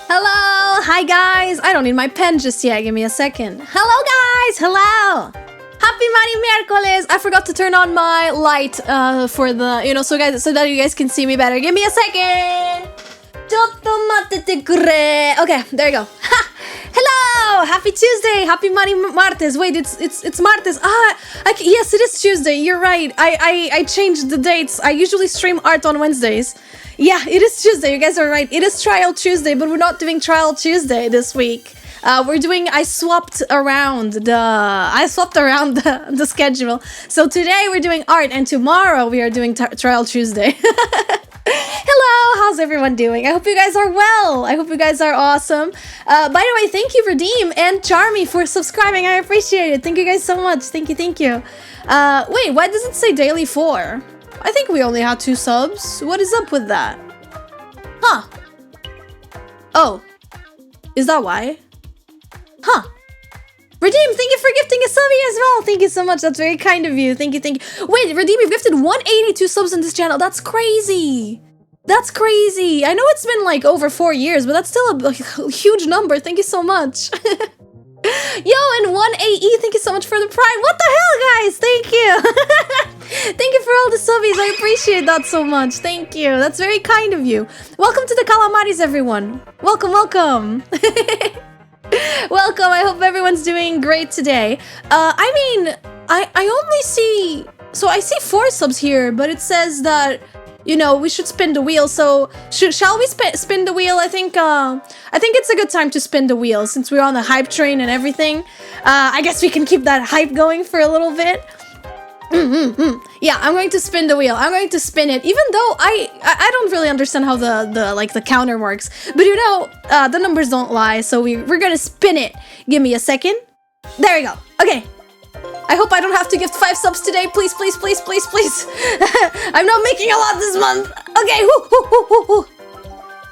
Hello! Hi guys! I don't need my pen just yet, give me a second. Hello guys! Hello! Happy Mani Miércoles! I forgot to turn on my light for the, so that you guys can see me better. Give me a second! Okay, there you go. Ha! Hello! Happy Tuesday! Happy Mani Martes! Wait, it's Martes. Yes, it is Tuesday. You're right. I changed the dates. I usually stream art on Wednesdays. Yeah, it is Tuesday. You guys are right. It is Trial Tuesday, but we're not doing Trial Tuesday this week. I swapped around the schedule. So today we're doing art, and tomorrow we are doing Trial Tuesday. Hello, how's everyone doing? I hope you guys are well. I hope you guys are awesome. By the way, thank you Redeem and Charmy for subscribing. I appreciate it. Thank you guys so much. Thank you. Wait, why does it say daily 4? I think we only had 2 subs. What is up with that? Huh. Oh. Is that why? Huh. Redeem, thank you for gifting a subby as well. Thank you so much. That's very kind of you. Thank you. Wait, Redeem, you've gifted 182 subs on this channel. That's crazy. That's crazy. I know it's been like over 4 years, but that's still a huge number. Thank you so much. Yo, and 1AE, thank you so much for the prime. What the hell, guys? Thank you. Thank you for all the subbies. I appreciate that so much. Thank you. That's very kind of you. Welcome to the Calamaris, everyone. Welcome. Welcome. I hope everyone's doing great today. I only see... So I see 4 subs here, but it says that, we should spin the wheel. So shall we spin the wheel? I think it's a good time to spin the wheel since we're on the hype train and everything. I guess we can keep that hype going for a little bit. Yeah, I'm going to spin the wheel. I'm going to spin it, even though I don't really understand how the counter works. But the numbers don't lie, so we're gonna spin it. Give me a second. There we go. Okay. I hope I don't have to gift 5 subs today. Please. I'm not making a lot this month. Okay. Woo.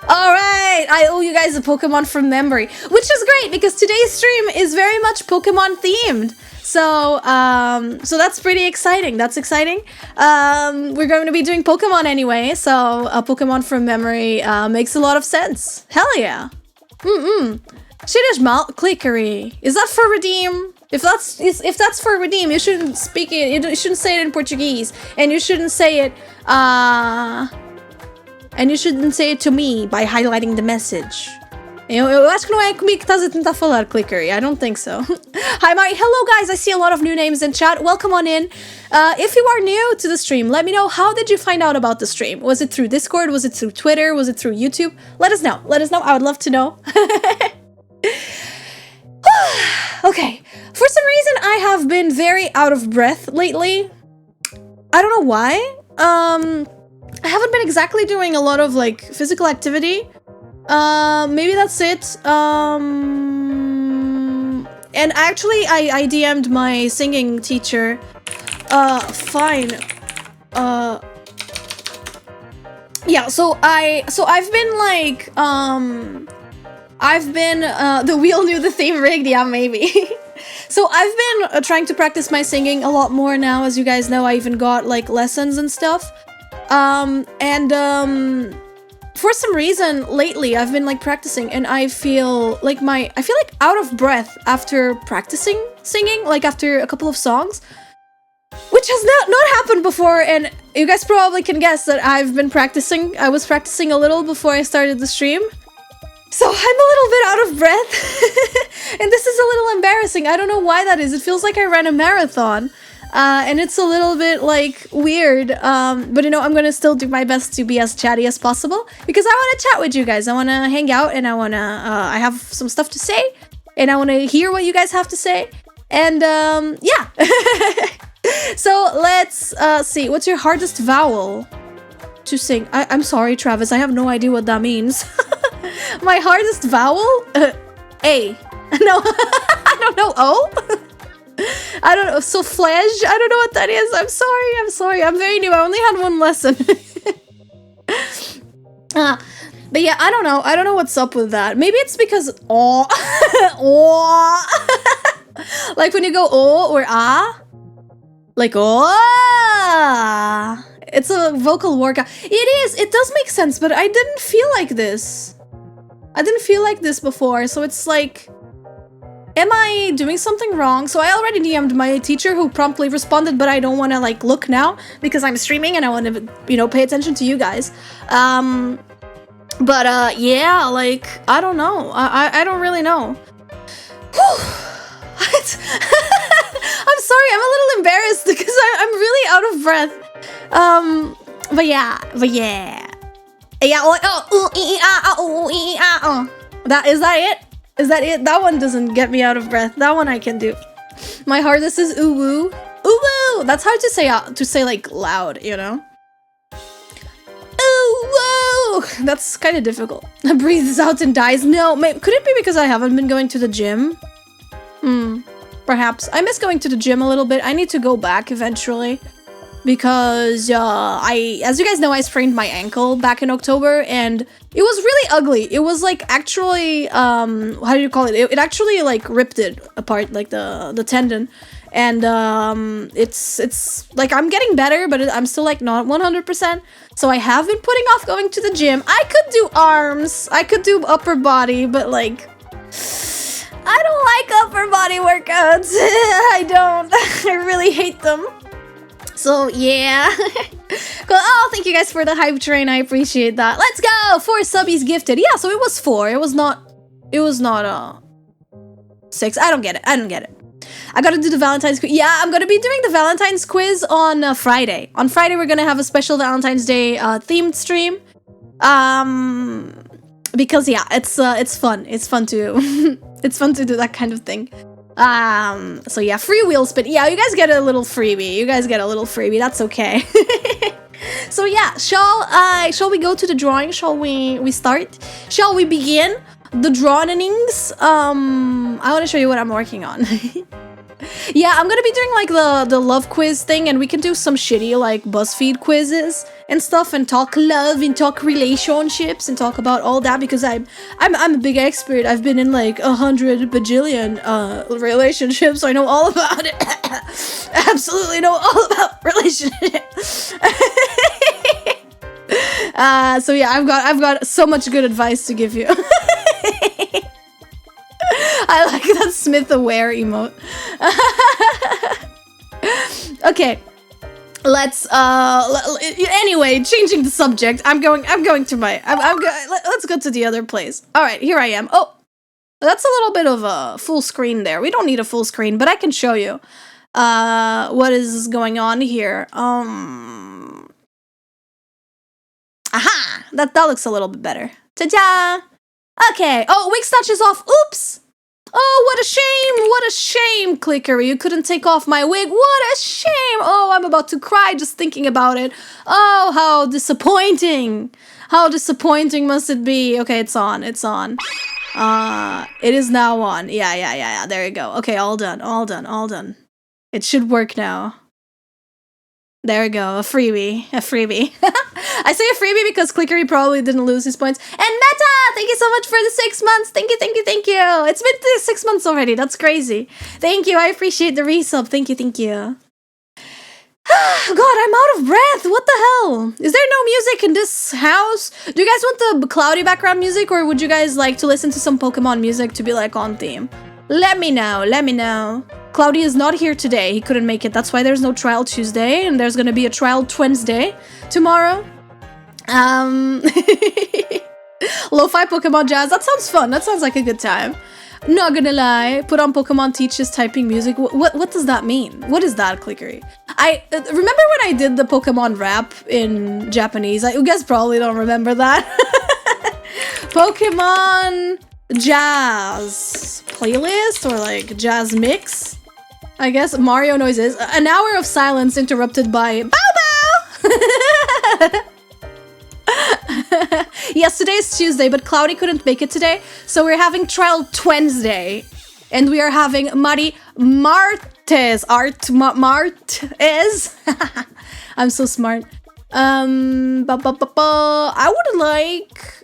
All right. I owe you guys a Pokemon from memory, which is great because today's stream is very much Pokemon themed. So that's pretty exciting. That's exciting. We're going to be doing Pokemon anyway, so a Pokemon from memory makes a lot of sense. Hell yeah. Shirish Clickery. Is that for Redeem? If that's for Redeem, you shouldn't speak it. You shouldn't say it in Portuguese, and you shouldn't say it. And you shouldn't say it to me by highlighting the message. Eu acho que não é comigo que estás a tentar falar, Clickery. I don't think so. Hi, Mari. Hello, guys. I see a lot of new names in chat. Welcome on in. If you are new to the stream, let me know, how did you find out about the stream? Was it through Discord? Was it through Twitter? Was it through YouTube? Let us know. I would love to know. Okay. For some reason, I have been very out of breath lately. I don't know why. I haven't been exactly doing a lot of, physical activity. Maybe that's it. And actually, I DM'd my singing teacher. Fine. Yeah, so I've been the wheel knew the theme rigged, yeah, maybe. So I've been trying to practice my singing a lot more now. As you guys know, I even got, lessons and stuff. For some reason, lately, I've been, practicing, and I feel out of breath after practicing singing, after a couple of songs, which has not happened before, and you guys probably can guess that I've been practicing. I was practicing a little before I started the stream, so I'm a little bit out of breath, and this is a little embarrassing. I don't know why that is. It feels like I ran a marathon. And it's a little bit, weird, but, I'm gonna still do my best to be as chatty as possible, because I want to chat with you guys. I want to hang out, and I have some stuff to say, and I want to hear what you guys have to say, and, yeah. So, let's, see, what's your hardest vowel to sing? I'm sorry, Travis, I have no idea what that means. My hardest vowel? A. No, I don't know, O? I don't know, soufflage? I don't know what that is. I'm sorry. I'm very new. I only had 1 lesson. But yeah, I don't know what's up with that. Maybe it's because oh. Like when you go oh or ah. Like oh. It's a vocal workout. It is. It does make sense, but I didn't feel like this. I didn't feel like this before, so it's like, am I doing something wrong? So I already DM'd my teacher who promptly responded, but I don't want to like look now because I'm streaming and I want to, you know, pay attention to you guys. Yeah, like, I don't know. I don't really know. Whew. I'm sorry, I'm a little embarrassed because I'm really out of breath. But yeah. Yeah, like, is that it? Is that it? That one doesn't get me out of breath. That one I can do. My hardest is ooh woo. Ooh woo! That's hard to say like loud, you know? Ooh woo! That's kind of difficult. Breathes out and dies. No, could it be because I haven't been going to the gym? Perhaps. I miss going to the gym a little bit. I need to go back eventually. Because as you guys know, I sprained my ankle back in October and it was really ugly. It was like actually, how do you call it? It actually like ripped it apart, like the tendon. And it's like I'm getting better, but I'm still like not 100%. So I have been putting off going to the gym. I could do arms, I could do upper body, but like, I don't like upper body workouts. I don't. I really hate them. So yeah. Cool. Oh, thank you guys for the hype train. I appreciate that. Let's go. 4 subbies gifted. Yeah, so it was 4. It was not 6. I don't get it. I gotta do the Valentine's quiz. Yeah, I'm gonna be doing the Valentine's quiz on Friday. On Friday, we're gonna have a special Valentine's Day themed stream. Because yeah, it's fun. It's fun to it's fun to do that kind of thing. So yeah, free wheel spin. Yeah, you guys get a little freebie. That's okay. So yeah, shall we go to the drawing? Shall we start? Shall we begin the drawings? I want to show you what I'm working on. Yeah, I'm gonna be doing like the love quiz thing, and we can do some shitty like BuzzFeed quizzes and stuff, and talk love and talk relationships and talk about all that because I'm a big expert. I've been in like 100 bajillion relationships, so I know all about it. Absolutely know all about relationships. So yeah, I've got so much good advice to give you. I like that Smith aware emote. Okay, let's anyway, changing the subject. Let's go to the other place. All right, here I am. Oh, that's a little bit of a full screen there. We don't need a full screen, but I can show you what is going on here. Aha, that looks a little bit better. Ta-da! Okay. Oh, wig touch is off. Oops. Oh, what a shame. What a shame, Clickery. You couldn't take off my wig. What a shame. Oh, I'm about to cry just thinking about it. Oh, how disappointing. How disappointing must it be? Okay, it's on. It is now on. Yeah. There you go. Okay, all done. It should work now. There we go, a freebie. I say a freebie because Clickery probably didn't lose his points. And Meta, thank you so much for the 6 months. Thank you. It's been 6 months already. That's crazy. Thank you. I appreciate the resub. Thank you. God, I'm out of breath. What the hell? Is there no music in this house? Do you guys want the cloudy background music, or would you guys like to listen to some Pokemon music to be like on theme? Let me know. Cloudy is not here today. He couldn't make it. That's why there's no Trial Tuesday, and there's gonna be a Trial Wednesday tomorrow. Lo-fi Pokemon jazz. That sounds fun. That sounds like a good time. Not gonna lie. Put on Pokemon teaches typing music. What does that mean? What is that, Clickery? I remember when I did the Pokemon rap in Japanese. You guys probably don't remember that. Pokemon jazz playlist, or like jazz mix, I guess. Mario noises. An hour of silence interrupted by Bow Bow. Yes, today is Tuesday, but Cloudy couldn't make it today, so we're having Trial Wednesday, and we are having Mari Martes. Martes. I'm so smart. I would like.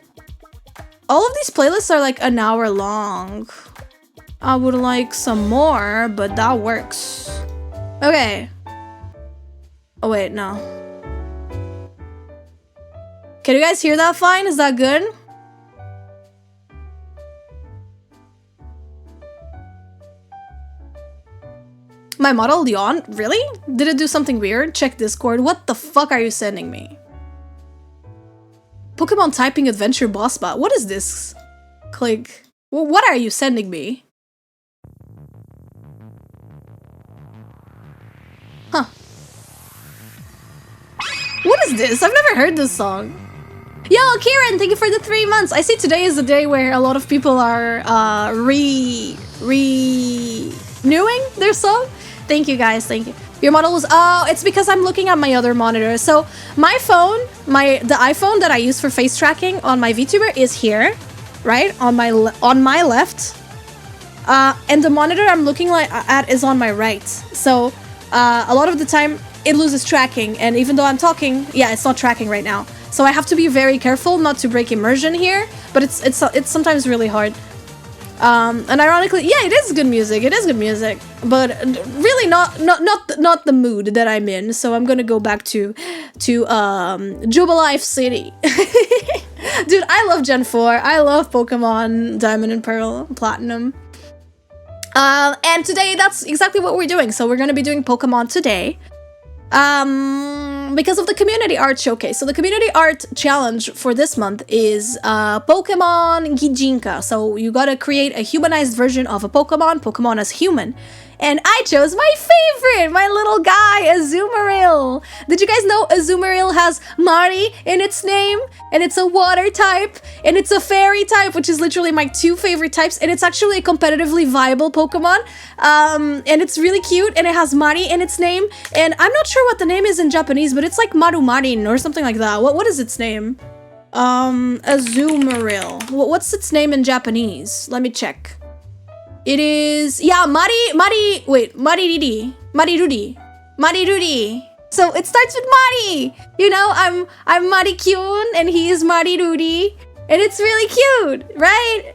All of these playlists are like an hour long. I would like some more, but that works. Okay. Oh wait, no. Can you guys hear that fine? Is that good? My model Leon? Really? Did it do something weird? Check Discord. What the fuck are you sending me? Pokemon typing adventure boss bot. What is this? Click. What are you sending me? Huh. What is this? I've never heard this song. Yo, Kieran, thank you for the 3 months. I see today is the day where a lot of people are renewing their song. Thank you guys, thank you. Your model was, oh, it's because I'm looking at my other monitor. So my phone, the iPhone that I use for face tracking on my VTuber is here, right? On my left. And the monitor I'm looking at is on my right. So a lot of the time it loses tracking, and even though I'm talking, yeah, it's not tracking right now. So I have to be very careful not to break immersion here, but it's sometimes really hard. And ironically, yeah, it is good music. It is good music, but really not the mood that I'm in. So I'm gonna go back to Jubilife City. Dude, I love Gen 4. I love Pokemon Diamond and Pearl, Platinum. And today that's exactly what we're doing. So we're gonna be doing Pokemon today. Because of the community art showcase. So the community art challenge for this month is Pokemon Gijinka. So you gotta create a humanized version of a Pokemon as human. And I chose my favorite, my little guy, Azumarill. Did you guys know Azumarill has Mari in its name? And it's a water type, and it's a fairy type, which is literally my 2 favorite types, and it's actually a competitively viable Pokemon. And it's really cute, and it has Mari in its name. And I'm not sure what the name is in Japanese, but it's like Marumarin or something like that. What is its name? Azumarill. What's its name in Japanese? Let me check. It is, yeah, Marirudi. So it starts with Mari. You know, I'm Mari-kyun and he is Marirudi. And it's really cute, right?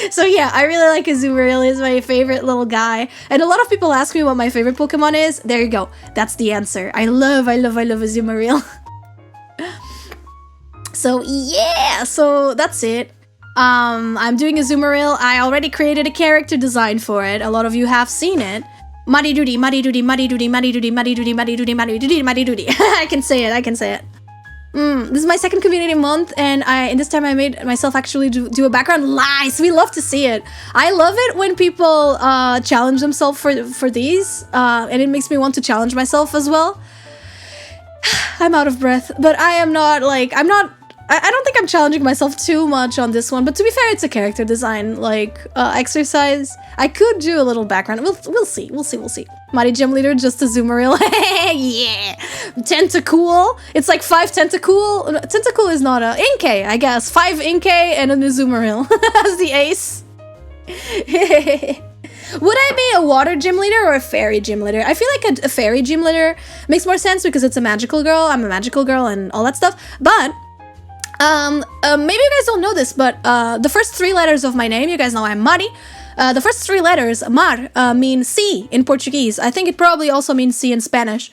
So yeah, I really like Azumarill. He's my favorite little guy. And a lot of people ask me what my favorite Pokemon is. There you go. That's the answer. I love Azumarill. So yeah, so that's it. I'm doing Azumarill. I already created a character design for it. A lot of you have seen it. Marirudi. I can say it. This is my second community month, and in this time I made myself actually do a background. Nice! We love to see it. I love it when people challenge themselves for these, and it makes me want to challenge myself as well. I'm out of breath, but I don't think I'm challenging myself too much on this one, but to be fair, it's a character design, exercise. I could do a little background. We'll see. Mighty Gym Leader, just Azumarill. Yeah! Tentacool. It's like 5 Tentacool. Tentacool is not a Inkay, I guess. 5 Inkay and an Azumarill as the ace. Would I be a water gym leader or a fairy gym leader? I feel like a fairy gym leader makes more sense because it's a magical girl. I'm a magical girl and all that stuff, but maybe you guys don't know this, but the first 3 letters of my name, you guys know I'm Mari. The first 3 letters, mar, mean sea in Portuguese. I think it probably also means sea in Spanish.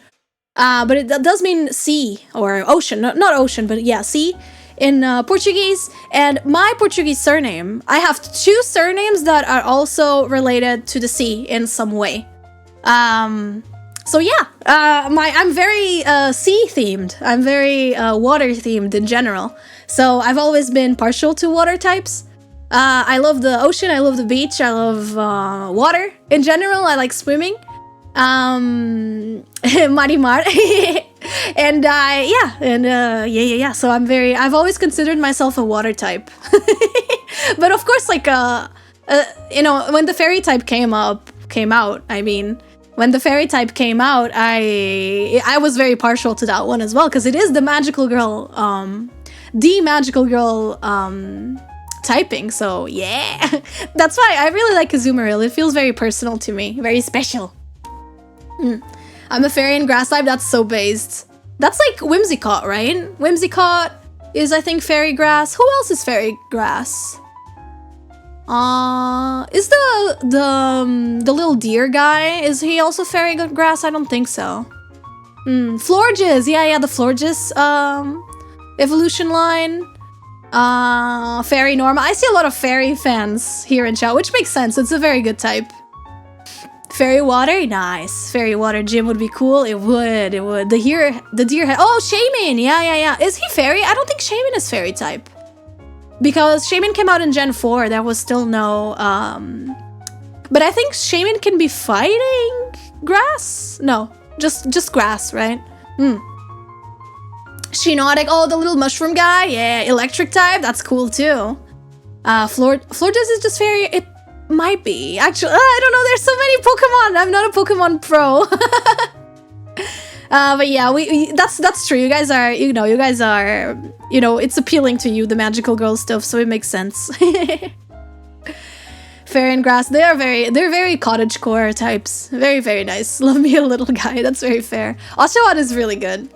But it does mean sea or ocean, not ocean, but yeah, sea in Portuguese. And my Portuguese surname, I have 2 surnames that are also related to the sea in some way. So yeah, I'm very sea themed. I'm very water themed in general. So I've always been partial to water types. I love the ocean. I love the beach. I love water in general. I like swimming. Marimar. And yeah. So I've always considered myself a water type. But of course, when the fairy type came out, when the fairy type came out, I was very partial to that one as well, because it is the magical girl, typing, so yeah. That's why I really like Azumarill. It feels very personal to me, very special. I'm a fairy and grass type. That's so based. That's like Whimsicott, right? Whimsicott is, I think, fairy grass. Who else is fairy grass? Is the little deer guy, is he also fairy grass? I don't think so. Florges, yeah, the Florges evolution line. Fairy Norma. I see a lot of fairy fans here in chat, which makes sense. It's a very good type. Fairy water, nice. Fairy water gym would be cool. It would. The deer head. Oh, Shaman. Yeah. Is he fairy? I don't think Shaman is fairy type. Because Shaman came out in Gen 4. There was still no, but I think Shaman can be fighting grass? No, just grass, right? Shinotic. Oh, the little mushroom guy. Yeah, electric type. That's cool too. Florges is just fairy. It might be. Actually, I don't know. There's so many Pokemon. I'm not a Pokemon pro. But yeah, that's true. You guys are, it's appealing to you, the magical girl stuff, so it makes sense. Fairy and grass, they're very cottagecore types. Very, very nice. Love me a little guy. That's very fair. Oshawott is really good.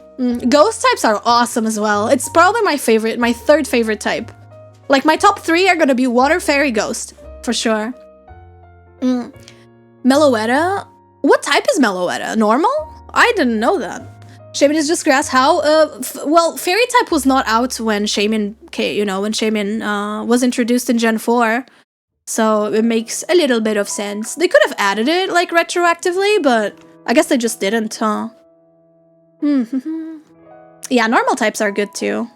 Ghost types are awesome as well. It's probably my third favorite type. Like, my top 3 are gonna be water, fairy, ghost. For sure. Meloetta? What type is Meloetta? Normal? I didn't know that. Shaman is just grass. How? Well, fairy type was not out when Shaman was introduced in Gen 4. So it makes a little bit of sense. They could have added it, like, retroactively, but I guess they just didn't, huh? Yeah, normal types are good too.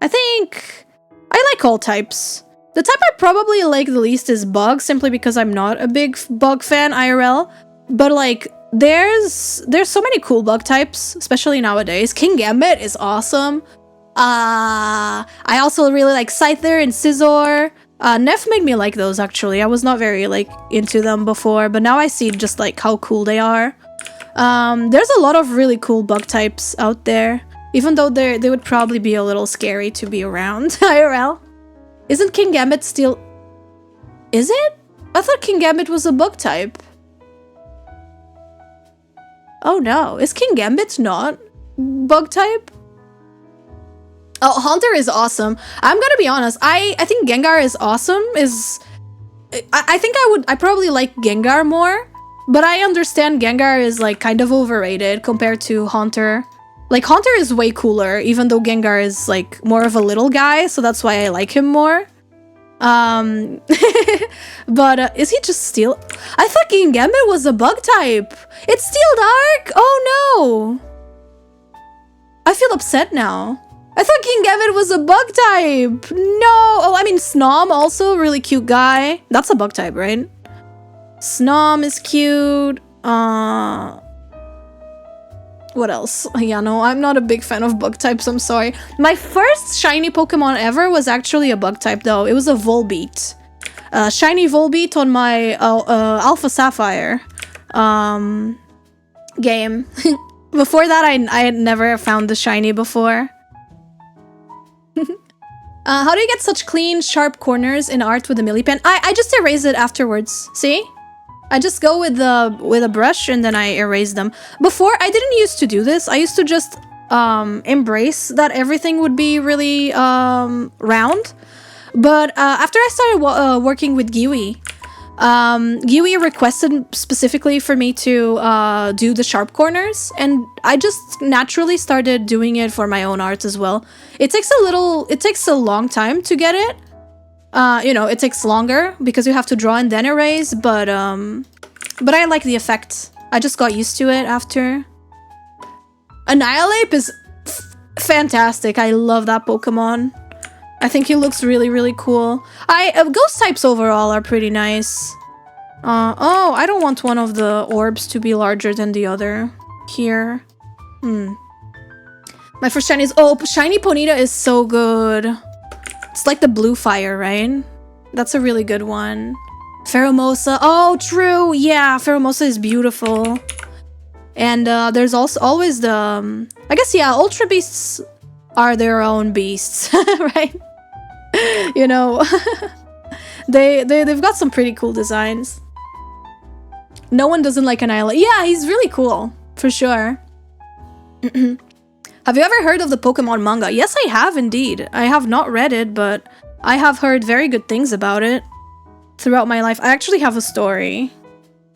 I think I like all types. The type I probably like the least is bug, simply because I'm not a big bug fan IRL. But like, there's so many cool bug types, especially nowadays. King Gambit is awesome. I also really like Scyther and Scizor. Neff made me like those, actually. I was not very like into them before, but now I see just like how cool they are. There's a lot of really cool bug types out there, even though they would probably be a little scary to be around IRL. Isn't King Gambit still... Is it? I thought King Gambit was a bug type. Oh no, is King Gambit not bug type? Oh, Haunter is awesome. I'm gonna be honest, I think Gengar is awesome. I think I probably like Gengar more, but I understand Gengar is like kind of overrated compared to Haunter. Like, Haunter is way cooler, even though Gengar is like more of a little guy, so that's why I like him more. But is he just steel? I thought King Gambit was a bug type. It's Steel Dark? Oh no! I feel upset now. I thought King Gambit was a bug type. No! Oh, I mean, Snom also, really cute guy. That's a bug type, right? Snom is cute. What else? Yeah, no, I'm not a big fan of bug types, I'm sorry. My first shiny Pokemon ever was actually a bug type, though. It was a Volbeat. Shiny Volbeat on my Alpha Sapphire game. Before that, I had never found the shiny before. How do you get such clean, sharp corners in art with a Millipen? I just erase it afterwards. See? I just go with a brush and then I erase them. Before, I didn't used to do this. I used to just embrace that everything would be really round. But after I started working with Giwi, Giwi requested specifically for me to do the sharp corners, and I just naturally started doing it for my own art as well. It takes a long time to get it. It takes longer because you have to draw and then erase, but I like the effect. I just got used to it after. Annihilate is fantastic. I love that Pokemon. I think he looks really, really cool. Ghost types overall are pretty nice. Oh, I don't want one of the orbs to be larger than the other. Here. My first shiny is... Oh, Shiny Ponyta is so good. It's like the blue fire, right? That's a really good one. Pheromosa. Oh, true. Yeah, Pheromosa is beautiful. And there's also always the... I guess, yeah, Ultra Beasts are their own beasts, right? You know, they've got some pretty cool designs. No one doesn't like Annihilate. Yeah, he's really cool, for sure. Have you ever heard of the Pokemon manga? Yes, I have indeed. I have not read it, but I have heard very good things about it throughout my life. I actually have a story.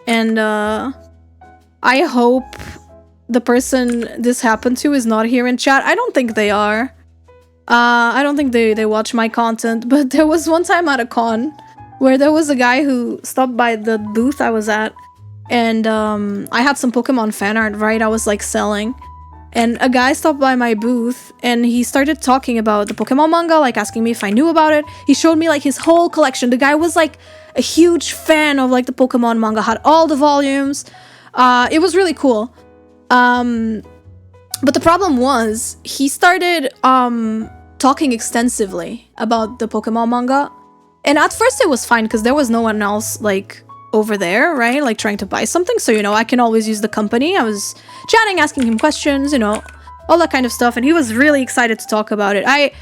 And I hope the person this happened to is not here in chat. I don't think they are. I don't think they watch my content, but there was one time at a con where there was a guy who stopped by the booth I was at, and I had some Pokemon fan art, right? I was like selling, and a guy stopped by my booth and he started talking about the Pokemon manga, like asking me if I knew about it. He showed me like his whole collection. The guy was like a huge fan of like the Pokemon manga, had all the volumes. It was really cool. But the problem was he started talking extensively about the Pokemon manga. And at first it was fine because there was no one else like over there, right? Like trying to buy something. So, I can always use the company. I was chatting, asking him questions, all that kind of stuff. And he was really excited to talk about it. I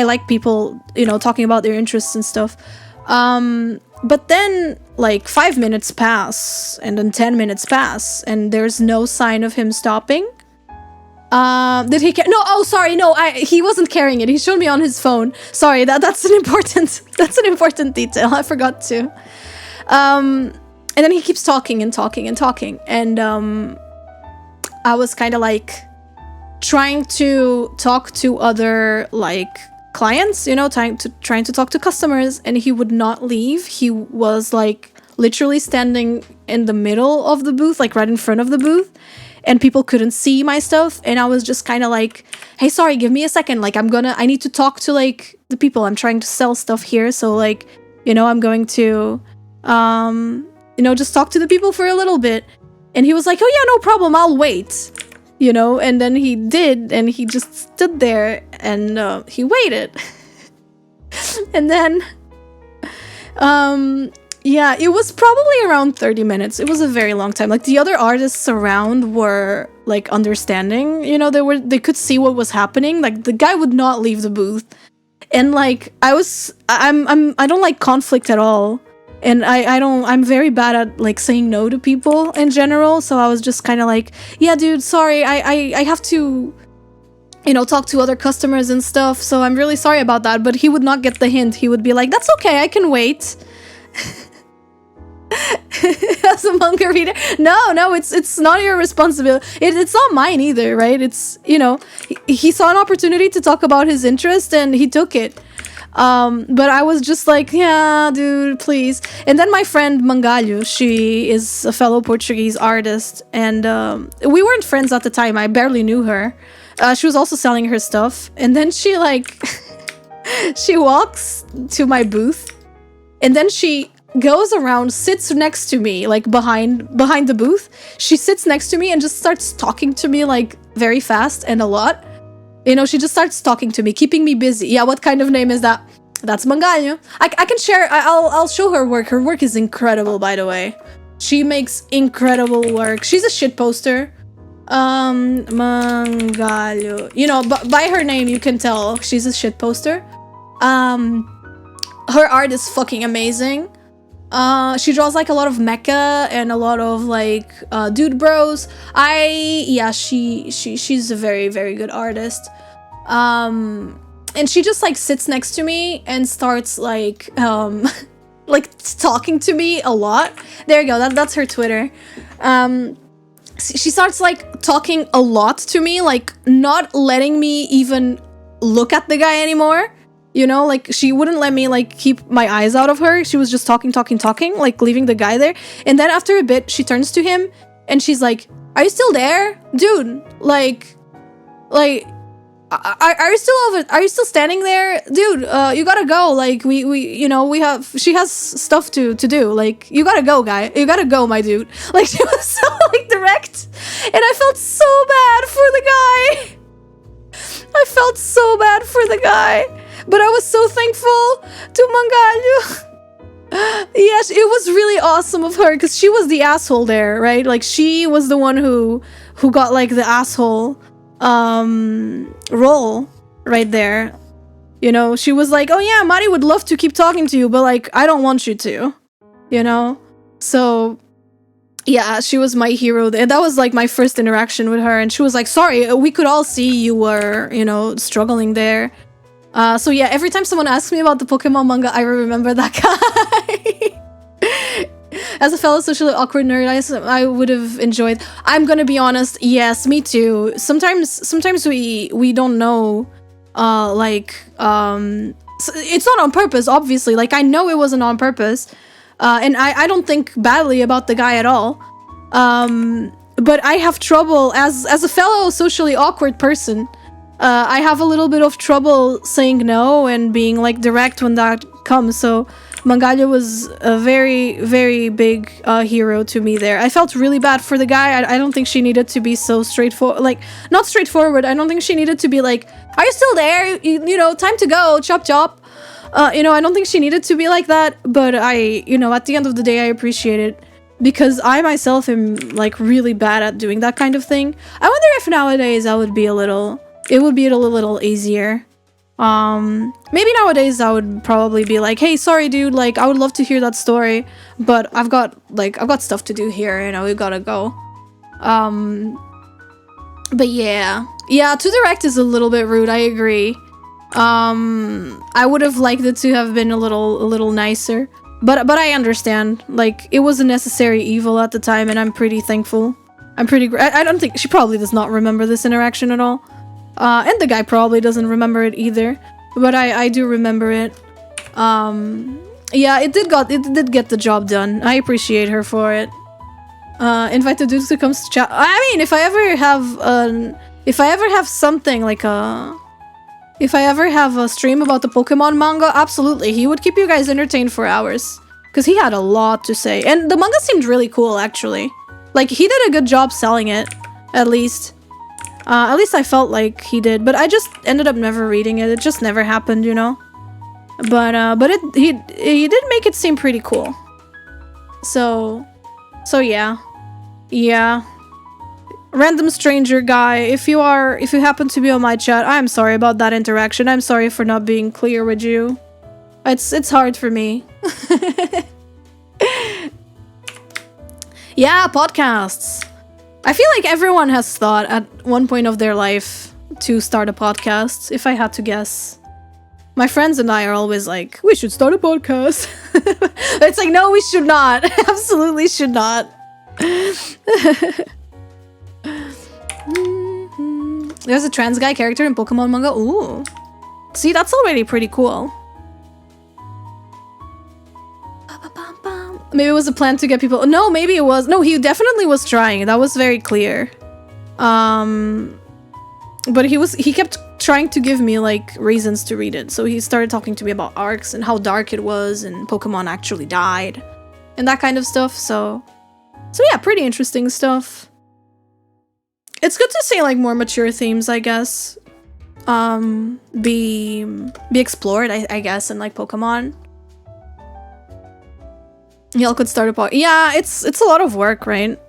like people, talking about their interests and stuff. But then like 5 minutes pass and then 10 minutes pass and there's no sign of him stopping. Did he no, oh sorry, no, he wasn't carrying it. He showed me on his phone. Sorry, that's an important detail. I forgot to. And then he keeps talking and talking and talking. And I was kind of like trying to talk to other like clients, trying to talk to customers, and he would not leave. He was like literally standing in the middle of the booth, like right in front of the booth, and people couldn't see my stuff. And I was just kind of like, hey, sorry, give me a second. Like I need to talk to like the people. I'm trying to sell stuff here. So like, I'm going to, just talk to the people for a little bit. And he was like, oh yeah, no problem. I'll wait, and then he did. And he just stood there and he waited. And then, yeah, it was probably around 30 minutes. It was a very long time. Like the other artists around were like understanding, they could see what was happening. Like the guy would not leave the booth. And like I don't like conflict at all. And I'm very bad at like saying no to people in general. So I was just kind of like, yeah, dude, sorry. I have to, talk to other customers and stuff. So I'm really sorry about that. But he would not get the hint. He would be like, that's okay. I can wait. As a manga reader, no, it's not your responsibility. It's not mine either, right? It's he saw an opportunity to talk about his interest and he took it. But I was just like, yeah, dude, please. And then my friend Mangalho, she is a fellow Portuguese artist, and we weren't friends at the time. I barely knew her. She was also selling her stuff, and then she like she walks to my booth, and then she goes around, sits next to me, like behind the booth. She sits next to me and just starts talking to me like very fast and a lot. She just starts talking to me, keeping me busy. Yeah, what kind of name is that? That's Mangalho. I can share. I'll show her work. Her work is incredible, by the way. She makes incredible work. She's a shit poster. Mangalho. By her name you can tell she's a shit poster. Her art is fucking amazing. She draws like a lot of mecha and a lot of like dude bros. She's a very, very good artist. And she just like sits next to me and starts like like talking to me a lot. There you go. That's her Twitter. She starts like talking a lot to me, like not letting me even look at the guy anymore. Like she wouldn't let me like keep my eyes out of her. She was just talking, like leaving the guy there. And then after a bit, she turns to him and she's like, "Are you still there, dude? Like, are you still over? Are you still standing there, dude? You gotta go. Like she has stuff to do. Like you gotta go, guy. You gotta go, my dude." Like she was so like direct, and I felt so bad for the guy. But I was so thankful to Mangalho. Yes, it was really awesome of her because she was the asshole there, right? Like she was the one who got like the asshole role right there. She was like, "Oh yeah, Mari would love to keep talking to you, but like I don't want you to." So yeah, she was my hero. That was like my first interaction with her, and she was like, "Sorry, we could all see you were, struggling there." So yeah, every time someone asks me about the Pokemon manga, I remember that guy. As a fellow socially awkward nerd, I would have enjoyed. I'm gonna be honest. Yes, me too. Sometimes we don't know. It's not on purpose. Obviously, like I know it wasn't on purpose. And I don't think badly about the guy at all. But I have trouble, as a fellow socially awkward person, I have a little bit of trouble saying no and being like direct when that comes. So Mangalia was a very, very big hero to me there. I felt really bad for the guy. I don't think she needed to be so straightforward. Like, not straightforward. I don't think she needed to be like, are you still there? You know, time to go. Chop, chop. You know, I don't think she needed to be like that. But you know, at the end of the day, I appreciate it. Because I myself am, like, really bad at doing that kind of thing. I wonder if nowadays I would be a little... It would be a little easier. Maybe nowadays I would probably be like, hey, sorry, dude, like, I would love to hear that story, but I've got stuff to do here, you know, we gotta go. But yeah. Yeah, to direct is a little bit rude, I agree. I would have liked it to have been a little nicer. But I understand, like, it was a necessary evil at the time, and I'm pretty thankful. I don't think, she probably does not remember this interaction at all. And the guy probably doesn't remember it either. But I do remember it. Yeah, it did get the job done. I appreciate her for it. Invite the dudes to come to chat. I mean, if I ever have something like if I ever have a stream about the Pokemon manga, absolutely. He would keep you guys entertained for hours. Because he had a lot to say. And the manga seemed really cool, actually. Like, he did a good job selling it. At least. At least I felt like he did. But I just ended up never reading it. It just never happened, you know? But he did make it seem pretty cool. So yeah. Yeah. Random stranger guy, if you happen to be on my chat, I'm sorry about that interaction. I'm sorry for not being clear with you. It's hard for me. Yeah, podcasts. I feel like everyone has thought at one point of their life to start a podcast, if I had to guess. My friends and I are always like, we should start a podcast. It's like, no, we should not. Absolutely should not. There's a trans guy character in Pokemon manga. Ooh. See, that's already pretty cool. Maybe it was a plan to get people... No, maybe it was... No, he definitely was trying. That was very clear. But he kept trying to give me, like, reasons to read it. So he started talking to me about arcs and how dark it was and Pokemon actually died. And that kind of stuff, so yeah, pretty interesting stuff. It's good to see, like, more mature themes, I guess. Be explored, I guess, in, like, Pokemon. Y'all could start a pod. Yeah, it's a lot of work, right?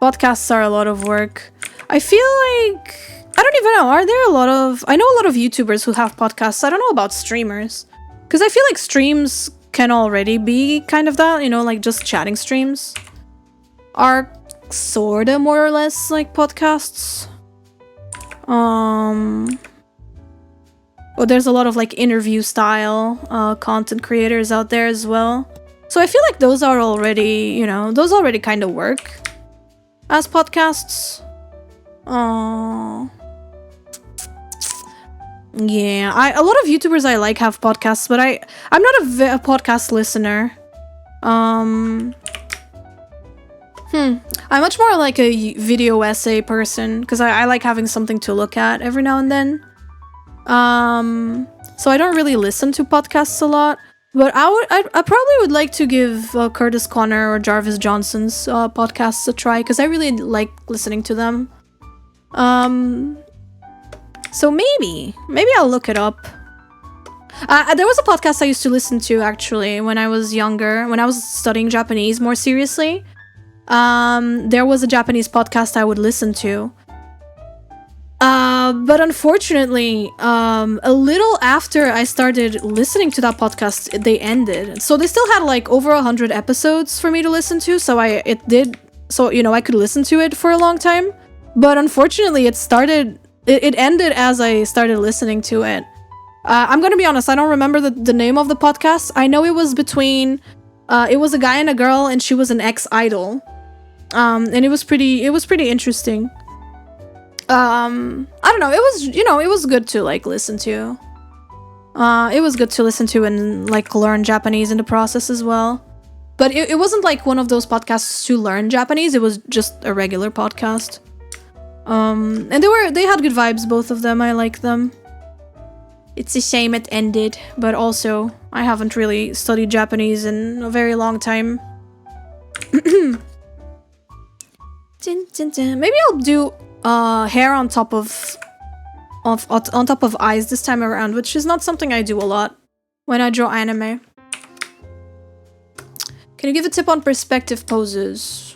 Podcasts are a lot of work. I feel like... I don't even know. Are there a lot of... I know a lot of YouTubers who have podcasts. I don't know about streamers. Because I feel like streams can already be kind of that, you know, like just chatting streams are sorta more or less like podcasts. Well, there's a lot of like interview style content creators out there as well. So I feel like those are already, you know, those already kind of work as podcasts. Yeah, a lot of YouTubers I like have podcasts, but I'm not a podcast listener. I'm much more like a video essay person, because I like having something to look at every now and then. So I don't really listen to podcasts a lot, but I probably would like to give Curtis Connor or Jarvis Johnson's podcasts a try, because I really like listening to them. So maybe I'll look it up. There was a podcast I used to listen to, actually, when I was younger, when I was studying Japanese more seriously. There was a Japanese podcast I would listen to. But unfortunately, a little after I started listening to that podcast, they ended. So they still had like over 100 episodes for me to listen to, so you know, I could listen to it for a long time. But unfortunately, it ended as I started listening to it. I'm gonna be honest, I don't remember the name of the podcast. I know it was between, it was a guy and a girl, and she was an ex-idol. And it was pretty interesting. I don't know, it was, you know, it was good to, like, listen to. It was good to listen to and like learn Japanese in the process as well. But it wasn't like one of those podcasts to learn Japanese. It was just a regular podcast. And they had good vibes, both of them. I like them. It's a shame it ended, but also I haven't really studied Japanese in a very long time. Maybe I'll do hair on top of eyes this time around, which is not something I do a lot when I draw anime. Can you give a tip on perspective poses?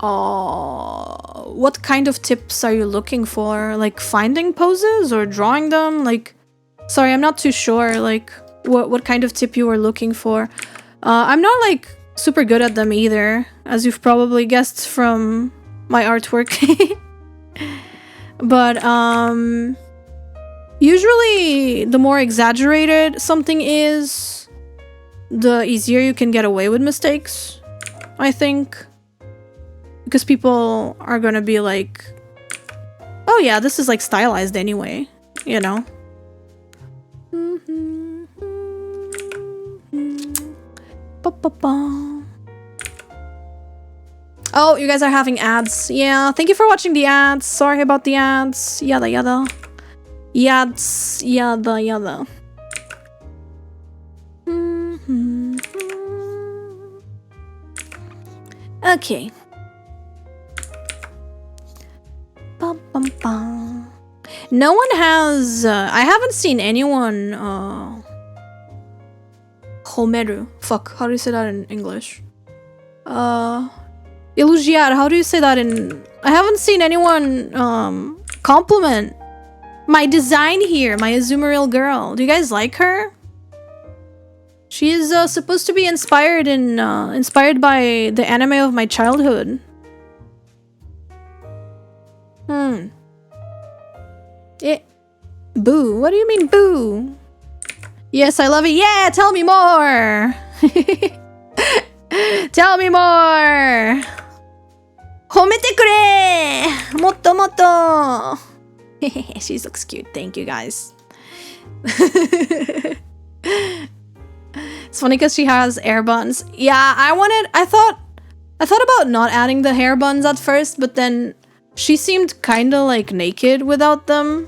What kind of tips are you looking for? Like finding poses or drawing them? Like, sorry, I'm not too sure. Like, what kind of tip you were looking for? I'm not like super good at them either, as you've probably guessed from my artwork. But usually the more exaggerated something is, the easier you can get away with mistakes, I think. Because people are gonna be like, oh yeah, this is like stylized anyway, you know? Oh, you guys are having ads. Yeah, thank you for watching the ads. Sorry about the ads. Yada yada. Yads, yada yada. Okay. No one has... I haven't seen anyone... Homeru. Fuck, how do you say that in English? Elogiar, how do you say that in... I haven't seen anyone compliment my design here, my Azumarill girl. Do you guys like her? She is supposed to be inspired by the anime of my childhood. Boo. What do you mean, boo? Yes, I love it. Yeah, tell me more. Tell me more. Homete kure. Motto motto. She looks cute. Thank you, guys. It's funny because she has hair buns. Yeah, I thought about not adding the hair buns at first, but then she seemed kind of like naked without them,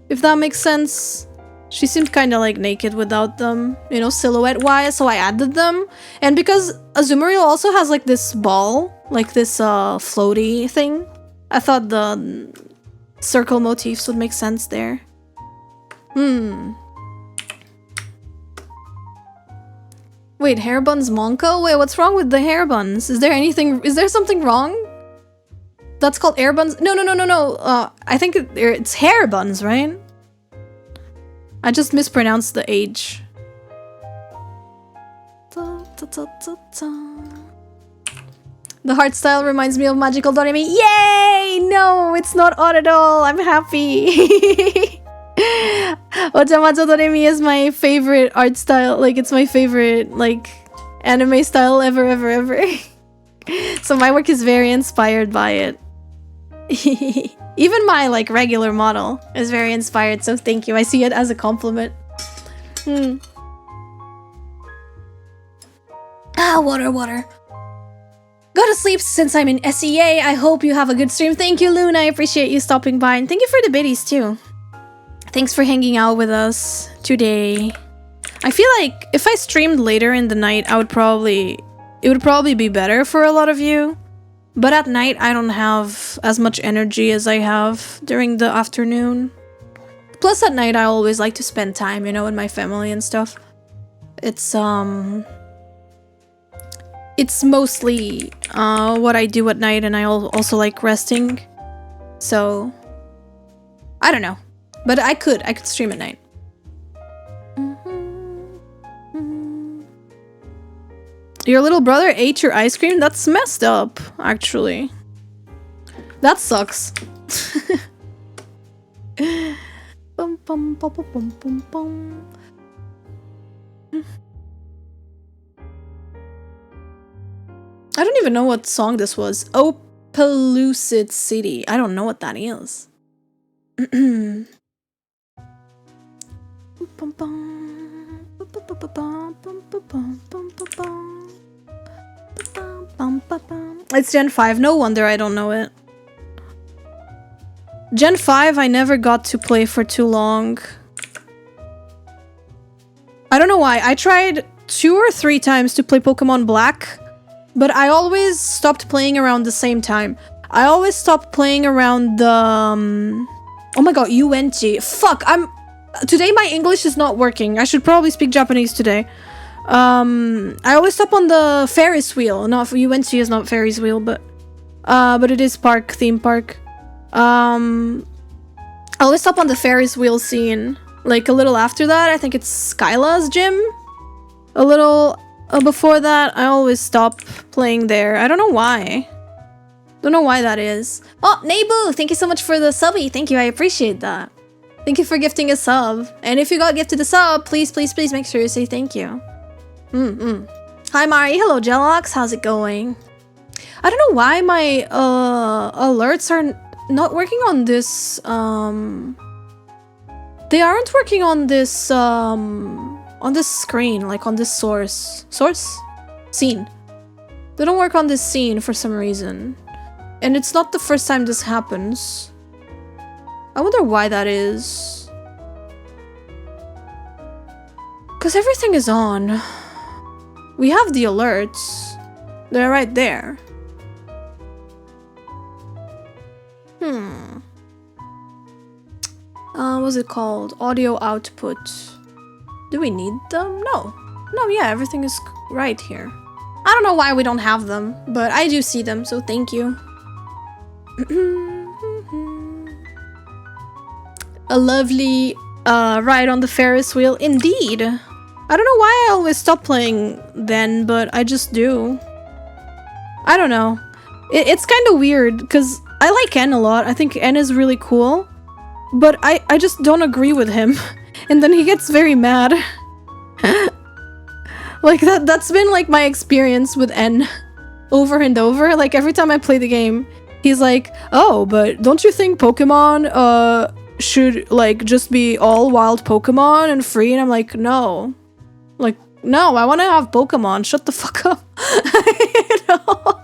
if that makes sense. She seemed kind of like naked without them, you know, silhouette-wise, so I added them. And because Azumarill also has like this ball, like this floaty thing, I thought the circle motifs would make sense there. Wait, hair buns Monko? Wait, what's wrong with the hair buns? Is there something wrong? That's called air buns? No. I think it's hair buns, right? I just mispronounced the age. The heart style reminds me of Magical Doremi. Yay! No, it's not odd at all. I'm happy. Ochamacho Doremi is my favorite art style. Like, it's my favorite, like, anime style ever. So my work is very inspired by it. Even my, like, regular model is very inspired, so thank you. I see it as a compliment. Ah, water. Go to sleep since I'm in SEA. I hope you have a good stream. Thank you, Luna. I appreciate you stopping by. And thank you for the biddies, too. Thanks for hanging out with us today. I feel like if I streamed later in the night, it would probably be better for a lot of you. But at night, I don't have as much energy as I have during the afternoon. Plus, at night, I always like to spend time, you know, with my family and stuff. It's mostly what I do at night, and I also like resting. So, I don't know. But I could stream at night. Your little brother ate your ice cream? That's messed up, actually. That sucks. Bum, bum, bum, bum, bum, bum, bum. I don't even know what song this was. Oh, Pellucid City. I don't know what that is. It's Gen 5. No wonder I don't know it. Gen 5 I never got to play for too long. I don't know why. I tried 2 or 3 times to play Pokemon Black, but I always stopped playing around the same time. I always stopped playing around the... oh my god, UNT. Fuck, today my English is not working. I should probably speak Japanese today. I always stop on the Ferris wheel. Not UNT is not Ferris wheel, but it is theme park. I always stop on the Ferris wheel scene. Like a little after that, I think it's Skyla's gym. A little before that, I always stop playing there. I don't know why. Don't know why that is. Oh, Nebu, thank you so much for the subby. Thank you, I appreciate that. Thank you for gifting a sub. And if you got gifted a sub, please, please, please make sure you say thank you. Hi, Mari. Hello, Gelox. How's it going? I don't know why my alerts are not working on this. They aren't working on this screen, like on this scene. They don't work on this scene for some reason. And it's not the first time this happens. I wonder why that is. Because everything is on. We have the alerts. They're right there. What's it called? Audio output. Do we need them? No. No, yeah, everything is right here. I don't know why we don't have them, but I do see them, so thank you. A lovely ride on the Ferris wheel. Indeed. I don't know why I always stop playing then, but I just do. I don't know. It's kind of weird, because I like N a lot. I think N is really cool. But I just don't agree with him. And then he gets very mad. Like, that's been, like, my experience with N. Over and over. Like, every time I play the game, he's like, oh, but don't you think Pokemon, should, like, just be all wild Pokemon and free? And I'm like, no. Like, no, I want to have Pokemon. Shut the fuck up. You know?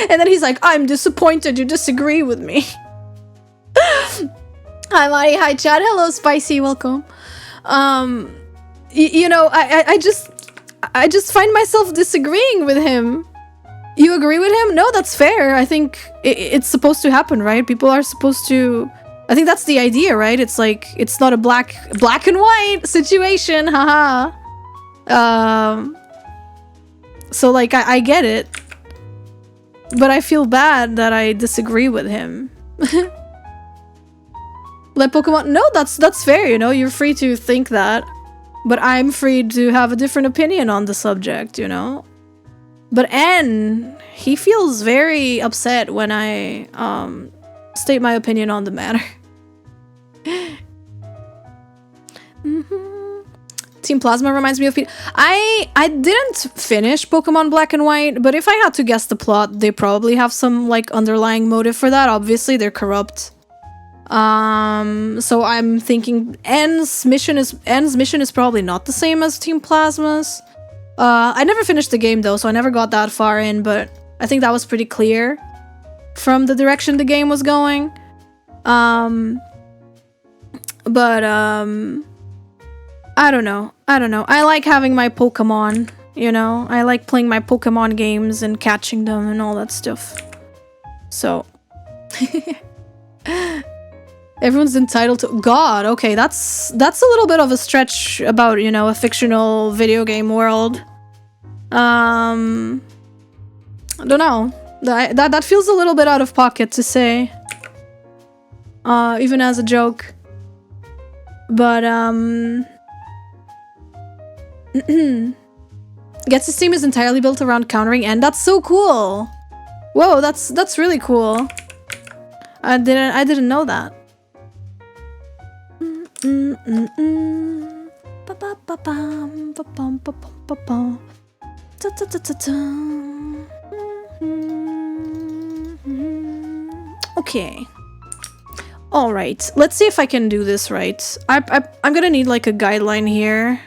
And then he's like, I'm disappointed you disagree with me. Hi, Mari. Hi, Chad. Hello, Spicy. Welcome. You know, I just find myself disagreeing with him. You agree with him? No, that's fair. I think it's supposed to happen, right? People are supposed to... I think that's the idea, right? It's like, it's not a black and white situation, haha. So, like, I get it. But I feel bad that I disagree with him. Let Pokemon... No, that's fair, you know? You're free to think that. But I'm free to have a different opinion on the subject, you know? But N, he feels very upset when I state my opinion on the matter. Team Plasma reminds me of I didn't finish Pokemon Black and White, but if I had to guess the plot, they probably have some like underlying motive for that. Obviously, they're corrupt. So I'm thinking N's mission is probably not the same as Team Plasma's. I never finished the game though, so I never got that far in, but I think that was pretty clear from the direction the game was going. I don't know. I like having my Pokemon, you know? I like playing my Pokemon games and catching them and all that stuff. So... Everyone's entitled to... God, okay, that's a little bit of a stretch about, you know, a fictional video game world. I don't know. That feels a little bit out of pocket to say. Even as a joke. But, Gets' team is entirely built around countering N. That's so cool! Whoa, that's really cool. I didn't know that. Okay. All right, let's see if I can do this right. I'm gonna need like a guideline here.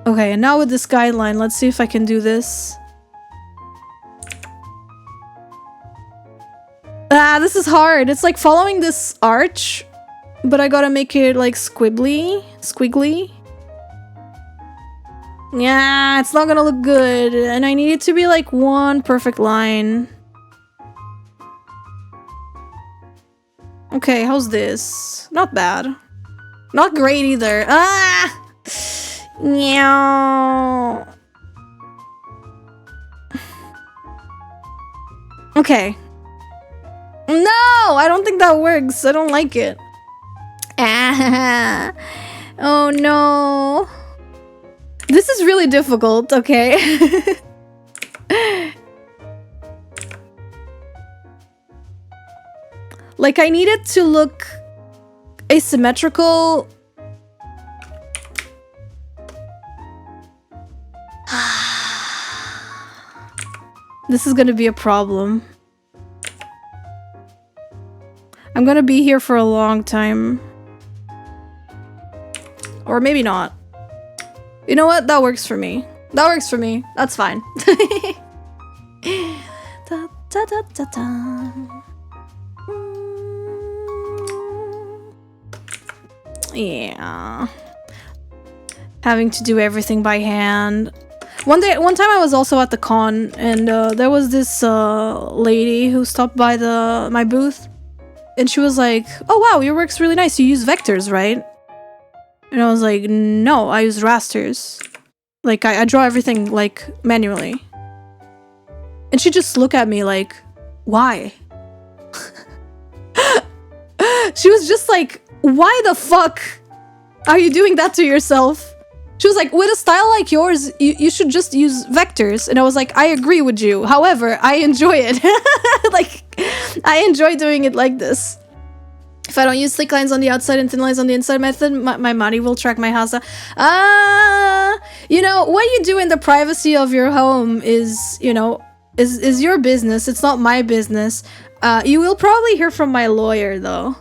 Okay, and now with this guideline, let's see if I can do this. Ah, this is hard. It's like following this arch, but I gotta make it like squiggly. Yeah, it's not gonna look good, and I need it to be like one perfect line. Okay, how's this? Not bad. Not great either. Ah! Meow. Okay. No! I don't think that works. I don't like it. Ah. Oh no. This is really difficult, okay? Like, I need it to look asymmetrical. This is gonna be a problem. I'm gonna be here for a long time. Or maybe not. You know what? That works for me. That works for me. That's fine. Da, da, da, da, da. Yeah. Having to do everything by hand. One time I was also at the con, and there was this lady who stopped by my booth, and she was like, "Oh wow, your work's really nice. You use vectors, right?" And I was like, "No, I use rasters. Like I draw everything like manually." And she just looked at me like, "Why?" She was just like, "Why the fuck are you doing that to yourself?" She was like, "With a style like yours, you should just use vectors." And I was like, "I agree with you. However, I enjoy it." Like, I enjoy doing it like this. If I don't use thick lines on the outside and thin lines on the inside method, my money will track my house. You know, what you do in the privacy of your home is, you know, is your business. It's not my business. You will probably hear from my lawyer, though.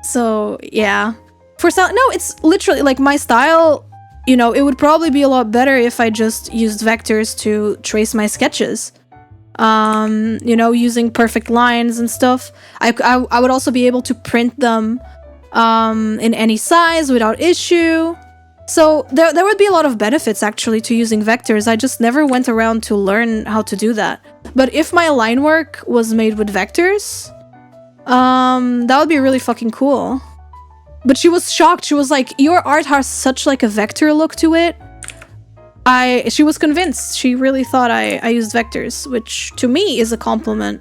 So, yeah. For style, no, it's literally, like, my style, you know, it would probably be a lot better if I just used vectors to trace my sketches. You know, using perfect lines and stuff. I would also be able to print them in any size without issue. So there would be a lot of benefits actually to using vectors. I just never went around to learn how to do that. But if my line work was made with vectors, that would be really fucking cool. But she was shocked. She was like, "Your art has such like a vector look to it." She was convinced. She really thought I used vectors, which to me is a compliment.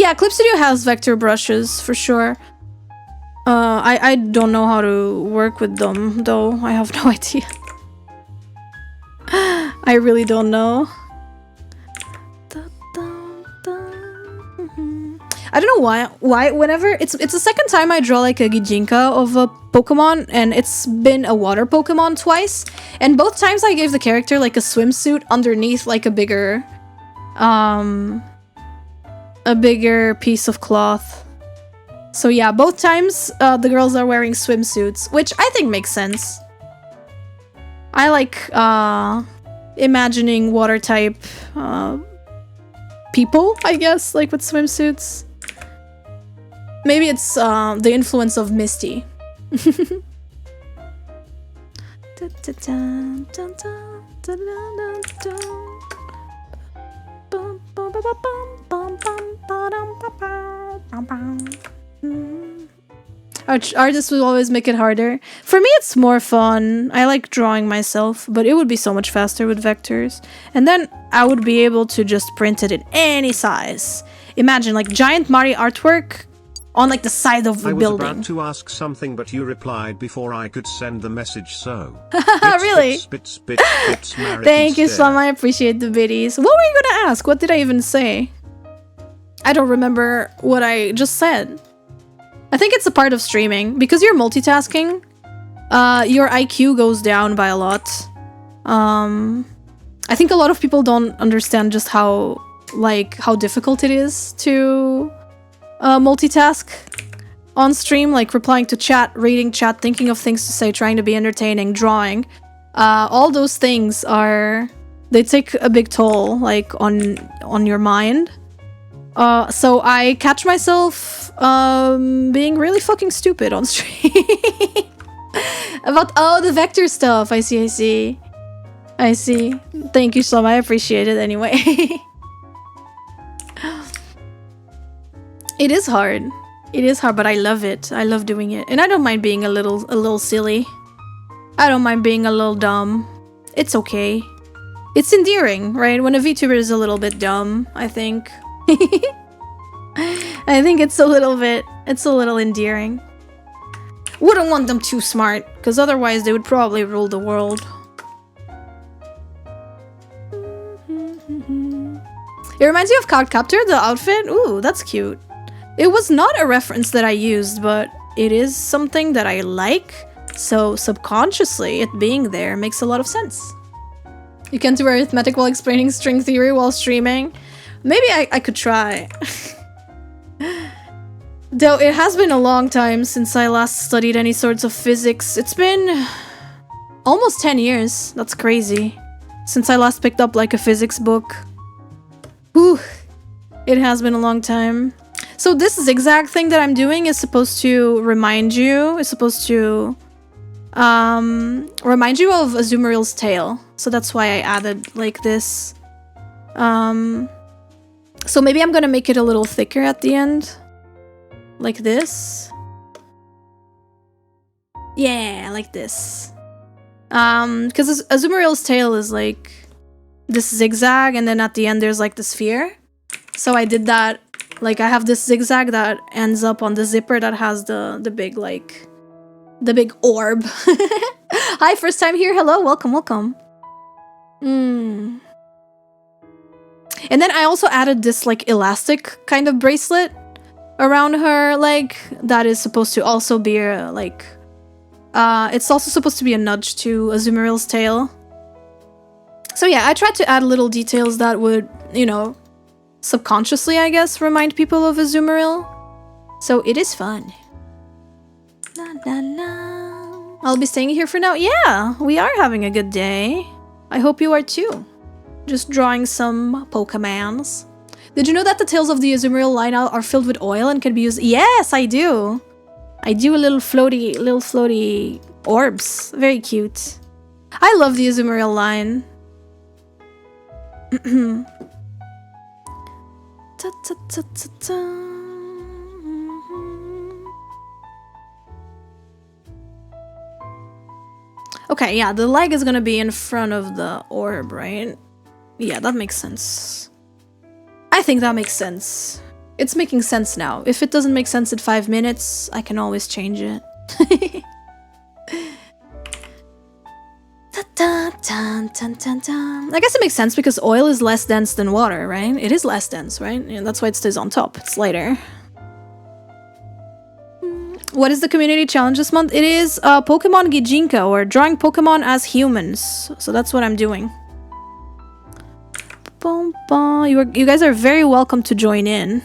Yeah, Clip Studio has vector brushes for sure. I don't know how to work with them though. I have no idea. I really don't know. I don't know why whenever it's the second time I draw like a Gijinka of a Pokemon, and it's been a water Pokemon twice, and both times I gave the character like a swimsuit underneath like a bigger piece of cloth. So yeah, both times the girls are wearing swimsuits, which I think makes sense. I like imagining water type people, I guess, like with swimsuits. Maybe it's the influence of Misty. Artists will always make it harder. For me, it's more fun. I like drawing myself, but it would be so much faster with vectors. And then I would be able to just print it in any size. Imagine like giant Mario artwork on like the side of a building. I was about to ask something, but you replied before I could send the message, so... Really? Thank you, Slum. I appreciate the biddies. What were you gonna ask? What did I even say? I don't remember what I just said. I think it's a part of streaming. Because you're multitasking, your IQ goes down by a lot. I think a lot of people don't understand just how like how difficult it is to multitask on stream, like replying to chat, reading chat, thinking of things to say, trying to be entertaining, drawing. All those things they take a big toll, like on your mind. So I catch myself being really fucking stupid on stream. About the vector stuff. I see. Thank you, Slum. I appreciate it anyway. It is hard. But I love it. I love doing it. And I don't mind being a little silly. I don't mind being a little dumb. It's okay. It's endearing, right? When a VTuber is a little bit dumb, I think. I think it's a little endearing. Wouldn't want them too smart, because otherwise they would probably rule the world. It reminds you of Cardcaptor, the outfit? Ooh, that's cute. It was not a reference that I used, but it is something that I like, so subconsciously it being there makes a lot of sense. You can't do arithmetic while explaining string theory while streaming? Maybe I could try. Though it has been a long time since I last studied any sorts of physics. It's been almost 10 years. That's crazy. Since I last picked up like a physics book. Whew. It has been a long time. So this zigzag thing that I'm doing is supposed to remind you, remind you of Azumarill's tail. So that's why I added like this. So maybe I'm gonna make it a little thicker at the end. Like this. Yeah, like this. Because Azumarill's tail is like this zigzag, and then at the end there's like the sphere. So I did that. Like I have this zigzag that ends up on the zipper that has the big like the big orb. Hi, first time here. Hello, welcome. And then I also added this like elastic kind of bracelet around her leg that is supposed to also be like it's also supposed to be a nudge to Azumarill's tail. So yeah, I tried to add little details that would, you know, subconsciously, I guess, remind people of Azumarill. So it is fun. La, la, la. I'll be staying here for now. Yeah, we are having a good day. I hope you are too. Just drawing some Pokemons. Did you know that the tails of the Azumarill line are filled with oil and can be used? Yes, I do. I do a little floaty orbs. Very cute. I love the Azumarill line. Ta, ta, ta, ta, ta. Okay, yeah, the leg is gonna be in front of the orb, right? Yeah, that makes sense. I think that makes sense. It's making sense now. If it doesn't make sense in 5 minutes, I can always change it. I guess it makes sense because oil is less dense than water, right? It is less dense, right? And that's why it stays on top. It's lighter. What is the community challenge this month? It is Pokemon Gijinka, or drawing Pokemon as humans. So that's what I'm doing. You guys are very welcome to join in.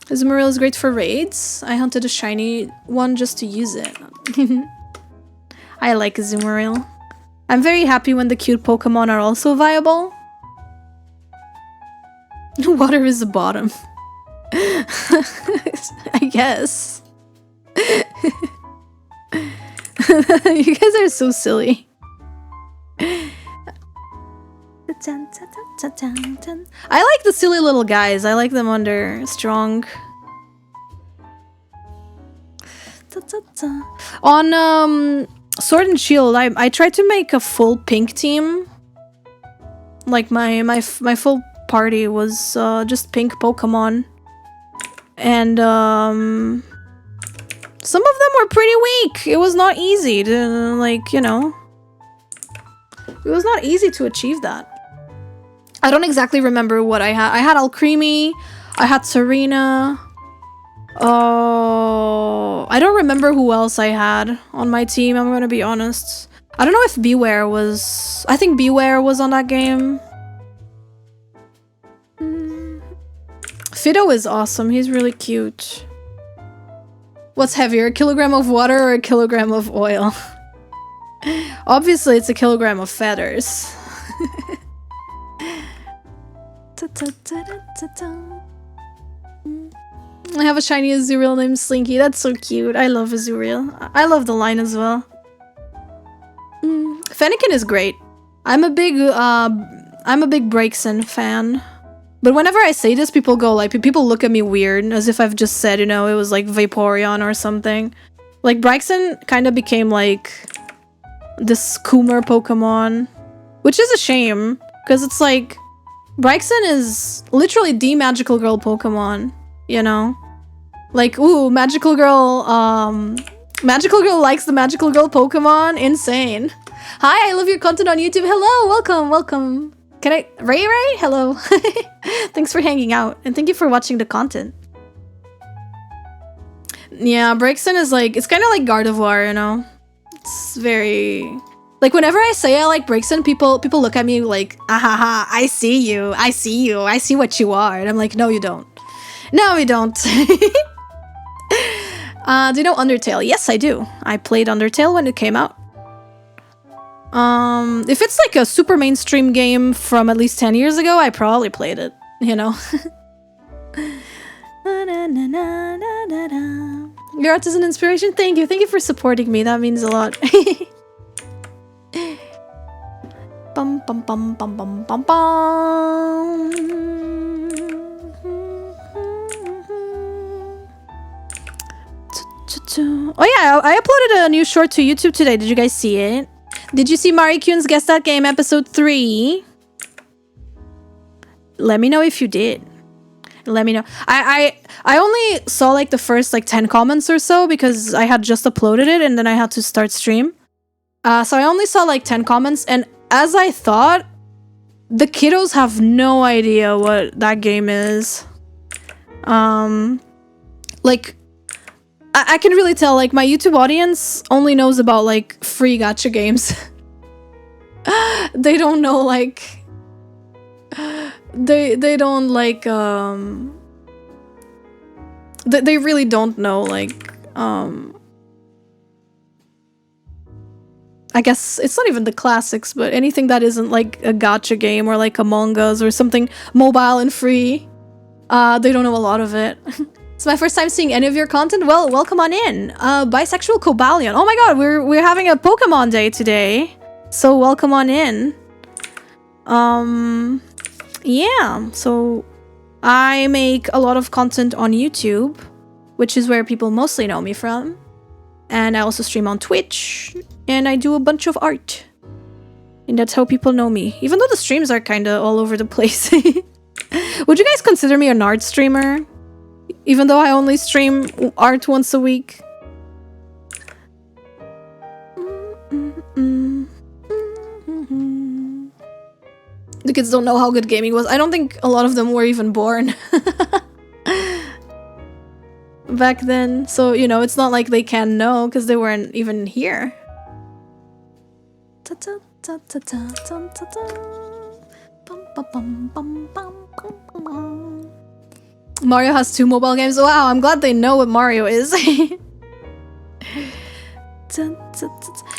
Azumarill is great for raids. I hunted a shiny one just to use it. I like Azumarill. I'm very happy when the cute Pokemon are also viable. Water is the bottom. I guess. You guys are so silly. I like the silly little guys. I like them under strong. On Sword and Shield, I tried to make a full pink team. Like my full party was just pink Pokemon, and some of them were pretty weak. It was not easy to, like, you know, it was not easy to achieve that. I don't exactly remember what I had. I had Alcremie, I had Serena. I don't remember who else I had on my team, I'm gonna be honest. I don't know if Beware was... I think Beware was on that game. Fido is awesome. He's really cute. What's heavier, a kilogram of water or a kilogram of oil? Obviously, it's a kilogram of feathers. I have a shiny Azuriel named Slinky. That's so cute. I love Azuriel. I love the line as well. Fennekin is great. I'm a big Braixen fan. But whenever I say this, people go like, people look at me weird, as if I've just said, you know, it was like Vaporeon or something. Like, Braixen kind of became like this Coomer Pokemon, which is a shame, because it's like, Braixen is literally the magical girl Pokemon, you know? Like, ooh, magical girl likes the magical girl Pokemon? Insane. Hi, I love your content on YouTube. Hello, welcome, welcome. Can I... Ray? Hello. Thanks for hanging out, and thank you for watching the content. Yeah, Braixen is like... It's kind of like Gardevoir, you know? It's very... Like, whenever I say I like Braixen, people look at me like, ahaha, I see you, I see you, I see what you are. And I'm like, no, you don't. No, you don't. Do you know Undertale? Yes, I do. I played Undertale when it came out. If it's like a super mainstream game from at least 10 years ago, I probably played it, you know? Your art is an inspiration. Thank you. Thank you for supporting me. That means a lot. Bum bum bum bum bum bum bum. Oh yeah, I uploaded a new short to YouTube today. Did you guys see it? Did you see Mari Kuhn's Guess That Game episode 3? Let me know if you did. Let me know. I only saw like the first like 10 comments or so because I had just uploaded it and then I had to start stream. So I only saw like 10 comments, and as I thought, the kiddos have no idea what that game is. Like, I can really tell, like, my YouTube audience only knows about, like, free gacha games. They don't know, like... They don't, like, They really don't know, like, I guess it's not even the classics, but anything that isn't, like, a gacha game or, like, Among Us or something mobile and free. They don't know a lot of it. It's my first time seeing any of your content. Well, welcome on in. Bisexual Cobalion. Oh my god, we're having a Pokemon day today. So welcome on in. Yeah, so I make a lot of content on YouTube, which is where people mostly know me from. And I also stream on Twitch, and I do a bunch of art. And that's how people know me, even though the streams are kind of all over the place. Would you guys consider me an art streamer? Even though I only stream art once a week. The kids don't know how good gaming was. I don't think a lot of them were even born back then. So, you know, it's not like they can know because they weren't even here. Mario has 2 mobile games. Wow, I'm glad they know what Mario is.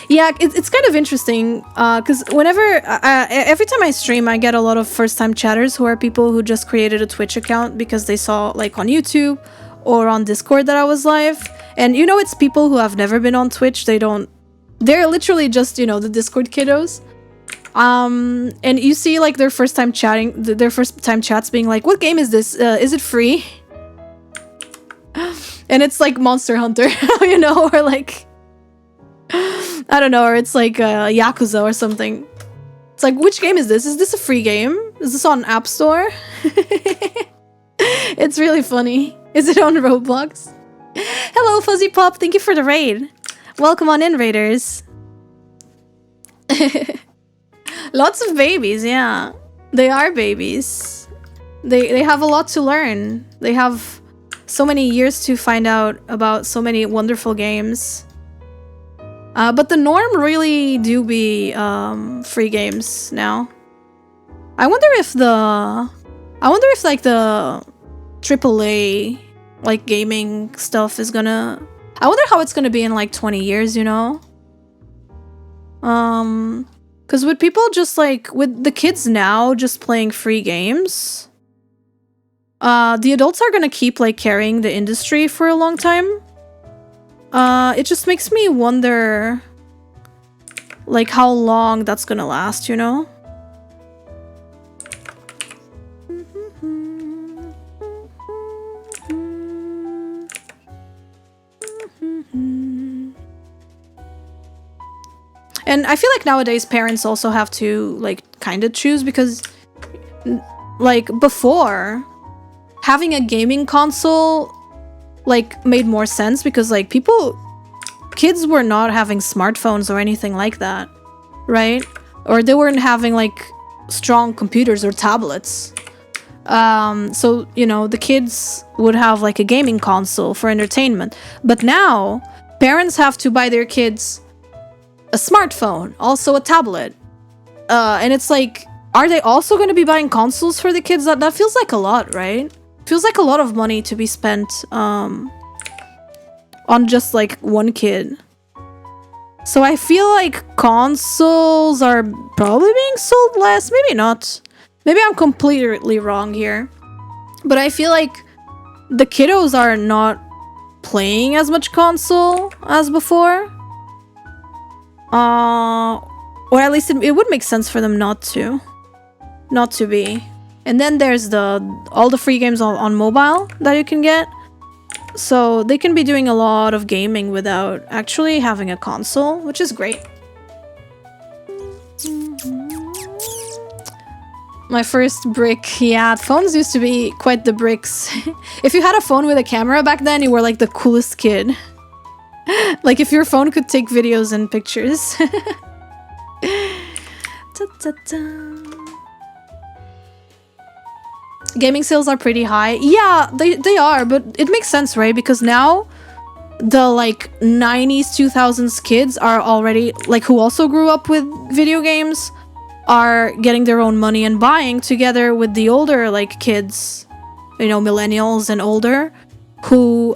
Yeah, it's kind of interesting because whenever every time I stream, I get a lot of first-time chatters who are people who just created a Twitch account because they saw like on YouTube or on Discord that I was live. And you know, it's people who have never been on Twitch. They're literally just, you know, the Discord kiddos. And you see like their first time chats being like, what game is this? Is it free? And it's like Monster Hunter, you know, or like, I don't know, or it's like Yakuza or something. It's like, which game is this? Is this a free game? Is this on App Store? It's really funny. Is it on Roblox? Hello, Fuzzy Pop. Thank you for the raid. Welcome on in, raiders. Lots of babies, yeah. They are babies. They have a lot to learn. They have so many years to find out about so many wonderful games. But the norm really do be free games now. I wonder if like the AAA like gaming stuff is gonna. I wonder how it's gonna be in like 20 years, you know? Because with people just like with the kids now just playing free games, the adults are gonna keep like carrying the industry for a long time. It just makes me wonder like how long that's gonna last, you know? And I feel like nowadays parents also have to like kind of choose, because like before, having a gaming console like made more sense because like kids were not having smartphones or anything like that, right? Or they weren't having like strong computers or tablets. So, you know, the kids would have like a gaming console for entertainment. But now parents have to buy their kids a smartphone, also a tablet. And it's like, are they also going to be buying consoles for the kids? That feels like a lot, right? Feels like a lot of money to be spent on just like one kid. So I feel like consoles are probably being sold less. Maybe not. Maybe I'm completely wrong here. But I feel like the kiddos are not playing as much console as before. Or at least it would make sense for them not to be. And then there's all the free games on mobile that you can get. So they can be doing a lot of gaming without actually having a console, which is great. My first brick. Yeah, phones used to be quite the bricks. If you had a phone with a camera back then, you were like the coolest kid. Like if your phone could take videos and pictures. Gaming sales are pretty high. Yeah, they are, but it makes sense, right? Because now the like 90s, 2000s kids are already like who also grew up with video games are getting their own money and buying together with the older like kids, you know, millennials and older who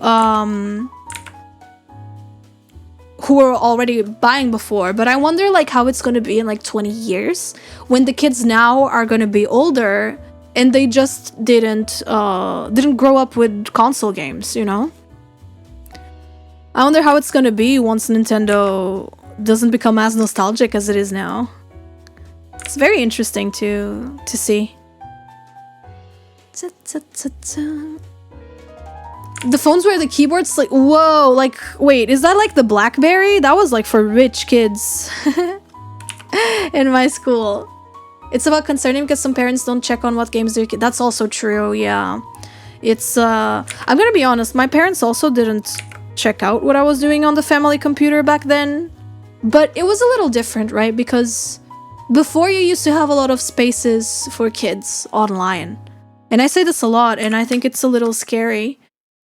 were already buying before. But I wonder like how it's going to be in like 20 years when the kids now are going to be older and they just didn't grow up with console games, you know? I wonder how it's going to be once Nintendo doesn't become as nostalgic as it is now. It's very interesting to see. The phones where the keyboards like, whoa, like, wait, is that like the BlackBerry? That was like for rich kids in my school. It's about concerning because some parents don't check on what games their kids. That's also true, yeah. It's, I'm gonna be honest, my parents also didn't check out what I was doing on the family computer back then. But it was a little different, right? Because before you used to have a lot of spaces for kids online. And I say this a lot, and I think it's a little scary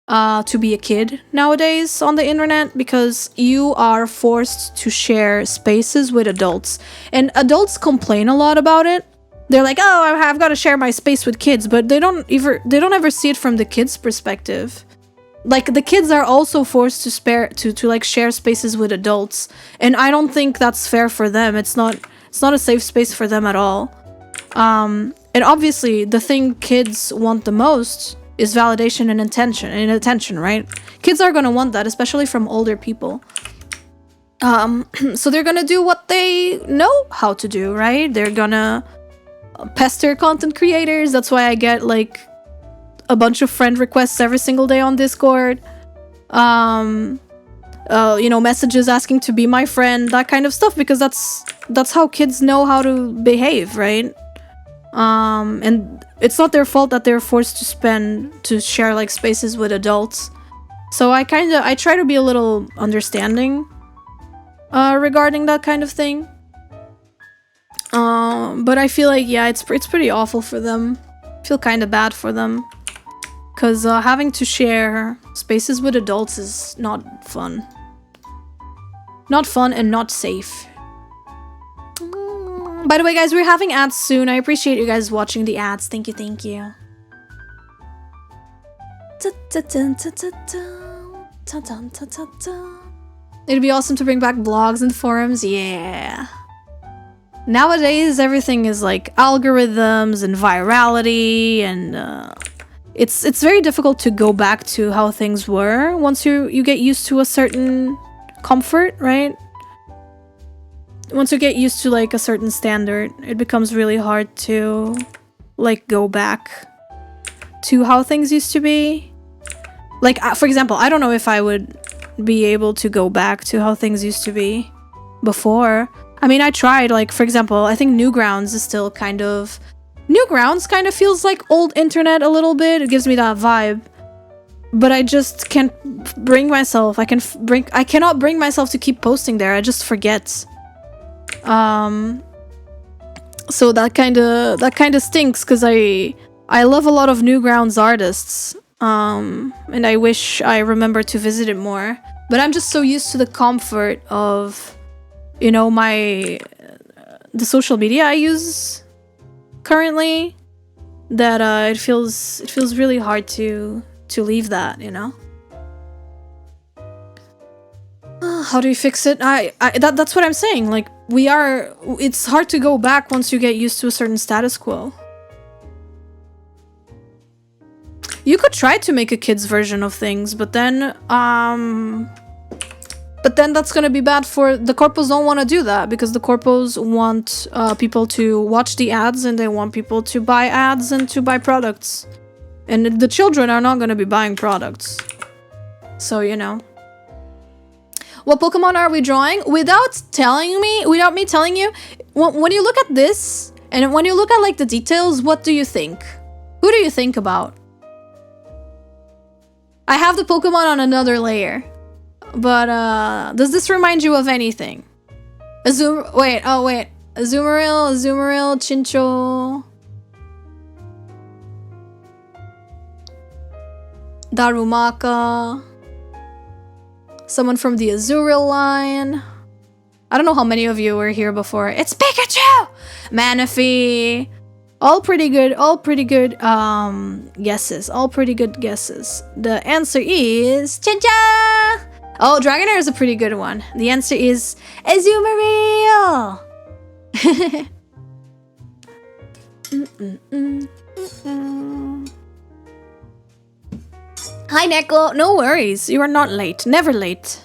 to be a kid nowadays on the internet because you are forced to share spaces with adults. And adults complain a lot about it. They're like, oh, I've got to share my space with kids, but they don't ever see it from the kids' perspective. Like the kids are also forced to like share spaces with adults, and I don't think that's fair for them. It's not a safe space for them at all. And obviously the thing kids want the most is validation and attention, right? Kids are gonna want that, especially from older people. So they're gonna do what they know how to do, right? They're gonna pester content creators. That's why I get like a bunch of friend requests every single day on Discord. You know, messages asking to be my friend, that kind of stuff, because that's how kids know how to behave, right? And it's not their fault that they're forced to share like spaces with adults. So I try to be a little understanding regarding that kind of thing. But I feel like, yeah, it's pretty awful for them. I feel kind of bad for them. Because having to share spaces with adults is not fun. Not fun and not safe. By the way, guys, we're having ads soon. I appreciate you guys watching the ads. Thank you, thank you. It'd be awesome to bring back blogs and forums. Yeah. Nowadays, everything is like algorithms and virality, and it's very difficult to go back to how things were once you get used to a certain comfort, right? Once you get used to like a certain standard, it becomes really hard to like go back to how things used to be. Like, for example, I don't know if I would be able to go back to how things used to be before. I mean, I tried, like, for example, I think Newgrounds is still kind of... Newgrounds kind of feels like old internet a little bit. It gives me that vibe. But I just can't bring myself. I cannot bring myself to keep posting there. I just forget. So that kind of stinks, because I love a lot of Newgrounds artists, and I wish I remember to visit it more. But I'm just so used to the comfort of, you know, the social media I use currently, that it feels really hard to leave that, you know. How do you fix it? That's what I'm saying. Like, it's hard to go back once you get used to a certain status quo. You could try to make a kid's version of things, but then that's gonna be bad for the corpos. Don't want to do that because the corpos want people to watch the ads, and they want people to buy ads and to buy products, and the children are not gonna be buying products. So, you know. What Pokemon are we drawing? Without me telling you, when you look at this, and when you look at like the details, what do you think? Who do you think about? I have the Pokemon on another layer, but does this remind you of anything? Azumarill, Chincho, Darumaka. Someone from the Azurill line. I don't know how many of you were here before. It's Pikachu! Manaphy. All pretty good guesses. All pretty good guesses. The answer is... Chincha! Oh, Dragonair is a pretty good one. The answer is... Azumarill! Hi, Neko. No worries. You are not late. Never late.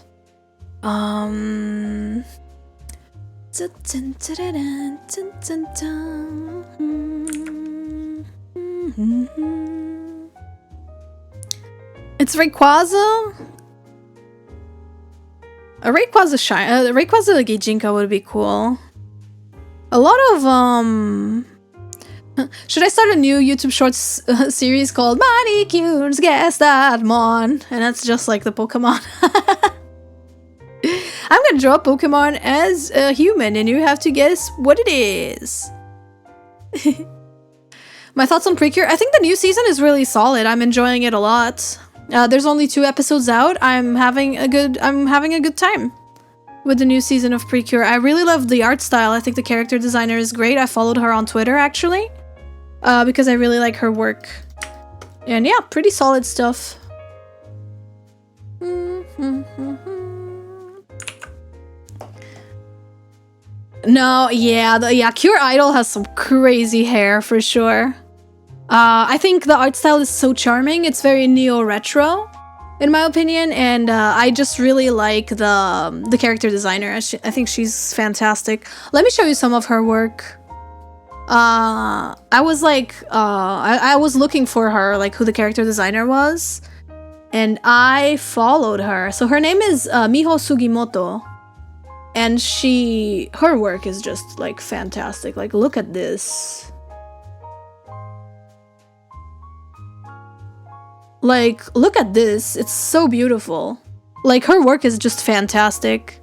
It's Rayquaza. A Rayquaza Gijinka would be cool. A lot of should I start a new YouTube Shorts series called Manicure's Guess That Mon? And that's just like the Pokemon. I'm gonna draw a Pokemon as a human, and you have to guess what it is. My thoughts on Precure? I think the new season is really solid. I'm enjoying it a lot. There's only 2 episodes out. I'm having a good time with the new season of Precure. I really love the art style. I think the character designer is great. I followed her on Twitter actually. Because I really like her work. And yeah, pretty solid stuff. No, yeah, Cure Idol has some crazy hair for sure. I think the art style is so charming. It's very neo-retro, in my opinion, and I just really like the character designer. I think she's fantastic. Let me show you some of her work. I was like, I was looking for her, like who the character designer was, and I followed her. So her name is Miho Sugimoto, and her work is just like fantastic. Like, look at this. Like, look at this. It's so beautiful. Like, her work is just fantastic.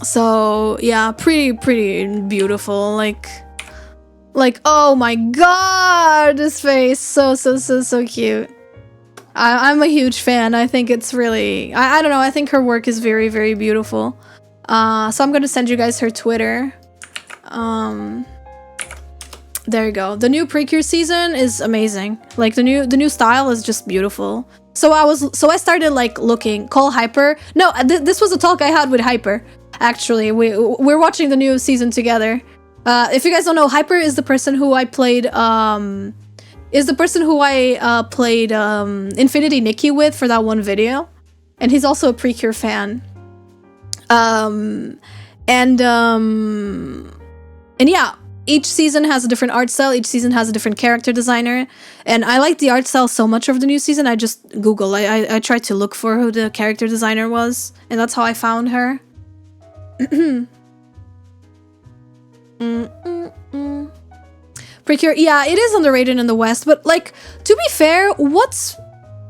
So yeah, pretty beautiful. Like, oh my god, this face, so cute. I'm a huge fan. I think it's really, I don't know, I think her work is very, very beautiful. So I'm gonna send you guys her Twitter. There you go. The new Precure season is amazing. Like the new style is just beautiful. So I started like looking. Call Hyper. No, this was a talk I had with Hyper. Actually, we're watching the new season together. If you guys don't know, Hyper is the person who I played. Infinity Nikki with for that one video, and he's also a Precure fan. And yeah, each season has a different art style, each season has a different character designer, and I like the art style so much of the new season, I just Google. I tried to look for who the character designer was, and that's how I found her. Precure, yeah, it is underrated in the West, but like, to be fair, what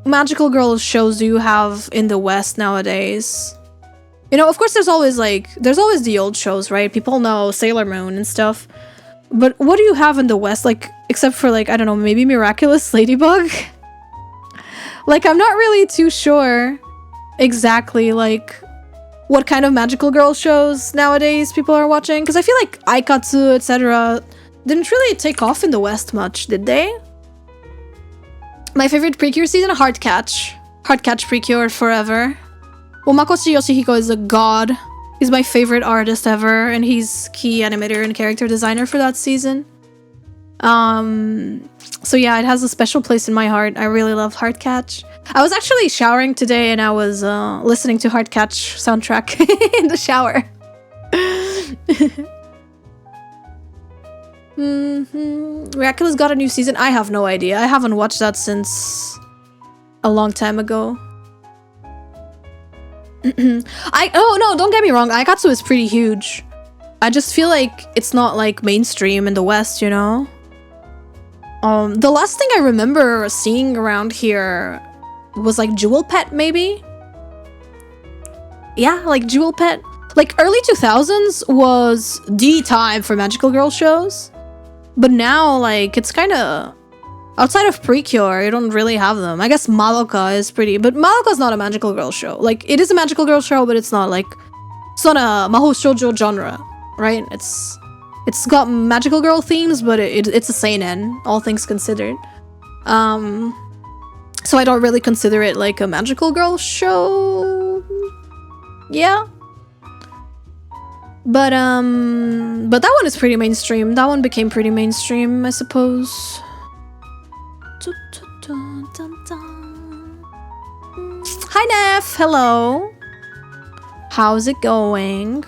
magical girl shows do you have in the West nowadays? You know, of course there's always the old shows, right? People know Sailor Moon and stuff. But what do you have in the West, like, except for, like, I don't know, maybe Miraculous Ladybug? Like, I'm not really too sure exactly, like, what kind of magical girl shows nowadays people are watching. Because I feel like Aikatsu, etc. didn't really take off in the West much, did they? My favorite Precure season, Heartcatch. Heartcatch Precure forever. Well, Makoshi Yoshihiko is a god. He's my favorite artist ever, and he's key animator and character designer for that season. So yeah, it has a special place in my heart. I really love Heartcatch. I was actually showering today, and I was listening to Heartcatch soundtrack in the shower. Miraculous got a new season? I have no idea. I haven't watched that since a long time ago. Oh no, don't get me wrong, Aikatsu is pretty huge. I just feel like it's not like mainstream in the West, you know? The last thing I remember seeing around here was like Jewel Pet, maybe? Yeah, like Jewel Pet. Like early 2000s was the time for magical girl shows. But now, like, it's kind of... Outside of Precure, you don't really have them. I guess Madoka is pretty... But Madoka's not a magical girl show. Like, it is a magical girl show, but it's not like... It's not a Mahou Shoujo genre, right? It's got magical girl themes, but it's a seinen, all things considered. So I don't really consider it like a magical girl show. Yeah. But that one is pretty mainstream. That one became pretty mainstream, I suppose. Hi Neff, hello. How's it going?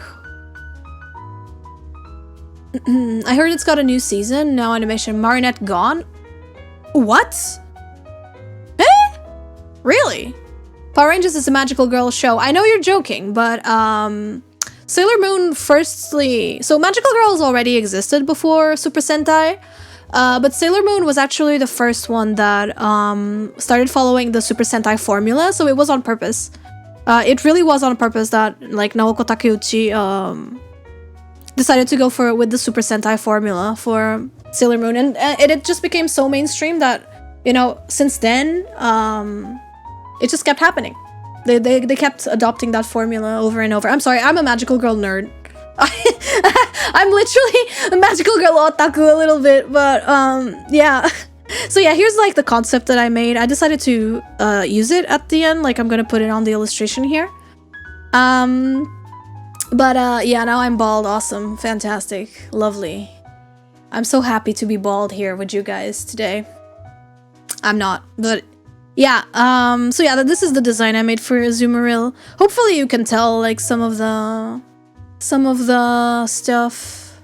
I heard it's got a new season, now animation. Marinette gone? What? Eh? Really? Power Rangers is a magical girl show. I know you're joking, but Sailor Moon firstly... So magical girls already existed before Super Sentai. But Sailor Moon was actually the first one that started following the Super Sentai formula, so it was on purpose. It really was on purpose that like Naoko Takeuchi decided to go with the Super Sentai formula for Sailor Moon, and it just became so mainstream that, you know, since then it just kept happening. They kept adopting that formula over and over. I'm sorry, I'm a magical girl nerd. I'm literally a magical girl otaku a little bit, but yeah. So yeah, here's like the concept that I made. I decided to use it at the end, like I'm gonna put it on the illustration here. But yeah, now I'm bald. Awesome, fantastic, lovely. I'm so happy to be bald here with you guys today. I'm not, but yeah. So yeah, this is the design I made for Azumarill. Hopefully you can tell like some of the stuff,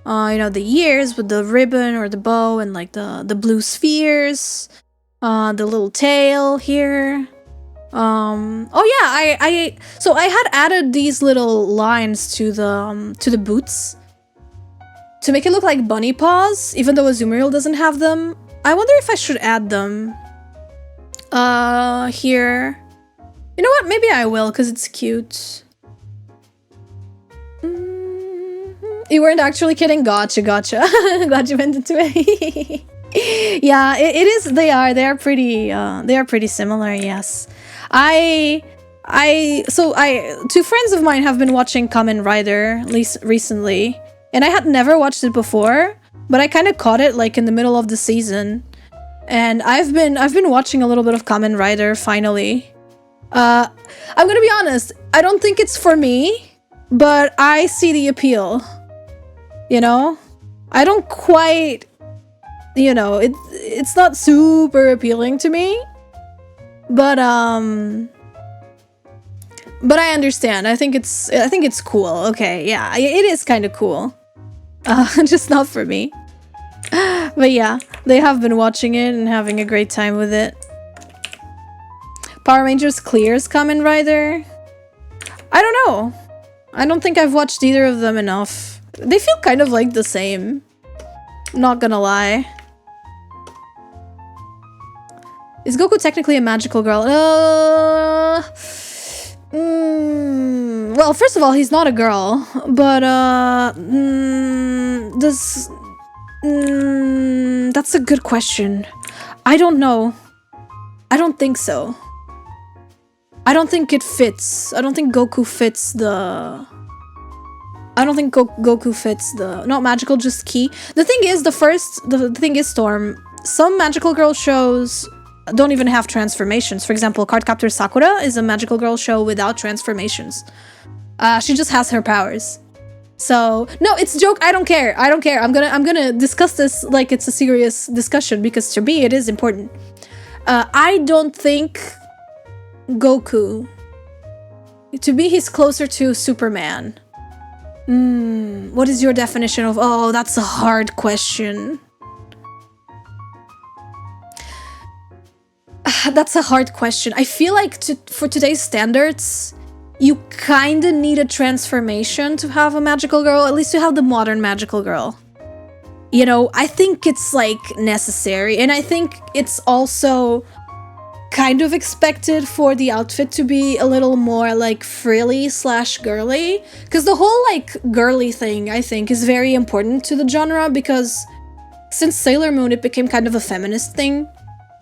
you know, the ears with the ribbon or the bow, and like the blue spheres, the little tail here. Oh yeah, so I had added these little lines to the boots to make it look like bunny paws, even though Azumarill doesn't have them. I wonder if I should add them here. You know what, maybe I will, because it's cute. You weren't actually kidding? Gotcha. Glad you went into it. Yeah, it is. They are pretty similar. Yes, two friends of mine have been watching Kamen Rider recently, and I had never watched it before, but I kind of caught it like in the middle of the season, and I've been watching a little bit of Kamen Rider finally. I'm gonna be honest, I don't think it's for me, but I see the appeal. You know, I don't quite. You know, it's not super appealing to me, but I understand. I think it's cool. Okay, yeah, it is kind of cool. Just not for me. But yeah, they have been watching it and having a great time with it. Power Rangers clears Kamen Rider. I don't know. I don't think I've watched either of them enough. They feel kind of like the same. Not gonna lie. Is Goku technically a magical girl? Well, first of all, he's not a girl, but that's a good question. I don't know. I don't think so. I don't think it fits. I don't think Goku fits the... I don't think Goku fits the... Not magical, just key. The thing is, the thing is, Storm, some magical girl shows don't even have transformations. For example, Cardcaptor Sakura is a magical girl show without transformations. She just has her powers. So, no, it's a joke. I don't care. I don't care. I'm gonna discuss this like it's a serious discussion because to me it is important. I don't think Goku, to me, he's closer to Superman. What is your definition of... Oh, that's a hard question. That's a hard question. I feel like for today's standards, you kind of need a transformation to have a magical girl, at least to have the modern magical girl. You know, I think it's like necessary, and I think it's also kind of expected for the outfit to be a little more like frilly / girly, because the whole like girly thing, I think, is very important to the genre, because since Sailor Moon it became kind of a feminist thing,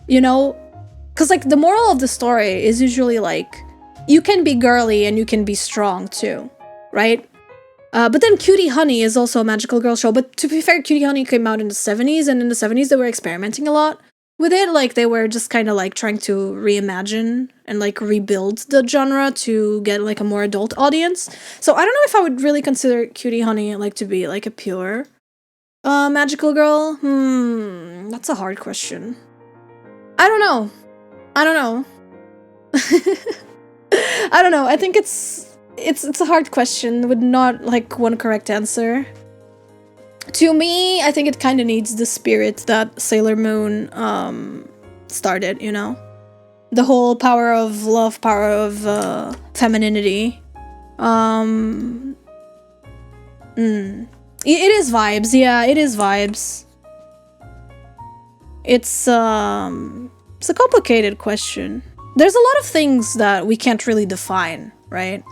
you know, because like the moral of the story is usually like you can be girly and you can be strong too, right? But then Cutie Honey is also a magical girl show, but to be fair, Cutie Honey came out in the 70s, and in the 70s they were experimenting a lot with it. Like they were just kind of like trying to reimagine and like rebuild the genre to get like a more adult audience. So I don't know if I would really consider Cutie Honey like to be like a pure magical girl. That's a hard question. I don't know. I don't know. I think it's a hard question with not like one correct answer. To me, I think it kind of needs the spirit that Sailor Moon started, you know? The whole power of love, power of femininity. It is vibes, yeah, it is vibes. It's a complicated question. There's a lot of things that we can't really define, right?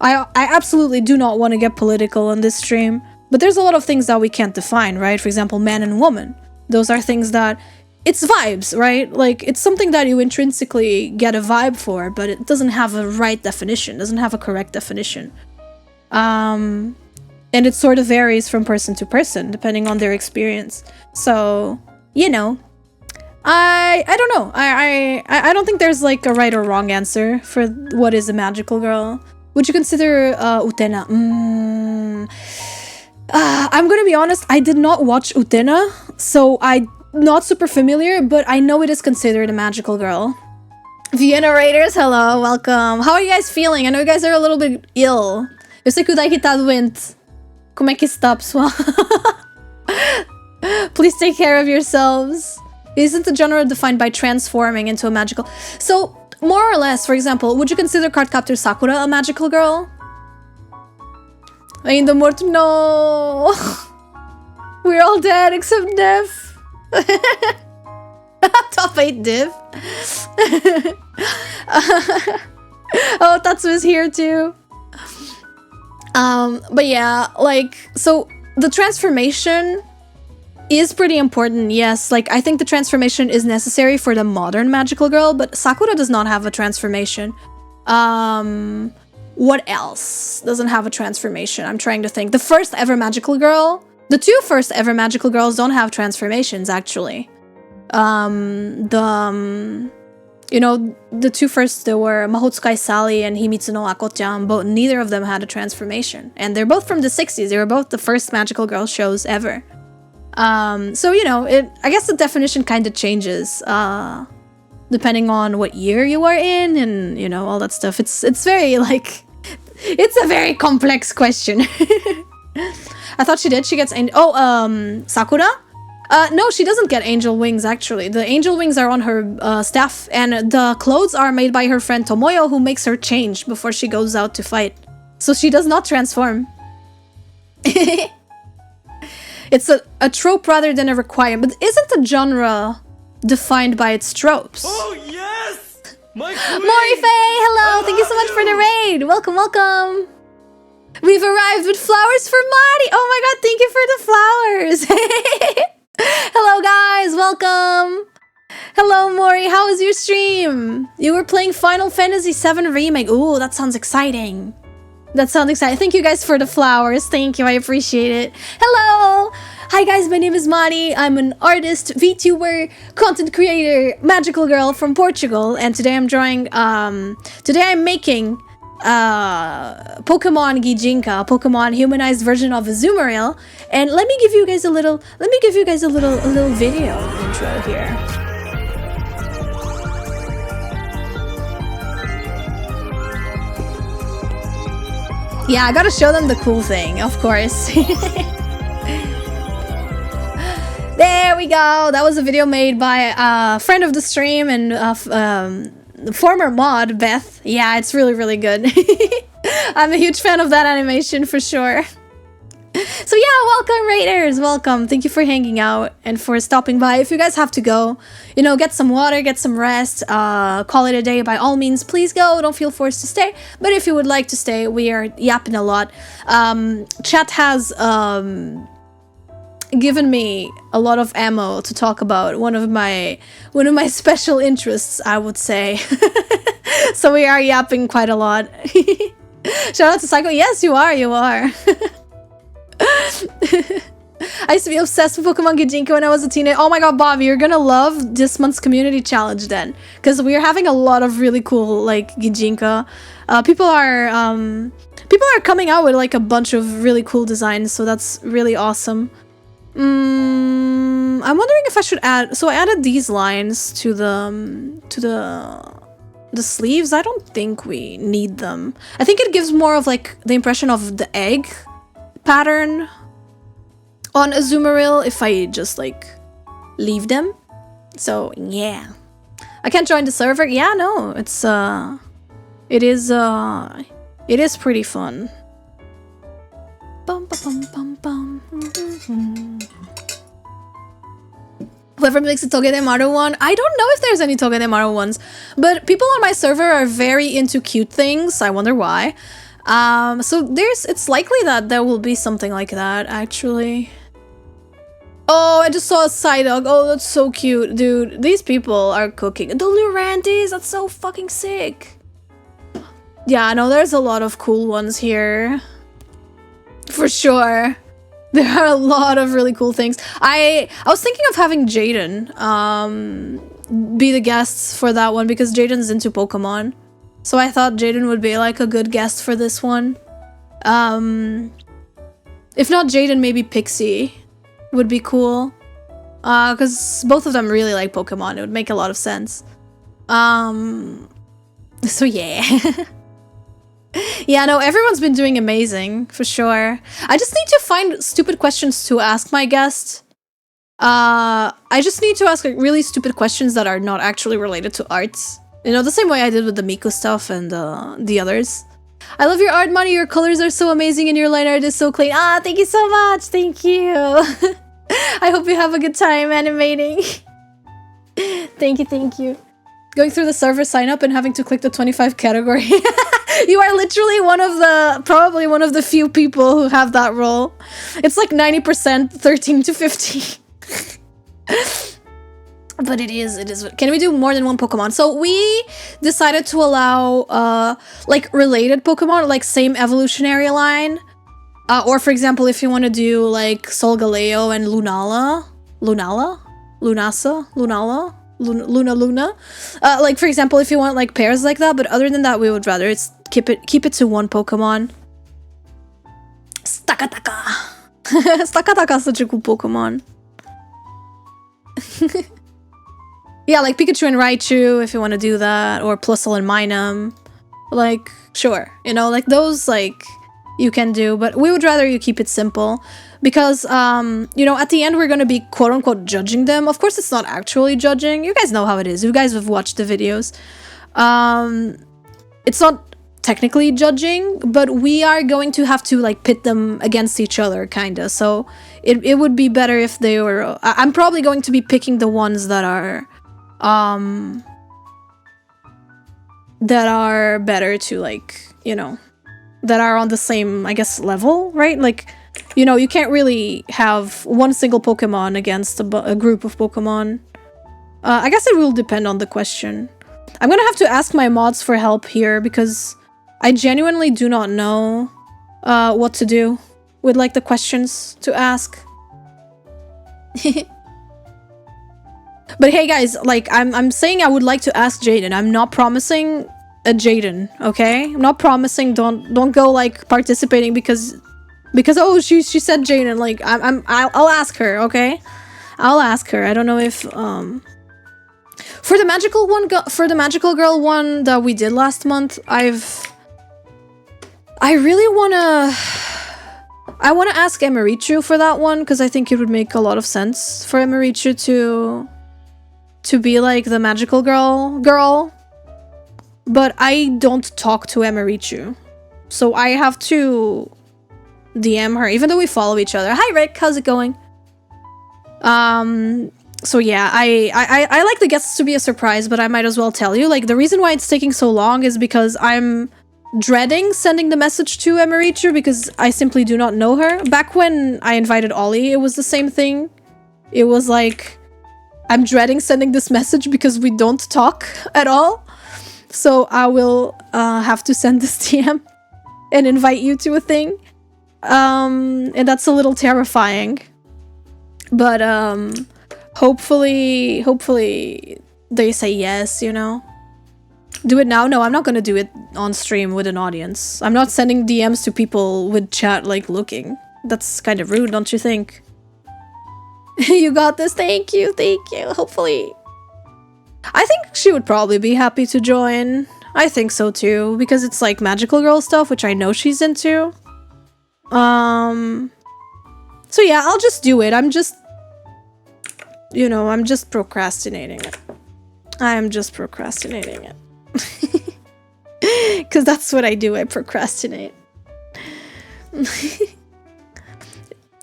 I absolutely do not want to get political on this stream, but there's a lot of things that we can't define, right? For example, man and woman. Those are things that... It's vibes, right? Like, it's something that you intrinsically get a vibe for, but it doesn't have a right definition, doesn't have a correct definition. And it sort of varies from person to person, depending on their experience. So, you know... I don't know. I don't think there's like a right or wrong answer for what is a magical girl. Would you consider Utena? I'm gonna be honest, I did not watch Utena, so I'm not super familiar, but I know it is considered a magical girl. Vienna Raiders, hello, welcome. How are you guys feeling? I know you guys are a little bit ill. Eu sei que o Daiki tá doente. Como é que está, pessoal? Please take care of yourselves. Isn't the genre defined by transforming into a magical... So, more or less, for example, would you consider Cardcaptor Sakura a magical girl? Ainda morto? No! We're all dead except Div. Top 8 Div. Oh, Tatsu is here too. But yeah, like, so the transformation is pretty important, yes. Like, I think the transformation is necessary for the modern magical girl, but Sakura does not have a transformation. What else doesn't have a transformation? I'm trying to think. The first ever magical girl, the two first ever magical girls don't have transformations, actually. You know, the two first, there were Mahotsukai Sally and Himitsu no Ako-chan, but neither of them had a transformation. And they're both from the 60s. They were both the first magical girl shows ever. So, you know, I guess the definition kind of changes, depending on what year you are in and, you know, all that stuff. It's very, like, it's a very complex question. I thought she did. She gets, Sakura? No, she doesn't get angel wings, actually. The angel wings are on her staff, and the clothes are made by her friend Tomoyo, who makes her change before she goes out to fight. So she does not transform. It's a trope rather than a requirement. But isn't the genre defined by its tropes? Oh, yes! My queen! Morifei, hello! Thank you so much for the raid! Welcome, welcome! We've arrived with flowers for Mari! Oh my god, thank you for the flowers! Hello guys, welcome! Hello Mori, how was your stream? You were playing Final Fantasy VII Remake. Ooh, that sounds exciting. That sounds exciting. Thank you guys for the flowers. Thank you, I appreciate it. Hello! Hi guys, my name is Mari. I'm an artist, VTuber, content creator, magical girl from Portugal. And today I'm drawing, today I'm making Pokemon Gijinka, a Pokemon humanized version of Azumarill. And let me give you guys a little video intro here. Yeah, I gotta show them the cool thing, of course. There we go. That was a video made by a friend of the stream and the former mod, Beth. Yeah, it's really, really good. I'm a huge fan of that animation for sure. So yeah, welcome Raiders, welcome. Thank you for hanging out and for stopping by. If you guys have to go, you know, get some water, get some rest, call it a day by all means, please go. Don't feel forced to stay. But if you would like to stay, we are yapping a lot. Chat has given me a lot of ammo to talk about. One of my special interests, I would say. So we are yapping quite a lot. Shout out to Psycho. Yes, you are. I used to be obsessed with Pokemon Gijinka when I was a teenager. Oh my god, Bobby, you're gonna love this month's community challenge then. Because we're having a lot of really cool, like, Gijinka. People are coming out with, like, a bunch of really cool designs, so that's really awesome. I'm wondering if I should add... So I added these lines to the sleeves. I don't think we need them. I think it gives more of, like, the impression of the egg pattern on Azumarill if I just, like, leave them. So, yeah. I can't join the server? Yeah, no. It's, it is pretty fun. Bum, bum, bum, bum, bum. Whoever makes a Togedemaru one, I don't know if there's any Togedemaru ones, but people on my server are very into cute things. I wonder why. So it's likely that there will be something like that, actually. Oh, I just saw a Psyduck. Oh, that's so cute, dude. These people are cooking. The Lurantis, that's so fucking sick. Yeah, no, there's a lot of cool ones here. For sure. There are a lot of really cool things. I was thinking of having Jaden be the guests for that one because Jaden's into Pokemon. So I thought Jaden would be like a good guest for this one. If not Jaden, maybe Pixie would be cool. Because both of them really like Pokemon. It would make a lot of sense. So yeah. Yeah, no, everyone's been doing amazing, for sure. I just need to find stupid questions to ask my guest. I just need to ask like, really stupid questions that are not actually related to arts. You know, the same way I did with the Miku stuff and the others. I love your art, Money. Your colors are so amazing and your line art is so clean. Ah, thank you so much. Thank you. I hope you have a good time animating. Thank you, thank you. Going through the server sign up and having to click the 25 category. You are literally probably one of the few people who have that role. It's like 90% 13 to 15. But it is. Can we do more than one Pokemon? So we decided to allow like related Pokemon, like same evolutionary line. Or for example, if you want to do like Solgaleo and Lunala. Like for example, if you want like pairs like that, but other than that, we would rather keep it to one Pokemon. Stakataka. Stakataka is such a cool Pokemon. Yeah, like Pikachu and Raichu, if you want to do that, or Plusle and Minun. Like, sure, you know, like those, like, you can do, but we would rather you keep it simple. Because, you know, at the end we're gonna be quote-unquote judging them. Of course, it's not actually judging. You guys know how it is. You guys have watched the videos. It's not technically judging, but we are going to have to, like, pit them against each other, kinda. So, it would be better if they were... I'm probably going to be picking the ones that are better to, like, you know, that are on the same, I guess, level, right? Like, you know, you can't really have one single Pokemon against a group of Pokemon. I guess it will depend on the question. I'm gonna have to ask my mods for help here because I genuinely do not know what to do with, like, the questions to ask. But hey guys, like, I'm saying I would like to ask Jaden. I'm not promising a Jaden, okay? I'm not promising. Don't go like participating because oh, she said Jaden. Like, I'll ask her, okay? I'll ask her. I don't know if for the magical girl one that we did last month, I really wanna ask Emerichu for that one because I think it would make a lot of sense for Emerichu to be like the magical girl, but I don't talk to Emerichu, so I have to DM her, even though we follow each other. Hi Rick, how's it going? So yeah, I like the guests to be a surprise, but I might as well tell you, like, the reason why it's taking so long is because I'm dreading sending the message to Emerichu because I simply do not know her. Back when I invited Ollie, it was the same thing. It was like, I'm dreading sending this message because we don't talk at all. So I will have to send this DM and invite you to a thing. And that's a little terrifying. But hopefully they say yes, you know? Do it now? No, I'm not gonna do it on stream with an audience. I'm not sending DMs to people with chat, like, looking. That's kind of rude, don't you think? You got this. Thank you. Hopefully. I think she would probably be happy to join. I think so too, because it's like magical girl stuff, which I know she's into. So yeah, I'll just do it. I'm just, you know, I'm just procrastinating it. I'm just procrastinating it. Because that's what I do. I procrastinate.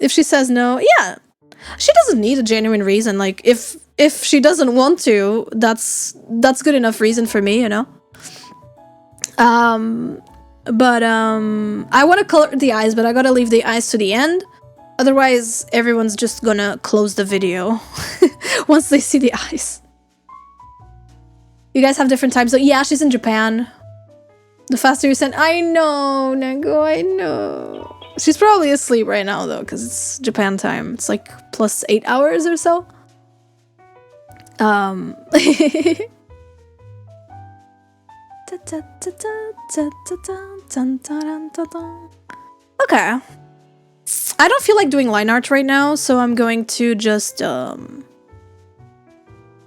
If she says no, yeah. She doesn't need a genuine reason. Like, if she doesn't want to, that's good enough reason for me, you know? I want to color the eyes, but I gotta leave the eyes to the end. Otherwise, everyone's just gonna close the video once they see the eyes. You guys have different times. So yeah, she's in Japan. The faster you send... I know, Nego, I know. She's probably asleep right now, though, because it's Japan time. It's like plus 8 hours or so. Okay. I don't feel like doing line art right now, so I'm going to just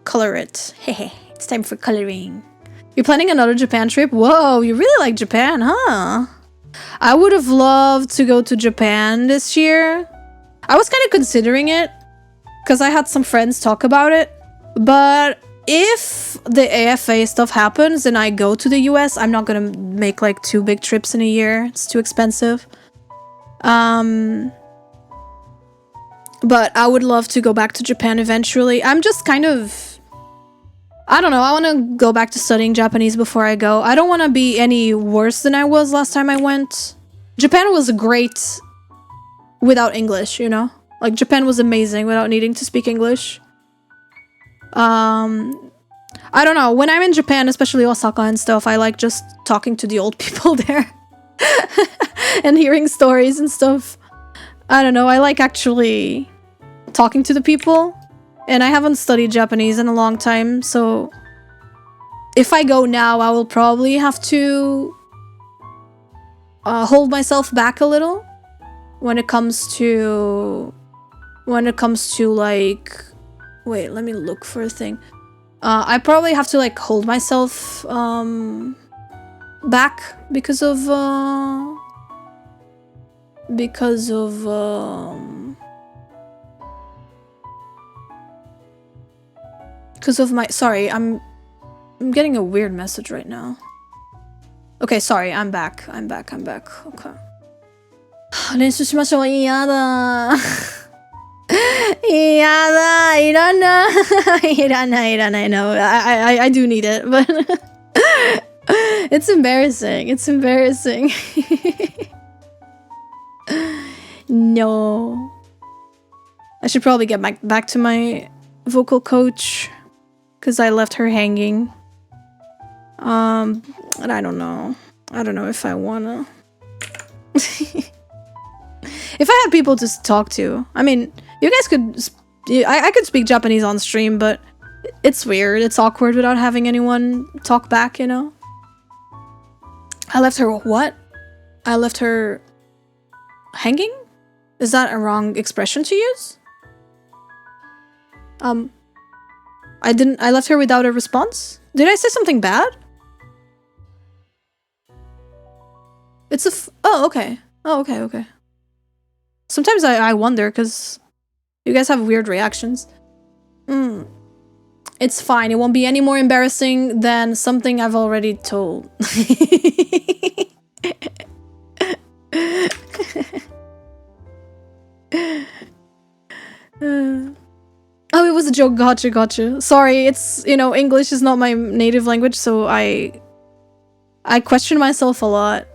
color it. Hehe, it's time for coloring. You're planning another Japan trip? Whoa, you really like Japan, huh? I would have loved to go to Japan this year. I was kind of considering it because I had some friends talk about it. But if the AFA stuff happens and I go to the US, I'm not gonna make like 2 big trips in a year. It's too expensive. But I would love to go back to Japan eventually. I'm just kind of... I don't know, I want to go back to studying Japanese before I go. I don't want to be any worse than I was last time I went. Japan was great without English, you know? Like, Japan was amazing without needing to speak English. I don't know. When I'm in Japan, especially Osaka and stuff, I like just talking to the old people there and hearing stories and stuff. I don't know. I like actually talking to the people, and I haven't studied Japanese in a long time, so if I go now, I will probably have to hold myself back a little when it comes to like, wait, let me look for a thing. I probably have to like hold myself back because of my, sorry, I'm getting a weird message right now. Okay, sorry, I'm back. Okay. 練習しましょう。嫌だ。嫌だ。いらない。いらない。いらない。No, I do need it, but it's embarrassing. It's embarrassing. No. I should probably get back to my vocal coach because I left her hanging. And I don't know. I don't know if I wanna. If I had people to talk to, I mean, you guys could. I could speak Japanese on stream, but it's weird. It's awkward without having anyone talk back, you know? I left her what? I left her hanging? Is that a wrong expression to use? I left her without a response? Did I say something bad? It's oh, okay. Oh, okay. Sometimes I wonder, because you guys have weird reactions. It's fine. It won't be any more embarrassing than something I've already told. Oh, it was a joke. Gotcha. Sorry, it's, you know, English is not my native language, so I question myself a lot.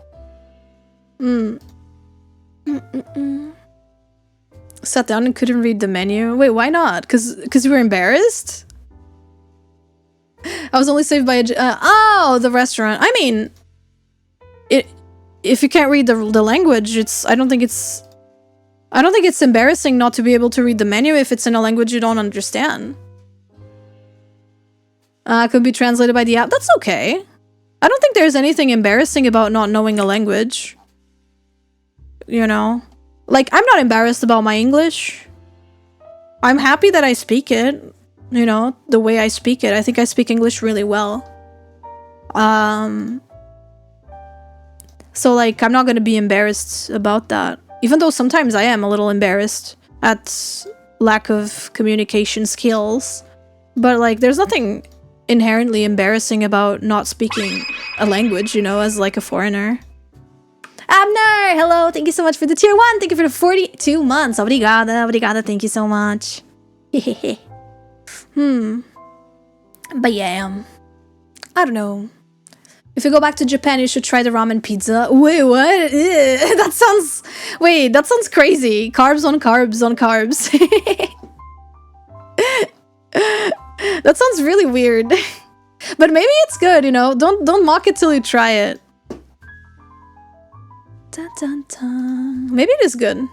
Sat down and couldn't read the menu. Wait, why not? Cause you were embarrassed? I was only saved by a oh, the restaurant. I mean, if you can't read the language, I don't think it's embarrassing not to be able to read the menu if it's in a language you don't understand. Could be translated by the app. That's okay. I don't think there's anything embarrassing about not knowing a language. You know? Like, I'm not embarrassed about my English. I'm happy that I speak it. You know, the way I speak it. I think I speak English really well. So, like, I'm not gonna be embarrassed about that. Even though sometimes I am a little embarrassed at lack of communication skills. But, like, there's nothing inherently embarrassing about not speaking a language, you know, as, like, a foreigner. Abner! Hello! Thank you so much for the tier 1! Thank you for the 42 months! Obrigada, thank you so much. But yeah, I don't know. If you go back to Japan, you should try the ramen pizza. Wait, what? That sounds crazy. Carbs on carbs on carbs. That sounds really weird. But maybe it's good, you know? Don't mock it till you try it. Dun, dun, dun. Maybe it is good.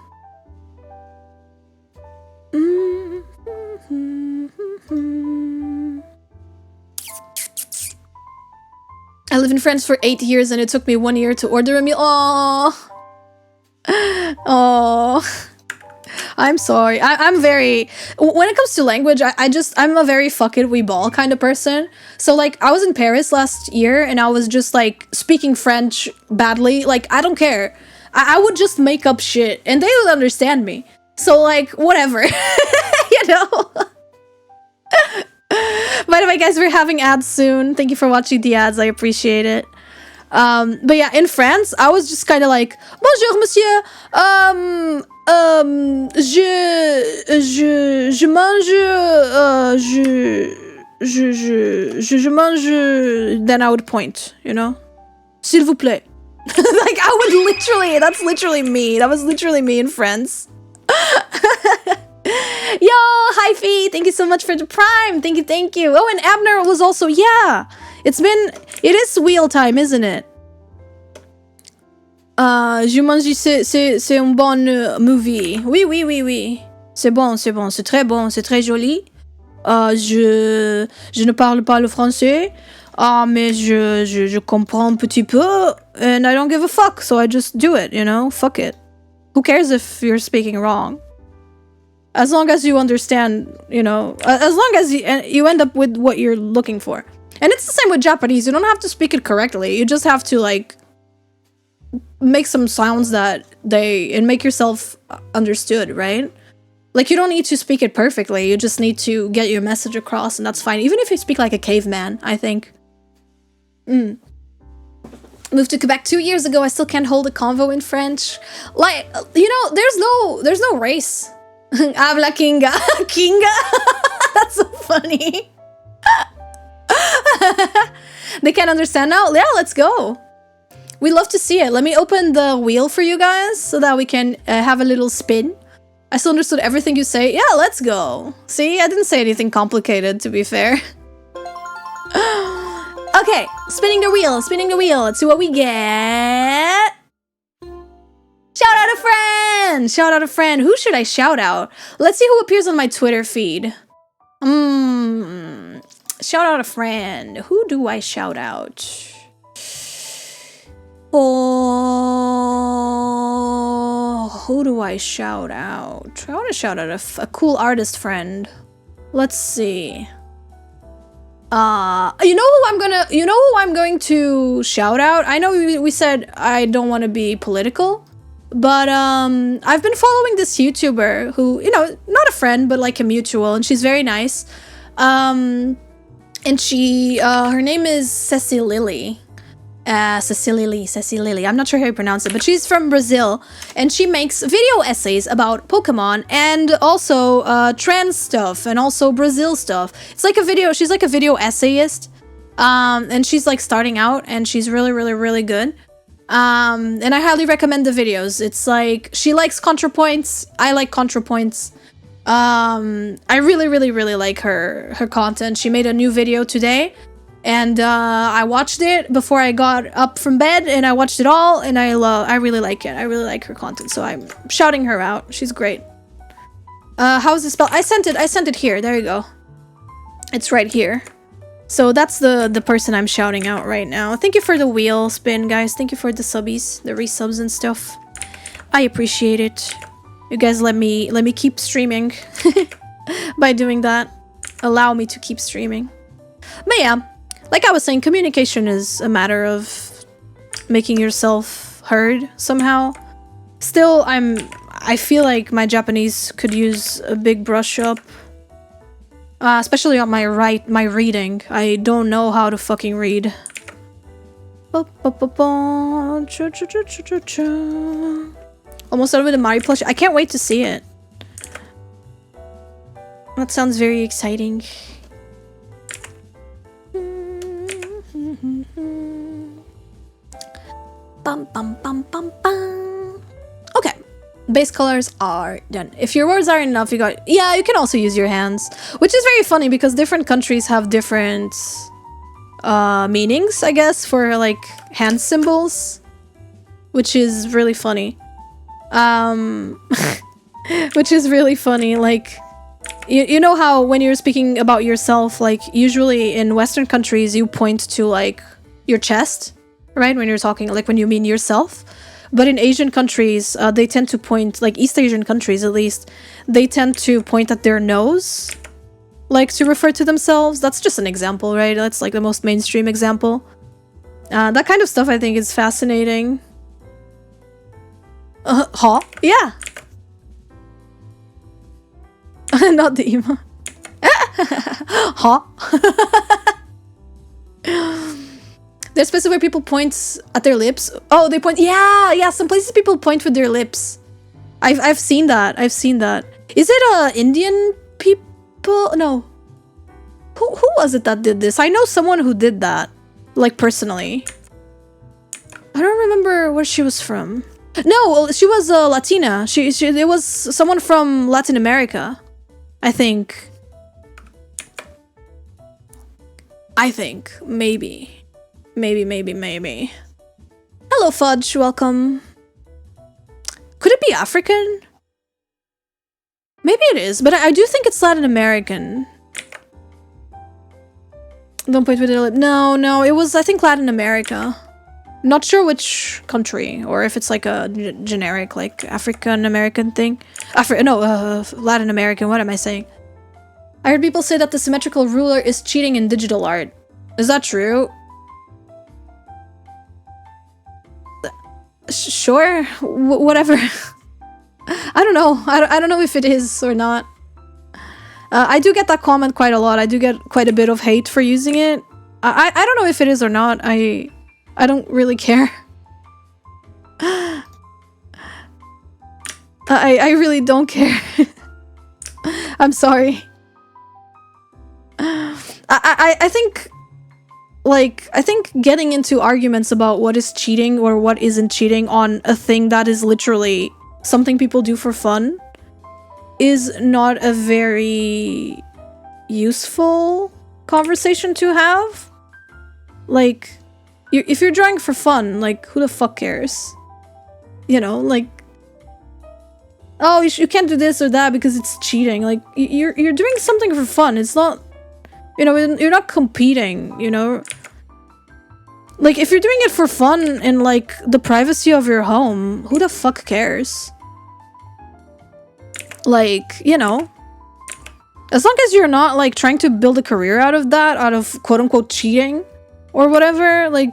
I lived in France for 8 years and it took me 1 year to order a meal. Oh, I'm sorry. I'm very, when it comes to language, I'm a very fuck it, we ball kind of person. So like, I was in Paris last year and I was just like speaking French badly. Like, I don't care. I would just make up shit and they would understand me. So like, whatever, you know? By the way, guys, we're having ads soon. Thank you for watching the ads. I appreciate it. But yeah, in France, I was just kind of like, bonjour, monsieur. Je mange, then I would point, you know? S'il vous plaît. Like, I would literally, that's literally me. That was literally me in France. Yo, Hyphy, thank you so much for the prime. Thank you, thank you. Oh, and Abner was also, yeah. It is wheel time, isn't it? Jumanji, c'est un bon movie. Oui, oui, oui, oui. C'est bon, c'est très bon, c'est très joli. Je ne parle pas le français. Mais je comprends un petit peu. And I don't give a fuck, so I just do it, you know? Fuck it. Who cares if you're speaking wrong? As long as you understand, you know, as long as you end up with what you're looking for. And it's the same with Japanese. You don't have to speak it correctly. You just have to, like, make some sounds and make yourself understood, right? Like, you don't need to speak it perfectly. You just need to get your message across, and that's fine. Even if you speak like a caveman, I think. Moved to Quebec 2 years ago. I still can't hold a convo in French. Like, you know, there's no race. Habla Kinga. Kinga? That's so funny. They can't understand now? Yeah, let's go. We love to see it. Let me open the wheel for you guys so that we can have a little spin. I still understood everything you say. Yeah, let's go. See, I didn't say anything complicated, to be fair. Okay, spinning the wheel, spinning the wheel. Let's see what we get. Shout out a friend! Shout out a friend. Who should I shout out? Let's see who appears on my Twitter feed. Shout out a friend. Who do I shout out? Oh, who do I shout out? I want to shout out a cool artist friend. Let's see. You know who I'm going to shout out? I know we said I don't want to be political, but I've been following this YouTuber who, you know, not a friend, but like a mutual, and she's very nice. And she, her name is Cecily. Cecily. I'm not sure how you pronounce it, but she's from Brazil, and she makes video essays about Pokemon and also trans stuff and also Brazil stuff. It's like a video. She's like a video essayist, and she's like starting out, and she's really good. And I highly recommend the videos. It's like she likes ContraPoints. I like ContraPoints. I really like her content. She made a new video today. And I watched it before I got up from bed, and I watched it all, and I really like it. I really like her content, so I'm shouting her out. She's great. How is it spelled? I sent it here. There you go. It's right here. So that's the person I'm shouting out right now. Thank you for the wheel spin, guys. Thank you for the subbies, the resubs and stuff. I appreciate it. You guys let me keep streaming by doing that. Allow me to keep streaming. But yeah. Like I was saying, communication is a matter of making yourself heard somehow. Still, I feel like my Japanese could use a big brush up. Especially on my reading. I don't know how to fucking read. Almost done with the Mario plush. I can't wait to see it. That sounds very exciting. Bum, bum, bum, bum, bum. Okay, base colors are done. If your words are enough, you can also use your hands, which is very funny because different countries have different meanings, I guess, for like hand symbols, which is really funny. Which is really funny. Like, you know how when you're speaking about yourself, like usually in Western countries, you point to like your chest. Right, when you're talking, like when you mean yourself. But in Asian countries, they tend to point, like East Asian countries at least, they tend to point at their nose, like to refer to themselves. That's just an example, right? That's like the most mainstream example. That kind of stuff I think is fascinating. Huh? Yeah. Not the emo. Huh? There's places where people point at their lips. Oh, they point. Yeah. Some places people point with their lips. I've seen that. Is it Indian people? No. Who was it that did this? I know someone who did that, like personally. I don't remember where she was from. No, she was Latina. It was someone from Latin America. I think maybe. Hello, Fudge. Welcome. Could it be African? Maybe it is, but I do think it's Latin American. Don't point with your lip. No, it was, I think, Latin America. Not sure which country, or if it's like a generic, like, African American thing. Latin American, what am I saying? I heard people say that the symmetrical ruler is cheating in digital art. Is that true? Sure, whatever. I don't know. I don't know if it is or not. I do get that comment quite a lot. I do get quite a bit of hate for using it. I don't know if it is or not. I don't really care. I really don't care. I'm sorry. I think, like, I think getting into arguments about what is cheating or what isn't cheating on a thing that is literally something people do for fun is not a very useful conversation to have. Like, if you're drawing for fun, like, who the fuck cares? You know, like, oh, you can't do this or that because it's cheating. Like, you're doing something for fun. It's not, you know, you're not competing, you know? Like, if you're doing it for fun in, like, the privacy of your home, who the fuck cares? Like, you know, as long as you're not, like, trying to build a career out of that, out of quote-unquote cheating or whatever, like,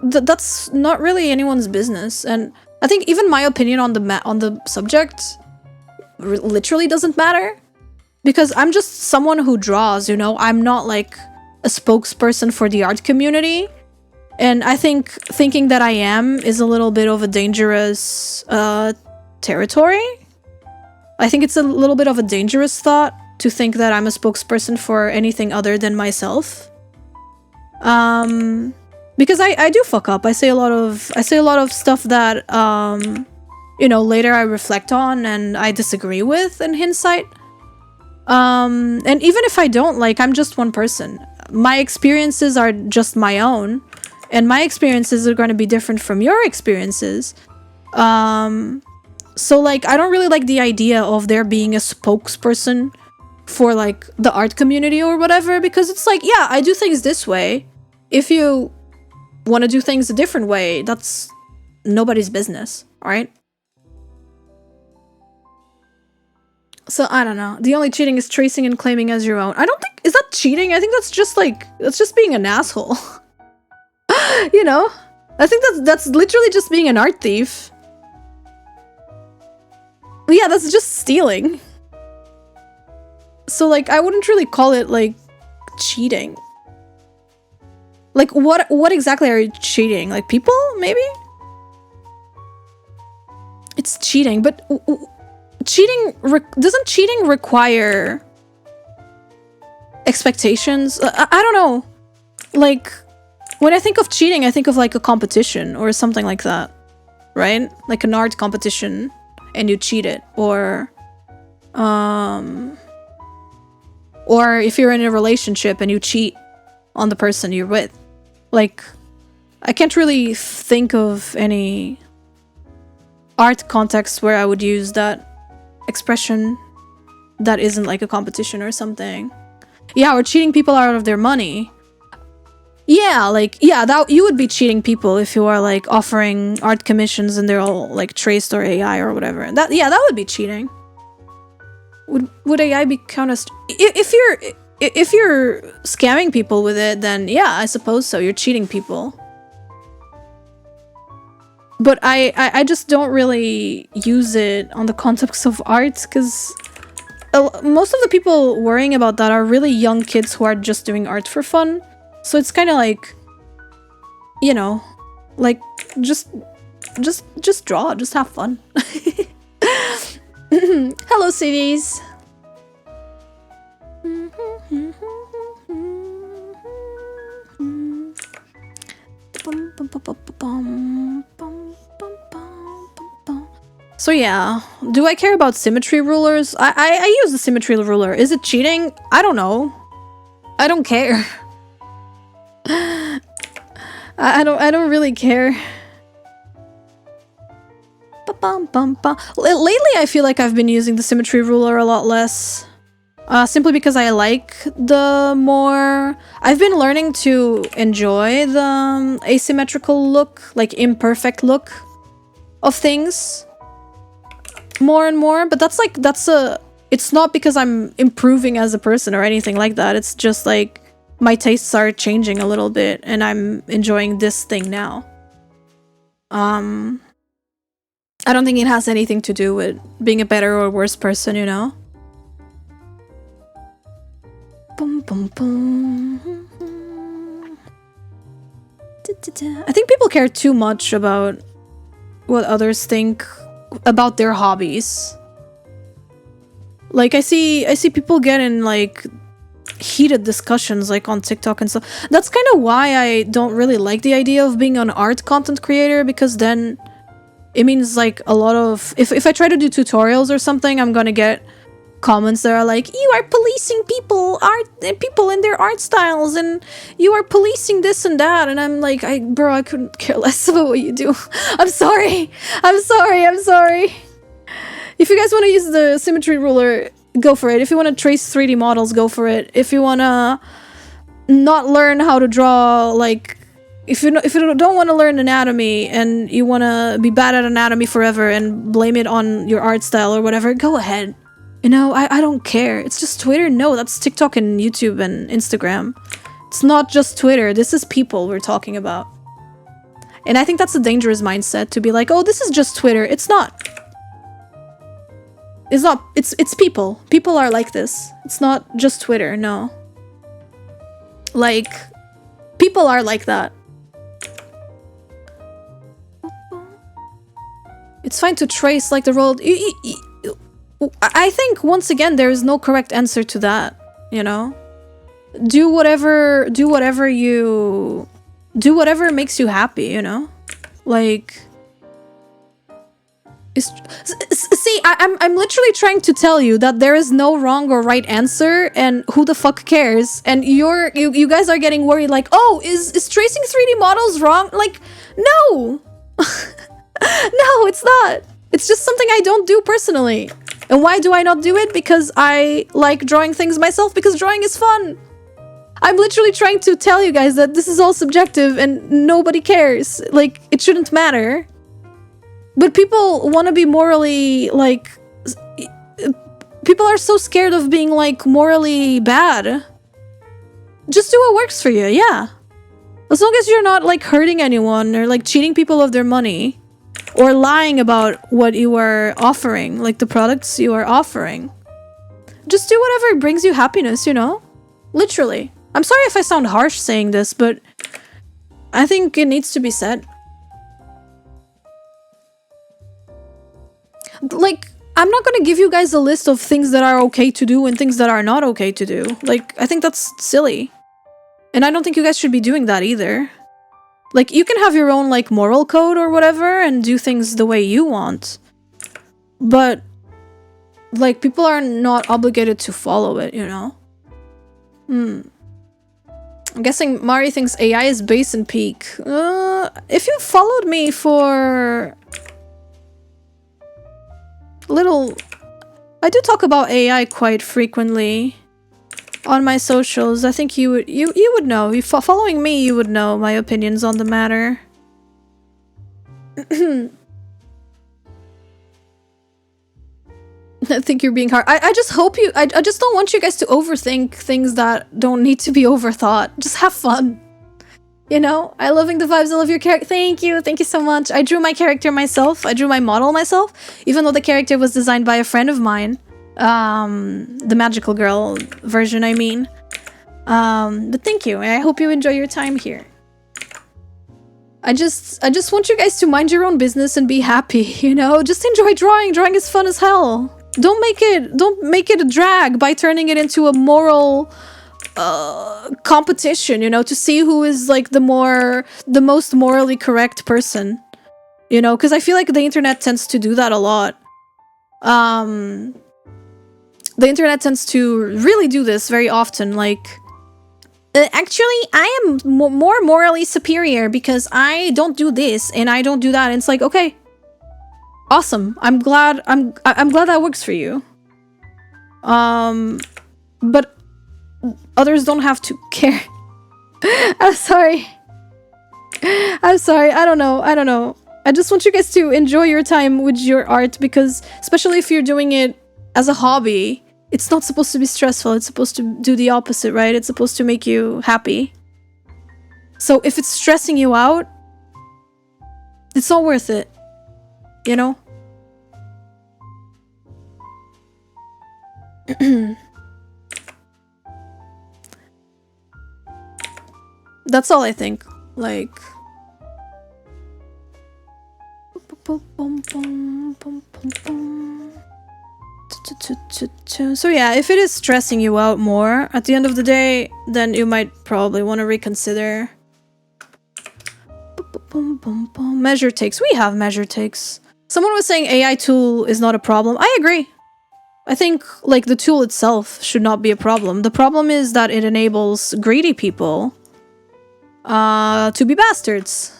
that's not really anyone's business. And I think even my opinion on the subject literally doesn't matter, because I'm just someone who draws, you know? I'm not, like, a spokesperson for the art community. And I think thinking that I am is a little bit of a dangerous territory. I think it's a little bit of a dangerous thought to think that I'm a spokesperson for anything other than myself. Because I do fuck up. I say a lot of stuff that you know, later I reflect on and I disagree with in hindsight. And even if I don't, like, I'm just one person. My experiences are just my own, and my experiences are going to be different from your experiences. So, like, I don't really like the idea of there being a spokesperson for, like, the art community or whatever, because it's like, yeah, I do things this way. If you want to do things a different way, that's nobody's business, alright? So, I don't know. The only cheating is tracing and claiming as your own. I don't think... Is that cheating? I think that's just, like... That's just being an asshole. You know? I think that's literally just being an art thief. Yeah, that's just stealing. So, like, I wouldn't really call it, like, cheating. Like, what exactly are you cheating? Like, people, maybe? It's cheating, but... doesn't cheating require expectations? I don't know. Like, when I think of cheating, I think of, like, a competition or something like that. Right? Like an art competition. And you cheat it, or if you're in a relationship and you cheat on the person you're with. Like, I can't really think of any art context where I would use that expression that isn't like a competition or something. Yeah, or cheating people out of their money. Yeah, like, yeah, that you would be cheating people if you are, like, offering art commissions and they're all, like, traced or AI or whatever. That would be cheating. Would AI be count as... If you're scamming people with it, then yeah, I suppose so. You're cheating people. But I just don't really use it on the context of art, because most of the people worrying about that are really young kids who are just doing art for fun. So it's kind of like, you know, like, just draw, just have fun. Hello, CVs. So yeah, Do I care about symmetry rulers? I use the symmetry ruler. Is it cheating? I don't know. I don't care. I don't really care. Lately, I feel like I've been using the symmetry ruler a lot less. Simply because I like the more... I've been learning to enjoy the asymmetrical look, like imperfect look of things more and more. But it's not because I'm improving as a person or anything like that. It's just like my tastes are changing a little bit and I'm enjoying this thing now. I don't think it has anything to do with being a better or worse person, you know? Boom, boom, boom. I think people care too much about what others think about their hobbies. Like, I see people get in, like, heated discussions, like, on TikTok and stuff. That's kind of why I don't really like the idea of being an art content creator, because then it means, like, a lot of... If I try to do tutorials or something, I'm gonna get comments that are like, you are policing people and their art styles, and you are policing this and that, and I'm like, bro, I couldn't care less about what you do. I'm sorry. If you guys want to use the symmetry ruler, go for it. If you want to trace 3D models, go for it. If you want to not learn how to draw, like, if you don't want to learn anatomy and you want to be bad at anatomy forever and blame it on your art style or whatever, go ahead. You know, I don't care. It's just Twitter. No, that's TikTok and YouTube and Instagram. It's not just Twitter. This is people we're talking about. And I think that's a dangerous mindset, to be like, oh, this is just Twitter. It's not. It's not. It's people. People are like this. It's not just Twitter, no. Like, people are like that. It's fine to trace, like, the world. I think, once again, there is no correct answer to that, you know? Do whatever makes you happy, you know? Like... See, I'm literally trying to tell you that there is no wrong or right answer, and who the fuck cares? And you guys are getting worried, like, oh, is tracing 3D models wrong? Like, no! No, it's not. It's just something I don't do personally. And why do I not do it? Because I like drawing things myself, because drawing is fun. I'm literally trying to tell you guys that this is all subjective and nobody cares. Like, it shouldn't matter. But people want to be morally, like... People are so scared of being, like, morally bad. Just do what works for you, yeah. As long as you're not, like, hurting anyone or, like, cheating people of their money. Or lying about what you are offering, like the products you are offering. Just do whatever brings you happiness, you know? Literally. I'm sorry if I sound harsh saying this, but I think it needs to be said. Like, I'm not gonna give you guys a list of things that are okay to do and things that are not okay to do. Like, I think that's silly. And I don't think you guys should be doing that either. Like, you can have your own, like, moral code or whatever and do things the way you want. But, like, people are not obligated to follow it, you know? I'm guessing Mari thinks AI is base and peak. If you followed me for... I do talk about AI quite frequently on my socials. I think you would know. If following me, you would know my opinions on the matter. I think you're being hard. I just hope you... I just don't want you guys to overthink things that don't need to be overthought. Just have fun. You know? I loving the vibes. I love your character. Thank you. Thank you so much. I drew my character myself. I drew my model myself. Even though the character was designed by a friend of mine. The magical girl version, I mean. But thank you. I hope you enjoy your time here. I just want you guys to mind your own business and be happy, you know? Just enjoy drawing. Drawing is fun as hell. Don't make it a drag by turning it into a moral competition, you know, to see who is like the most morally correct person. You know, because I feel like the internet tends to do that a lot. The internet tends to really do this very often. Like, actually, I am more morally superior because I don't do this and I don't do that. And it's like, okay, awesome. I'm glad that works for you. But others don't have to care. I'm sorry. I'm sorry. I don't know. I just want you guys to enjoy your time with your art, because especially if you're doing it as a hobby, it's not supposed to be stressful. It's supposed to do the opposite, right? It's supposed to make you happy. So if it's stressing you out, it's not worth it. You know? That's all I think. Like... So yeah, if it is stressing you out more at the end of the day, then you might probably want to reconsider. Measure takes. We have measure takes. Someone was saying AI tool is not a problem. I agree. I think like the tool itself should not be a problem. The problem is that it enables greedy people to be bastards.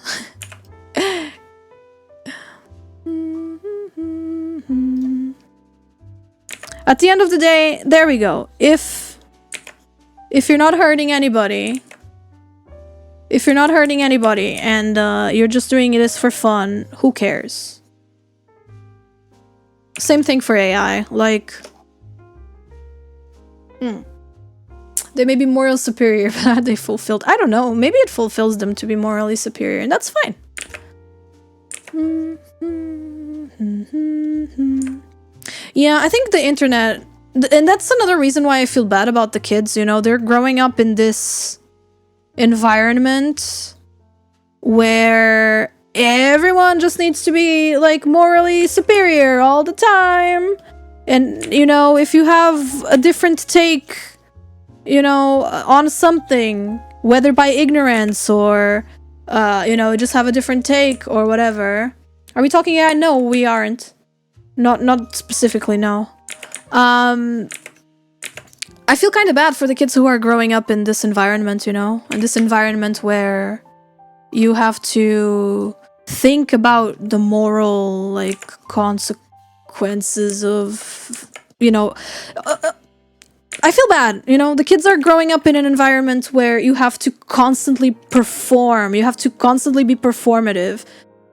At the end of the day, there we go. If you're not hurting anybody, and you're just doing this for fun, who cares? Same thing for AI. Like, they may be moral superior, but are they fulfilled? I don't know. Maybe it fulfills them to be morally superior, and that's fine. Yeah, I think the internet, and that's another reason why I feel bad about the kids, you know, they're growing up in this environment where everyone just needs to be, like, morally superior all the time. And, you know, if you have a different take, you know, on something, whether by ignorance or, you know, just have a different take or whatever. Are we talking AI? No, we aren't. Not specifically, no. I feel kind of bad for the kids who are growing up in this environment, you know? In this environment where you have to think about the moral, like, consequences of, you know... I feel bad, you know? The kids are growing up in an environment where you have to constantly perform. You have to constantly be performative.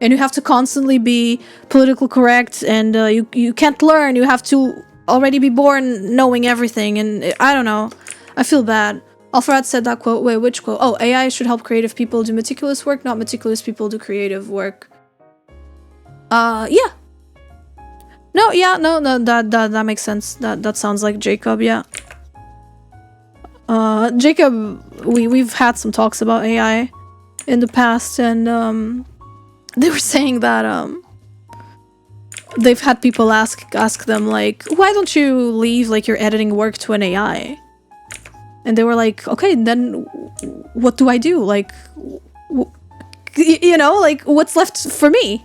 And you have to constantly be politically correct, and you can't learn. You have to already be born knowing everything, and I don't know. I feel bad. Alfred said that quote. Wait, which quote? Oh, AI should help creative people do meticulous work, not meticulous people do creative work. Yeah. No, yeah, no, that makes sense. That sounds like Jacob, yeah. Jacob, we've had some talks about AI in the past, and they were saying that they've had people ask them, like, why don't you leave, like, your editing work to an AI? And they were like, okay, then what do I do? Like, you know, like, what's left for me?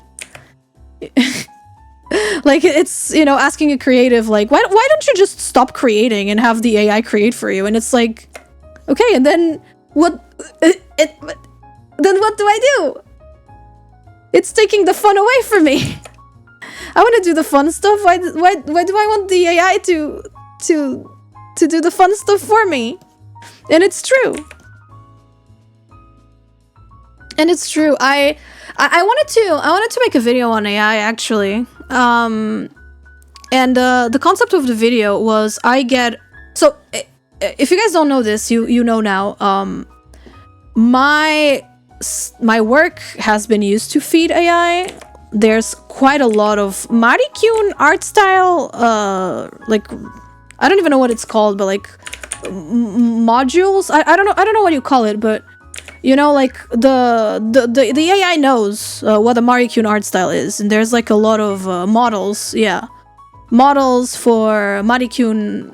Like, it's, you know, asking a creative, like, why don't you just stop creating and have the AI create for you? And it's like, okay, and then what? Then what do I do? It's taking the fun away from me. I want to do the fun stuff. Why do I want the AI to do the fun stuff for me? And it's true. And it's true. I wanted to make a video on AI, actually. And the concept of the video was so if you guys don't know this, you know now. My work has been used to feed AI. There's quite a lot of Marikun art style, like, I don't even know what it's called, but like modules. I don't know what you call it, but you know, like the AI knows what a Marikun art style is, and there's like a lot of models, yeah, models for Marikun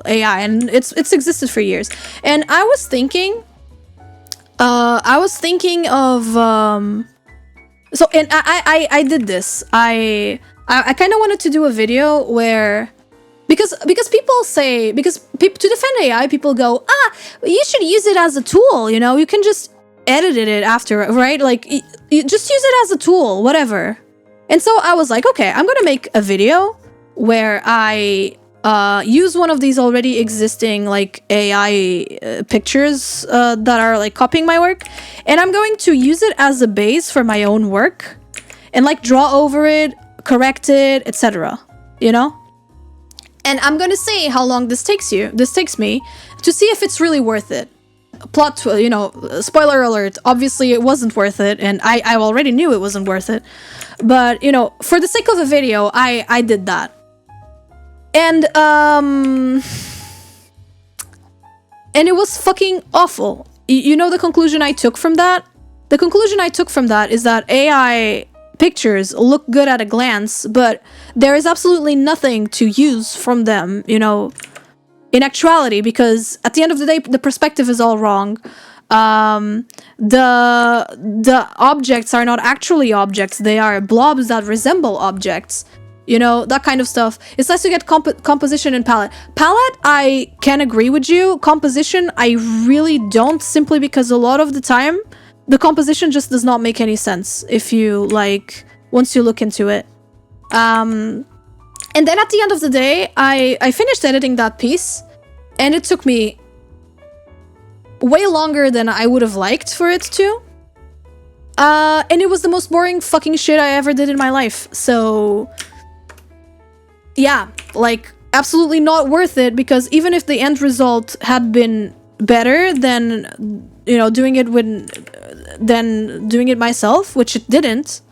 AI, and it's existed for years. And I was thinking of so, and I did this. I I kind of wanted to do a video where, because people say, to defend AI, people go, you should use it as a tool, you know, you can just edit it after, right? Like, you just use it as a tool, whatever. And so I was like, okay, I'm gonna make a video where I use one of these already existing like AI pictures that are like copying my work, and I'm going to use it as a base for my own work and like draw over it, correct it, etc. You know? And I'm gonna see how long this takes me to see if it's really worth it. You know, spoiler alert, obviously it wasn't worth it, and I already knew it wasn't worth it. But, you know, for the sake of a video, I did that. And it was fucking awful. You know the conclusion I took from that? The conclusion I took from that is that AI pictures look good at a glance, but there is absolutely nothing to use from them, you know, in actuality, because at the end of the day, the perspective is all wrong. The objects are not actually objects, they are blobs that resemble objects. You know, that kind of stuff. It's nice to get composition and palette. Palette, I can agree with you. Composition, I really don't, simply because a lot of the time, the composition just does not make any sense if you, like, once you look into it. And then at the end of the day, I finished editing that piece, and it took me way longer than I would have liked for it to. And it was the most boring fucking shit I ever did in my life. So yeah, like, absolutely not worth it, because even if the end result had been better than, you know, doing it myself, which it didn't,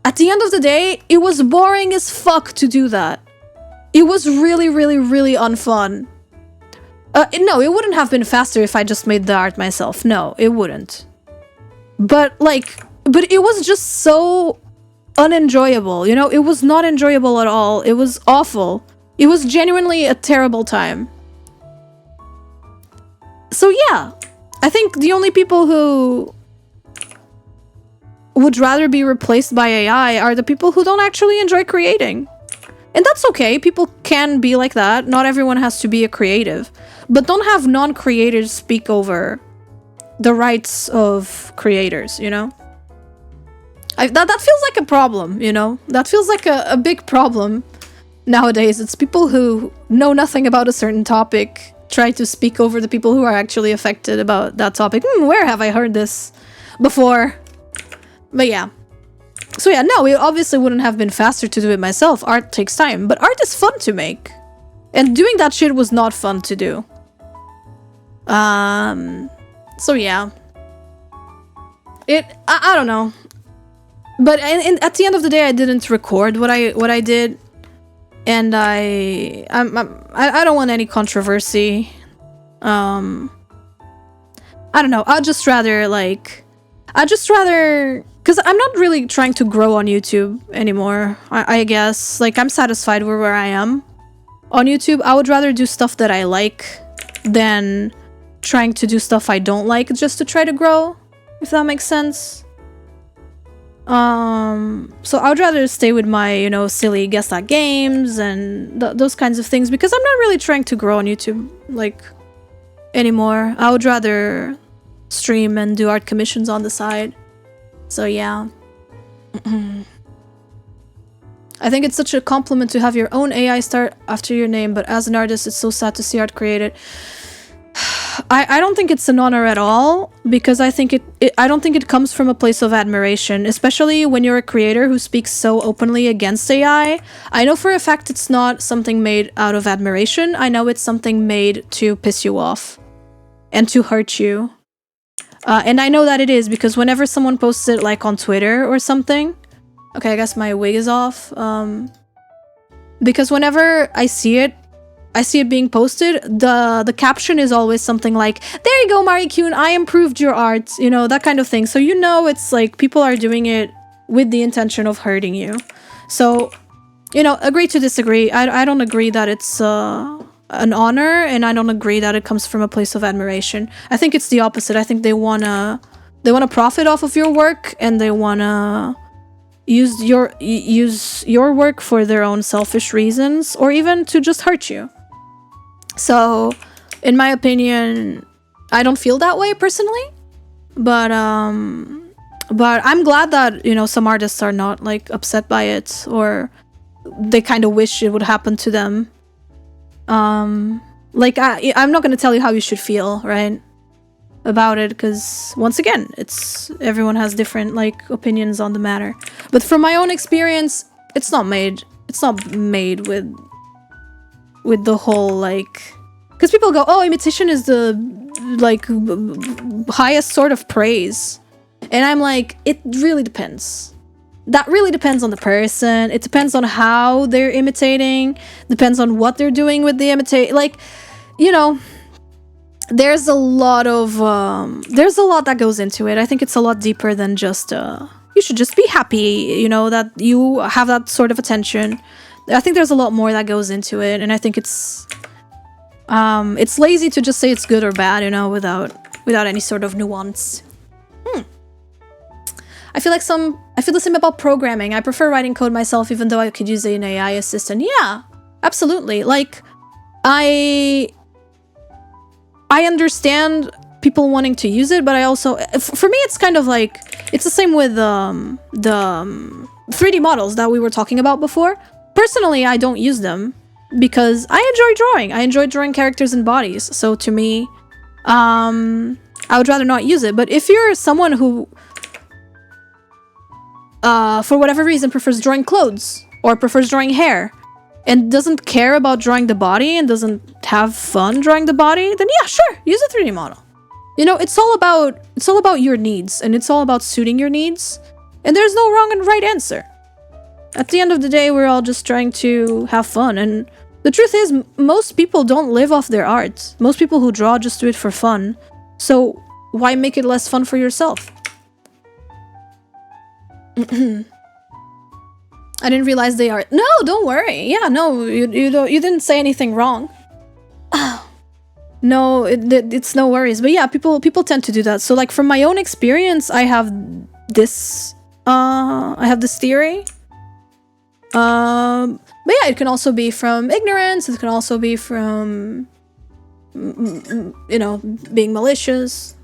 at the end of the day, it was boring as fuck to do that. It was really, really, really unfun. No, it wouldn't have been faster if I just made the art myself. No, it wouldn't. But it was just so unenjoyable, you know? It was not enjoyable at all. It was awful. It was genuinely a terrible time. So yeah, I think the only people who would rather be replaced by AI are the people who don't actually enjoy creating. And that's okay, people can be like that. Not everyone has to be a creative. But don't have non-creators speak over the rights of creators, you know? That feels like a problem, you know? That feels like a big problem nowadays. It's people who know nothing about a certain topic try to speak over the people who are actually affected about that topic. Where have I heard this before? But yeah. So yeah, no, it obviously wouldn't have been faster to do it myself. Art takes time, but art is fun to make. And doing that shit was not fun to do. So yeah. I don't know. But at the end of the day, I didn't record what I did, and I don't want any controversy. I don't know. I'd just rather, because I'm not really trying to grow on YouTube anymore. I guess, like, I'm satisfied with where I am on YouTube. I would rather do stuff that I like than trying to do stuff I don't like just to try to grow, if that makes sense. So I would rather stay with my, you know, silly guess at games and those kinds of things, because I'm not really trying to grow on YouTube, like, anymore. I would rather stream and do art commissions on the side. So yeah. I think it's such a compliment to have your own AI start after your name, but as an artist, it's so sad to see art created. I don't think it's an honor at all, because I don't think it comes from a place of admiration, especially when you're a creator who speaks so openly against AI. I know for a fact it's not something made out of admiration. I know it's something made to piss you off and to hurt you. And I know that it is, because whenever someone posts it, like, on Twitter or something... Okay, I guess my wig is off. Because whenever I see it being posted, the caption is always something like, "There you go, Mari-kun, I improved your art," you know, that kind of thing. So you know it's like people are doing it with the intention of hurting you. So, you know, agree to disagree. I don't agree that it's an honor, and I don't agree that it comes from a place of admiration. I think it's the opposite. I think they wanna profit off of your work, and they wanna, use your work for their own selfish reasons, or even to just hurt you. So, in my opinion, I don't feel that way personally, but I'm glad that, you know, some artists are not like upset by it, or they kind of wish it would happen to them. Like I'm not going to tell you how you should feel, right, about it, because once again, everyone has different like opinions on the matter. But from my own experience, it's not made with the whole like, because people go, oh, imitation is the like highest sort of praise, and I'm like, it really depends. That really depends on the person. It depends on how they're imitating. Depends on what they're doing with the imitate. Like, you know, there's a lot that goes into it. I think it's a lot deeper than just you should just be happy, you know, that you have that sort of attention. I think there's a lot more that goes into it, and I think it's lazy to just say it's good or bad, you know, without any sort of nuance. I feel the same about programming. I prefer writing code myself, even though I could use an AI assistant. Yeah, absolutely. Like, I understand people wanting to use it, but I also, for me, it's kind of like, it's the same with the 3D models that we were talking about before. Personally, I don't use them because I enjoy drawing. I enjoy drawing characters and bodies. So to me, I would rather not use it. But if you're someone who, for whatever reason, prefers drawing clothes or prefers drawing hair and doesn't care about drawing the body and doesn't have fun drawing the body, then yeah, sure, use a 3D model. You know, it's all about your needs, and it's all about suiting your needs. And there's no wrong and right answer. At the end of the day, we're all just trying to have fun, and the truth is, most people don't live off their art. Most people who draw just do it for fun. So why make it less fun for yourself? I didn't realize they are. No, don't worry. Yeah, no, you didn't say anything wrong. No, it's no worries. But yeah, people tend to do that. So like from my own experience, I have this theory. But yeah, it can also be from ignorance. It can also be from, you know, being malicious.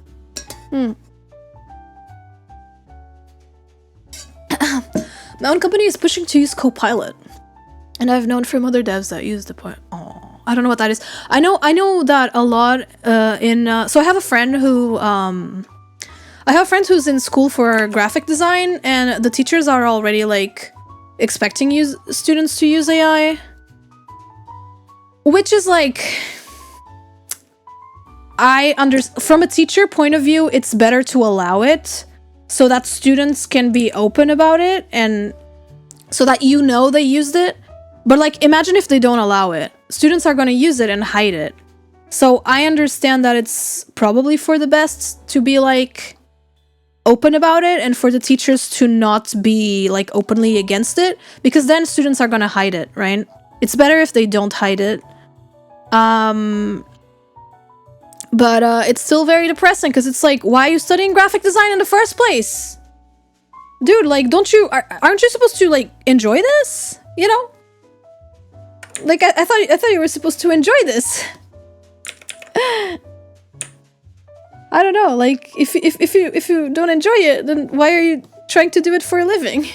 My own company is pushing to use Copilot, and I've known from other devs that use the point. Oh, I don't know what that is. I know that a lot. So I have a friend who's in school for graphic design, and the teachers are already like expecting students to use AI, which is like, from a teacher point of view, it's better to allow it, so that students can be open about it, and so that you know they used it. But like, imagine if they don't allow it. Students are going to use it and hide it. So I understand that it's probably for the best to be like open about it, and for the teachers to not be like openly against it, because then students are going to hide it, right? It's better if they don't hide it. But it's still very depressing, because it's like, why are you studying graphic design in the first place? Dude, like, aren't you supposed to, like, enjoy this? You know? Like, I thought you were supposed to enjoy this. I don't know, like, if you don't enjoy it, then why are you trying to do it for a living?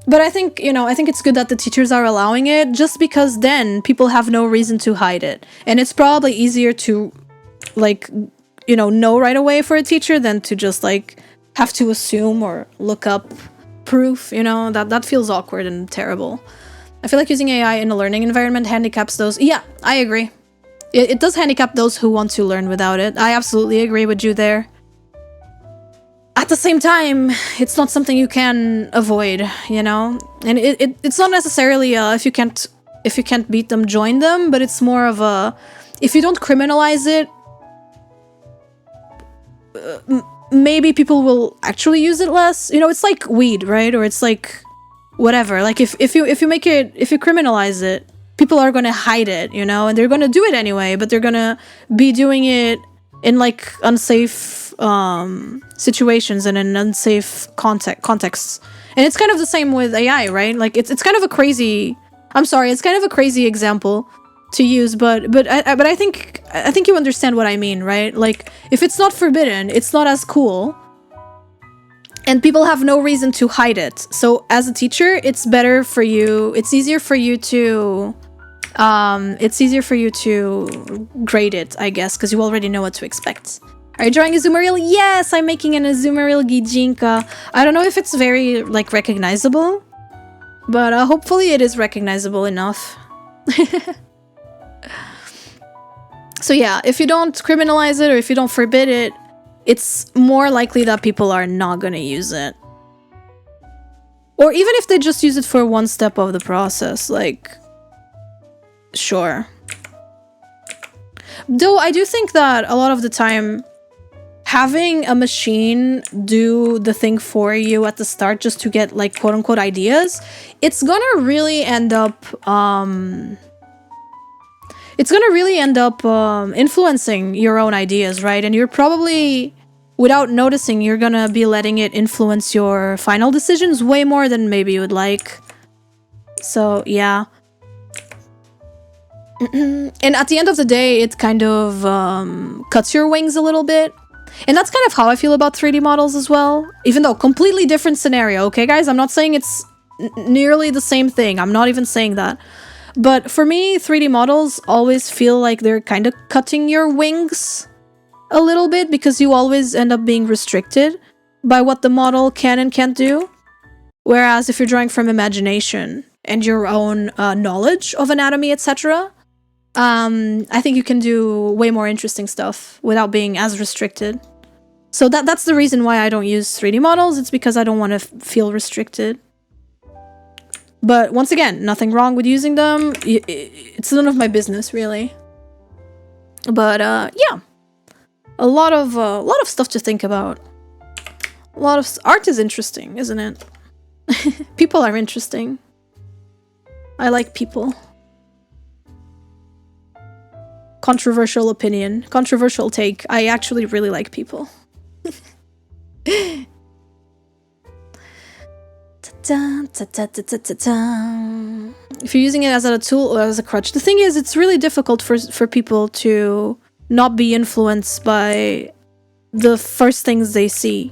But I think it's good that the teachers are allowing it, just because then people have no reason to hide it. And it's probably easier to, like, know right away for a teacher than to just, like, have to assume or look up proof, that feels awkward and terrible. I feel like using AI in a learning environment handicaps those. Yeah, I agree. It does handicap those who want to learn without it. I absolutely agree with you there. At the same time, it's not something you can avoid, and it's not necessarily if you can't beat them, join them, but it's more of a, if you don't criminalize it, maybe people will actually use it less. It's like weed, right? Or it's like whatever. Like if you criminalize it, people are gonna hide it, and they're gonna do it anyway, but they're gonna be doing it in like unsafe situations and in unsafe contexts. And it's kind of the same with AI, right? Like it's kind of a crazy. I'm sorry, it's kind of a crazy example to use, but I think you understand what I mean, right? Like if it's not forbidden, it's not as cool. And people have no reason to hide it. So as a teacher, it's better for you. It's easier for you to grade it, I guess, because you already know what to expect. Are you drawing a Azumarill? Yes, I'm making an Azumarill Gijinka. I don't know if it's very, like, recognizable, but hopefully it is recognizable enough. So yeah, if you don't criminalize it or if you don't forbid it, it's more likely that people are not gonna use it. Or even if they just use it for one step of the process, like, sure. Though I do think that a lot of the time, having a machine do the thing for you at the start just to get, like, quote-unquote ideas, it's gonna really end up, influencing your own ideas, right? And you're probably, without noticing, you're gonna be letting it influence your final decisions way more than maybe you would like. So, yeah. And at the end of the day, it kind of cuts your wings a little bit. And that's kind of how I feel about 3D models as well. Even though, completely different scenario, okay, guys? I'm not saying it's nearly the same thing. I'm not even saying that. But for me, 3D models always feel like they're kind of cutting your wings a little bit because you always end up being restricted by what the model can and can't do. Whereas if you're drawing from imagination and your own knowledge of anatomy, etc., I think you can do way more interesting stuff without being as restricted. So that's the reason why I don't use 3D models. It's because I don't want to feel restricted. But once again, nothing wrong with using them. It's none of my business, really. But yeah, a lot of stuff to think about. A lot of art is interesting, isn't it? People are interesting. I like people. Controversial opinion, controversial take. I actually really like people. If you're using it as a tool or as a crutch, the thing is, it's really difficult for people to not be influenced by the first things they see.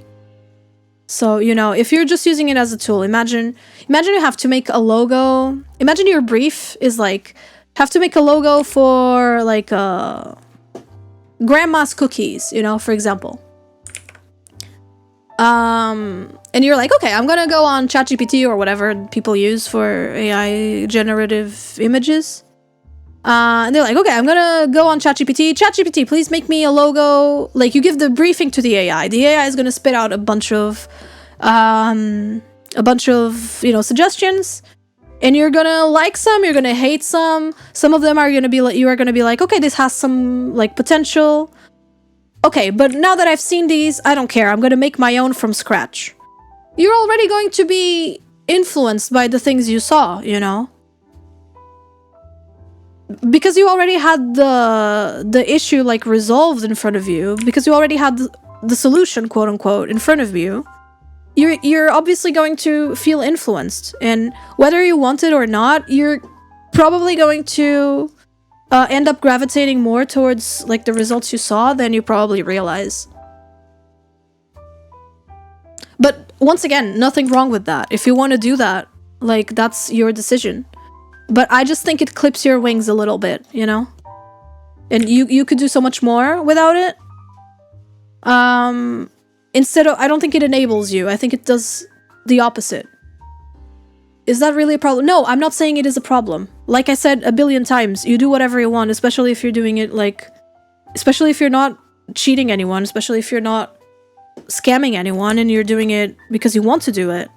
So, you know, if you're just using it as a tool, imagine you have to make a logo. Imagine your brief is like, have to make a logo for like grandma's cookies, you know, for example. And you're like, okay, I'm gonna go on ChatGPT or whatever people use for AI generative images. And they're like, okay, I'm gonna go on ChatGPT. ChatGPT, please make me a logo. Like, you give the briefing to the AI. The AI is gonna spit out a bunch of, you know, suggestions. And you're gonna like some, you're gonna hate some. Some of them are gonna be like, you are gonna be like, okay, this has some like potential. Okay, but now that I've seen these, I don't care. I'm gonna make my own from scratch. You're already going to be influenced by the things you saw, you know? Because you already had the issue like resolved in front of you, because you already had the solution, quote unquote, in front of you. You're obviously going to feel influenced, and whether you want it or not, you're probably going to end up gravitating more towards like the results you saw than you probably realize. But once again, nothing wrong with that. If you want to do that, like, that's your decision. But I just think it clips your wings a little bit, you know? And you could do so much more without it. Instead of, I don't think it enables you. I think it does the opposite. Is that really a problem? No, I'm not saying it is a problem. Like I said a billion times, you do whatever you want, especially if you're doing it like... Especially if you're not cheating anyone, especially if you're not scamming anyone and you're doing it because you want to do it.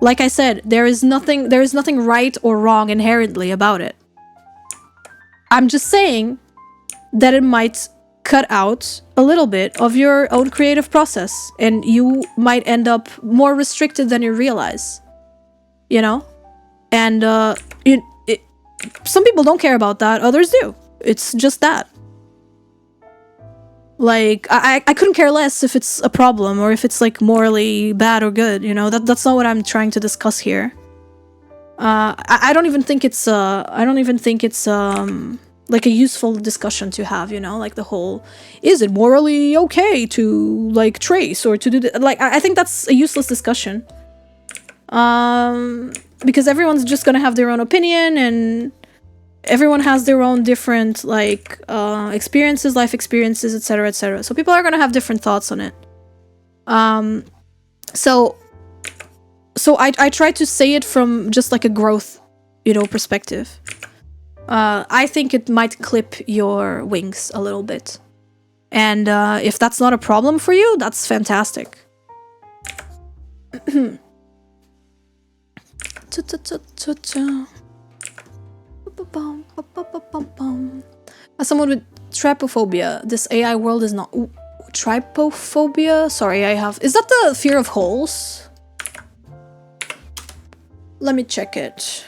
Like I said, there is nothing right or wrong inherently about it. I'm just saying that it might cut out a little bit of your own creative process, and you might end up more restricted than you realize. You know? And some people don't care about that, others do. It's just that. Like, I couldn't care less if it's a problem or if it's like morally bad or good, you know? That's not what I'm trying to discuss here. I don't even think it's like a useful discussion to have, you know, like the whole, is it morally okay to like trace or to do like, I think that's a useless discussion. Because everyone's just gonna have their own opinion, and everyone has their own different like experiences, life experiences, etc., etc. So people are gonna have different thoughts on it. So I try to say it from just like a growth, you know, perspective. I think it might clip your wings a little bit. And if that's not a problem for you, that's fantastic. As someone with trypophobia, this AI world is not... Ooh, trypophobia? Sorry, I have... Is that the fear of holes? Let me check it.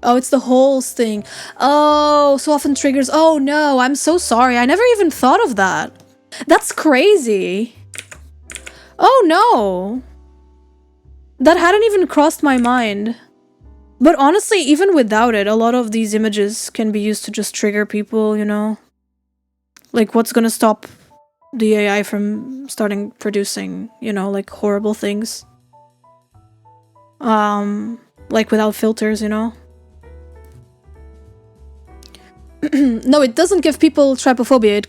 Oh, it's the holes thing. Oh, so often triggers. Oh no, I'm so sorry. I never even thought of that. That's crazy. Oh no. That hadn't even crossed my mind. But honestly, even without it, a lot of these images can be used to just trigger people, you know? Like, what's gonna stop the AI from starting producing, you know, like horrible things? Like without filters, you know? No, it doesn't give people trypophobia, it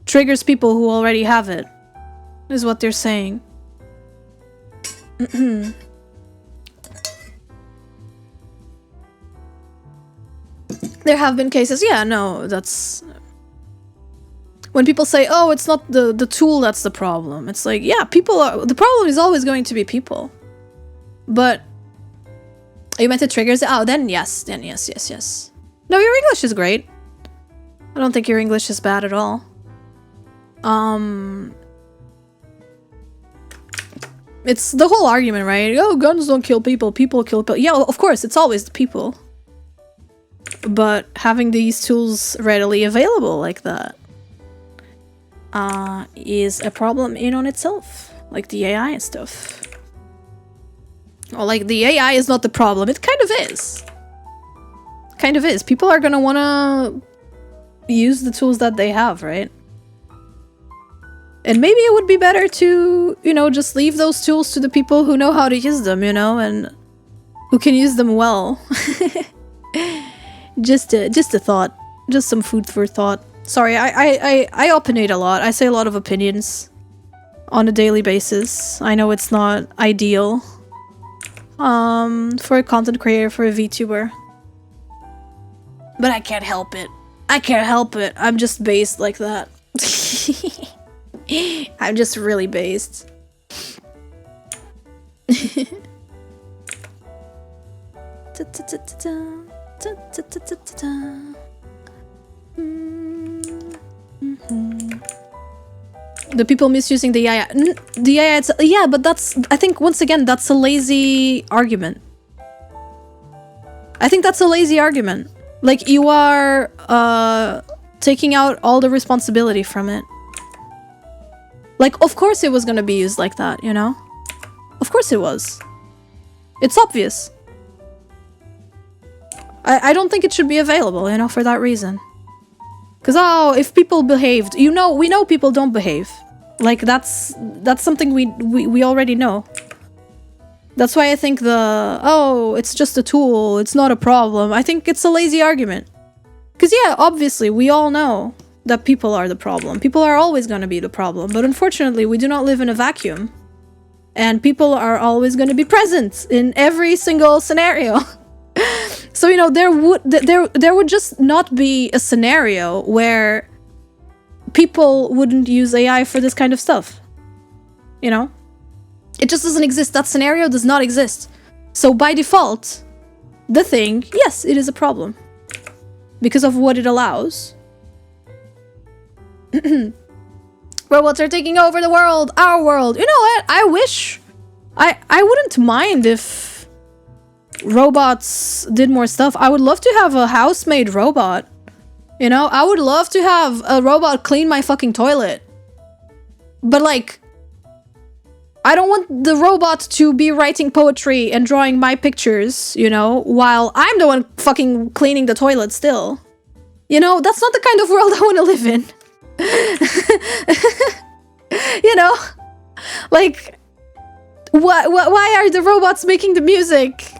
triggers people who already have it, is what they're saying. There have been cases, yeah, no, that's... When people say, oh, it's not the tool that's the problem, it's like, yeah, people are... The problem is always going to be people. But... You meant it triggers it? Oh, then yes. No, your English is great. I don't think your English is bad at all. It's the whole argument, right? Oh, guns don't kill people, people kill people. Yeah, of course, it's always the people. But having these tools readily available like that is a problem in on itself. Like the AI and stuff. Well, like, the AI is not the problem. It kind of is. Kind of is. People are gonna wanna use the tools that they have, right? And maybe it would be better to, you know, just leave those tools to the people who know how to use them, you know, and who can use them well. Just a thought. Just some food for thought. Sorry, I opinate a lot. I say a lot of opinions on a daily basis. I know it's not ideal. For a content creator, for a VTuber. But I can't help it. I can't help it. I'm just based like that. I'm just really based. The people misusing the AI. The AI, yeah, but that's... I think, once again, that's a lazy argument. I think that's a lazy argument. Like, you are taking out all the responsibility from it. Like, of course it was gonna be used like that, you know? Of course it was. It's obvious. I don't think it should be available, you know, for that reason. Because, oh, if people behaved... You know, we know people don't behave. Like, that's something we already know. That's why I think oh, it's just a tool, it's not a problem. I think it's a lazy argument. Because, yeah, obviously, we all know that people are the problem. People are always going to be the problem. But unfortunately, we do not live in a vacuum. And people are always going to be present in every single scenario. So, you know, there would just not be a scenario where people wouldn't use AI for this kind of stuff. You know? It just doesn't exist. That scenario does not exist. So by default, the thing, yes, it is a problem. Because of what it allows. Robots are taking over the world, our world. You know what? I wish... I wouldn't mind if robots did more stuff. I would love to have a house-made robot. You know, I would love to have a robot clean my fucking toilet. But like, I don't want the robot to be writing poetry and drawing my pictures, you know, while I'm the one fucking cleaning the toilet still. You know, that's not the kind of world I want to live in. You know? Like, why are the robots making the music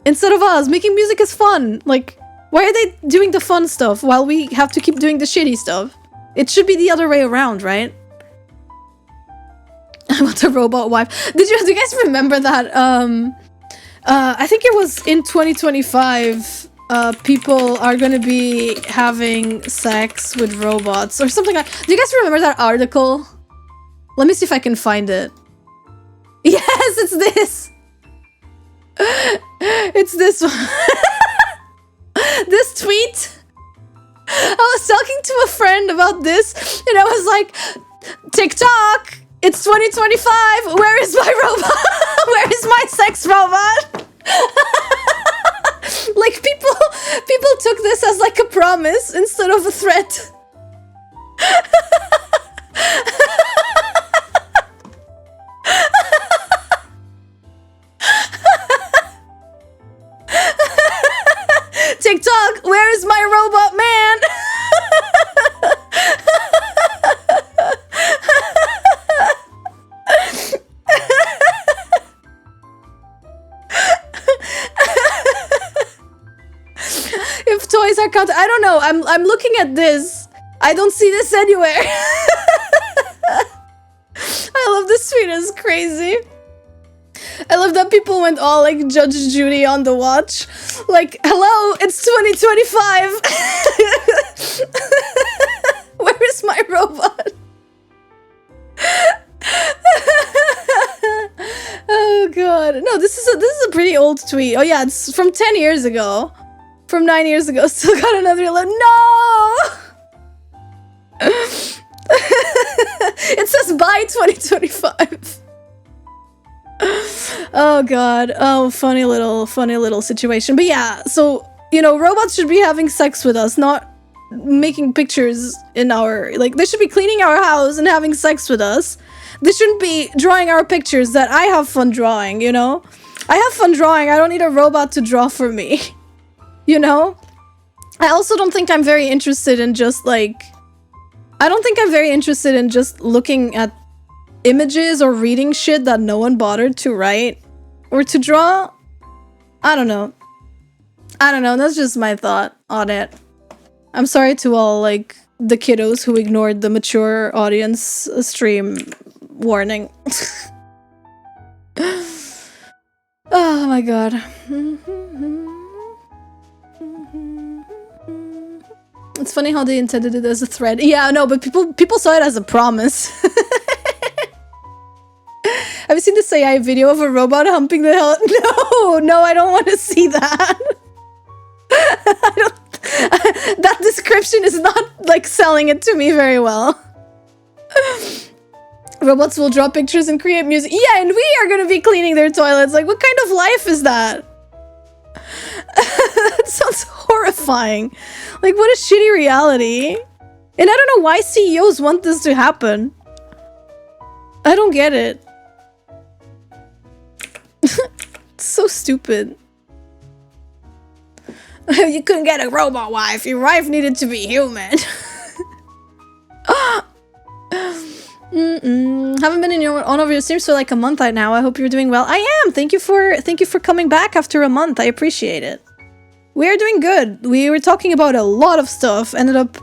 instead of us? Making music is fun. Like, why are they doing the fun stuff while we have to keep doing the shitty stuff? It should be the other way around, right? I want a robot wife. Do you guys remember that? I think it was in 2025. People are gonna be having sex with robots or something like. Do you guys remember that article? Let me see if I can find it. Yes, it's this. It's this one. This tweet. I was talking to a friend about this, and I was like, TikTok. It's 2025. Where is my robot? Where is my sex robot? Like people took this as like a promise instead of a threat. TikTok, where is my robot man? If toys are counted, I don't know. I'm looking at this. I don't see this anywhere. I love this tweet. It's crazy. I love that people went all like Judge Judy on the watch. Like, hello, it's 2025. Where is my robot? Oh god. No, this is a pretty old tweet. Oh yeah, it's from 10 years ago. From 9 years ago. Still got another no! It says bye 2025. Oh god. Oh, funny little situation. But yeah, so, you know, robots should be having sex with us, not making pictures in our, like, they should be cleaning our house and having sex with us. They shouldn't be drawing our pictures that I have fun drawing, you know? I have fun drawing. I don't need a robot to draw for me. You know? I also don't think I'm very interested in just, like, I don't think I'm very interested in just looking at images or reading shit that no one bothered to write or to draw. I don't know. That's just my thought on it. I'm sorry to all, like, the kiddos who ignored the mature audience stream warning. Oh my god. It's funny how they intended it as a thread. Yeah, no, but people saw it as a promise. Have you seen this AI video of a robot humping the hell? No, I don't want to see that. That description is not, like, selling it to me very well. Robots will draw pictures and create music. Yeah, and we are gonna be cleaning their toilets. Like, what kind of life is that? That sounds horrifying. Like, what a shitty reality. And I don't know why CEOs want this to happen. I don't get it. It's so stupid. You couldn't get a robot wife. Your wife needed to be human. Haven't been in one of your streams for like a month right now. I hope you're doing well. I am. Thank you for coming back after a month. I appreciate it. We are doing good. We were talking about a lot of stuff. Ended up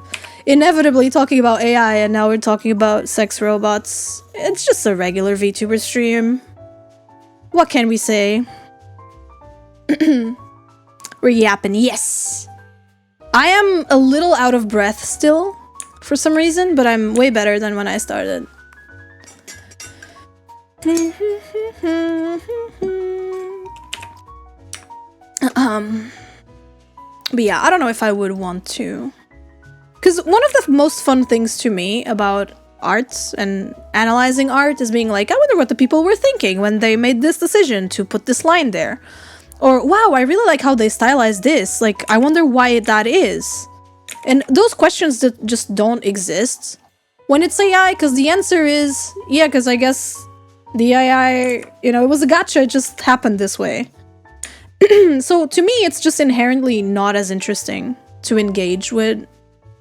inevitably talking about AI, and now we're talking about sex robots. It's just a regular VTuber stream. What can we say? We're yapping. Yes. I am a little out of breath still for some reason, but I'm way better than when I started. But yeah, I don't know if I would want to. Because one of the most fun things to me about art and analyzing art is being like, I wonder what the people were thinking when they made this decision to put this line there. Or, wow, I really like how they stylized this. Like, I wonder why that is. And those questions that just don't exist when it's AI, because the answer is, yeah, because I guess the AI, you know, it was a gotcha, it just happened this way. So to me, it's just inherently not as interesting to engage with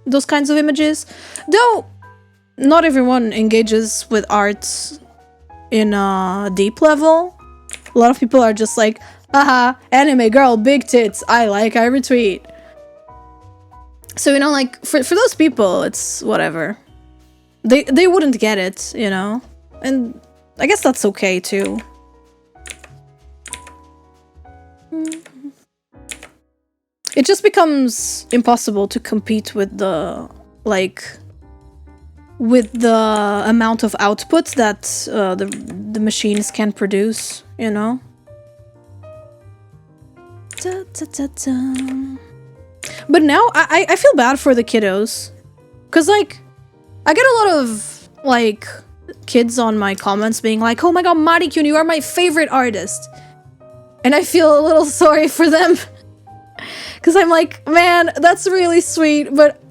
those kinds of images. Though, not everyone engages with art in a deep level. A lot of people are just like, haha, anime girl, big tits, I retweet. So, you know, like, for those people, it's whatever. They wouldn't get it, you know? And I guess that's okay, too. It just becomes impossible to compete with the, like, with the amount of output that the machines can produce, you know? Da, da, da, da. But now, I feel bad for the kiddos. Because, like, I get a lot of, like, kids on my comments being like, oh my god, Marikun, you are my favorite artist. And I feel a little sorry for them. Because I'm like, man, that's really sweet, but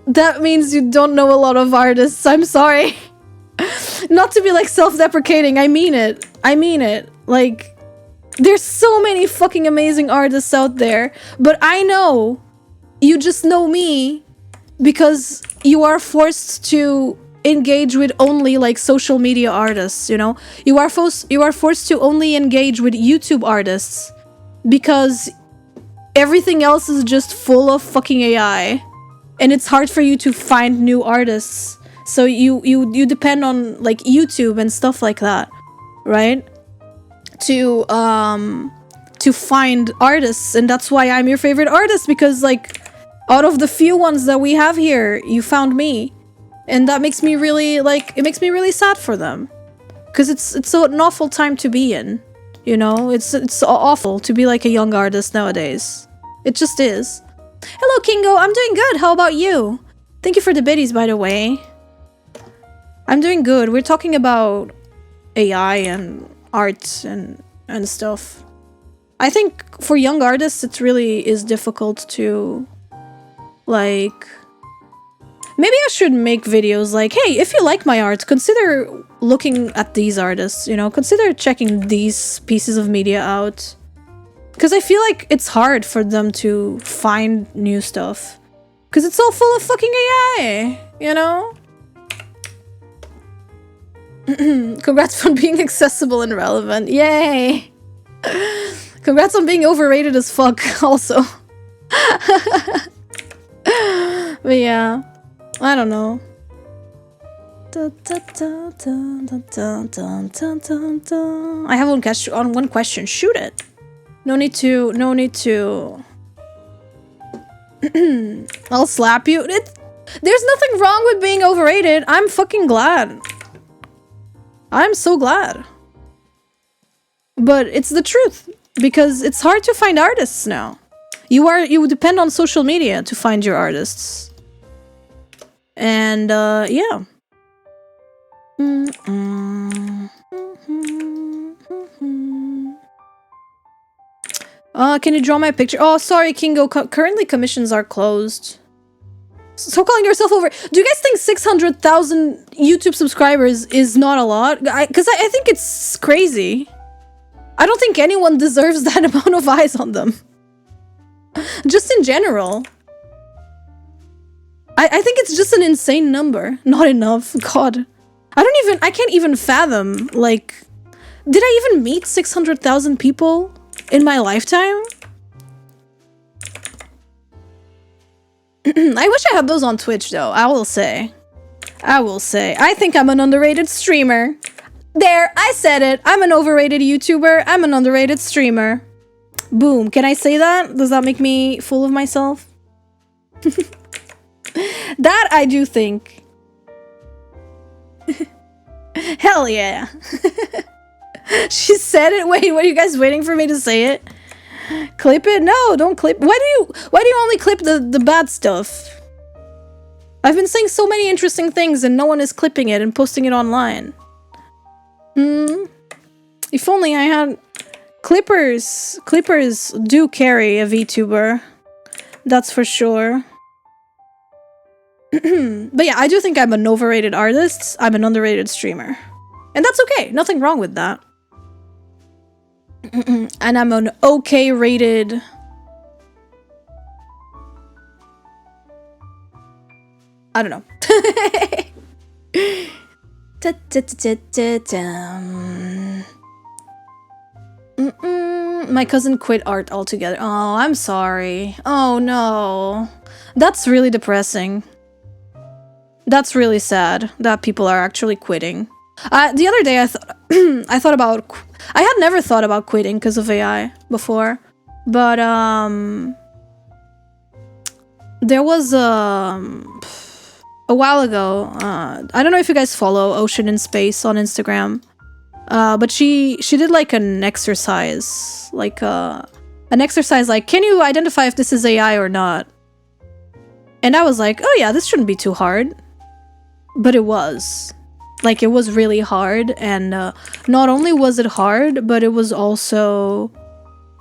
that means you don't know a lot of artists. I'm sorry. Not to be, like, self-deprecating. I mean it. I mean it. Like, there's so many fucking amazing artists out there. But I know you just know me because you are forced to engage with only, like, social media artists, you know? You are forced to only engage with YouTube artists because everything else is just full of fucking AI. And it's hard for you to find new artists. So you depend on, like, YouTube and stuff like that, right? To find artists, and that's why I'm your favorite artist, because, like, out of the few ones that we have here, you found me. And that makes me really, like, it makes me really sad for them. Because it's an awful time to be in, you know? It's awful to be, like, a young artist nowadays. It just is. Hello, Kingo. I'm doing good. How about you? Thank you for the biddies, by the way. I'm doing good. We're talking about AI and art and stuff. I think for young artists, it really is difficult to, like... Maybe I should make videos like, hey, if you like my art, consider looking at these artists, you know? Consider checking these pieces of media out. Because I feel like it's hard for them to find new stuff. Because it's all full of fucking AI, you know? Congrats on being accessible and relevant. Yay! Congrats on being overrated as fuck, also. But yeah, I don't know. I have one question. Shoot it. No need to. I'll slap you. There's nothing wrong with being overrated. I'm fucking glad. I'm so glad. But it's the truth. Because it's hard to find artists now. You depend on social media to find your artists. And, yeah. Can you draw my picture? Oh, sorry, Kingo. Currently, commissions are closed. So calling yourself over. Do you guys think 600,000 YouTube subscribers is not a lot? Because I think it's crazy. I don't think anyone deserves that amount of eyes on them. Just in general. I think it's just an insane number. Not enough. God. I can't even fathom, like... Did I even meet 600,000 people in my lifetime? I wish I had those on Twitch, though. I will say. I think I'm an underrated streamer. There, I said it. I'm an overrated YouTuber. I'm an underrated streamer. Boom. Can I say that? Does that make me full of myself? That I do think. Hell yeah. She said it. Wait, what are you guys waiting for me to say it? Clip it? No, don't clip. Why do you only clip the bad stuff? I've been saying so many interesting things and no one is clipping it and posting it online. If only I had... Clippers do carry a VTuber. That's for sure. But yeah, I do think I'm an overrated artist. I'm an underrated streamer. And that's okay. Nothing wrong with that. And I'm an okay rated... I don't know. My cousin quit art altogether. Oh, I'm sorry. Oh no. That's really depressing. That's really sad that people are actually quitting. The other day I thought about... I had never thought about quitting because of AI before. But, there was, a while ago, I don't know if you guys follow Ocean in Space on Instagram. But she did like an exercise, like can you identify if this is AI or not? And I was like, oh yeah, this shouldn't be too hard. But it was. Like, it was really hard, and not only was it hard, but it was also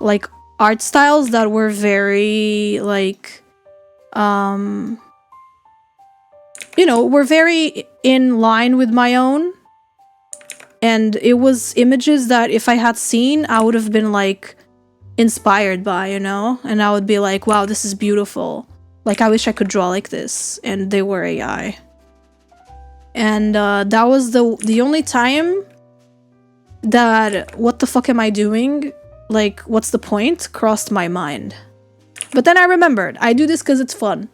like art styles that were very like you know, were very in line with my own. And it was images that if I had seen, I would have been like inspired by, you know? And I would be like, wow, this is beautiful. Like, I wish I could draw like this. And they were AI. And that was the only time that what the fuck am I doing? Like, what's the point? Crossed my mind. But then I remembered, I do this because it's fun.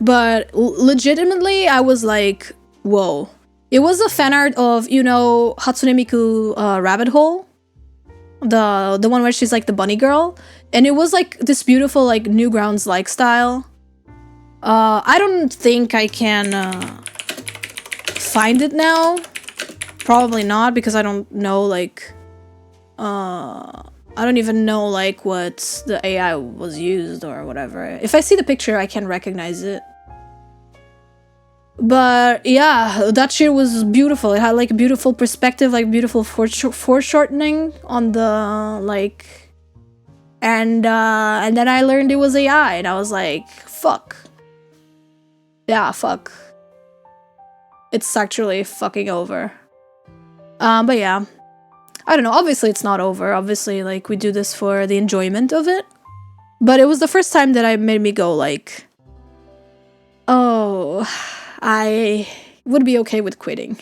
But legitimately, I was like, whoa. It was a fan art of, you know, Hatsune Miku Rabbit Hole. The one where she's like the bunny girl. And it was like this beautiful like Newgrounds-like style. I don't think I can find it now. Probably not, because I don't know like... I don't even know like what the AI was used or whatever. If I see the picture, I can recognize it. But yeah, that shit was beautiful. It had like a beautiful perspective, like beautiful foreshortening on the like... And then I learned it was AI, and I was like, fuck. Yeah, fuck. It's actually fucking over. But yeah. I don't know, obviously it's not over. Obviously, like, we do this for the enjoyment of it. But it was the first time that it made me go like, oh, I would be okay with quitting.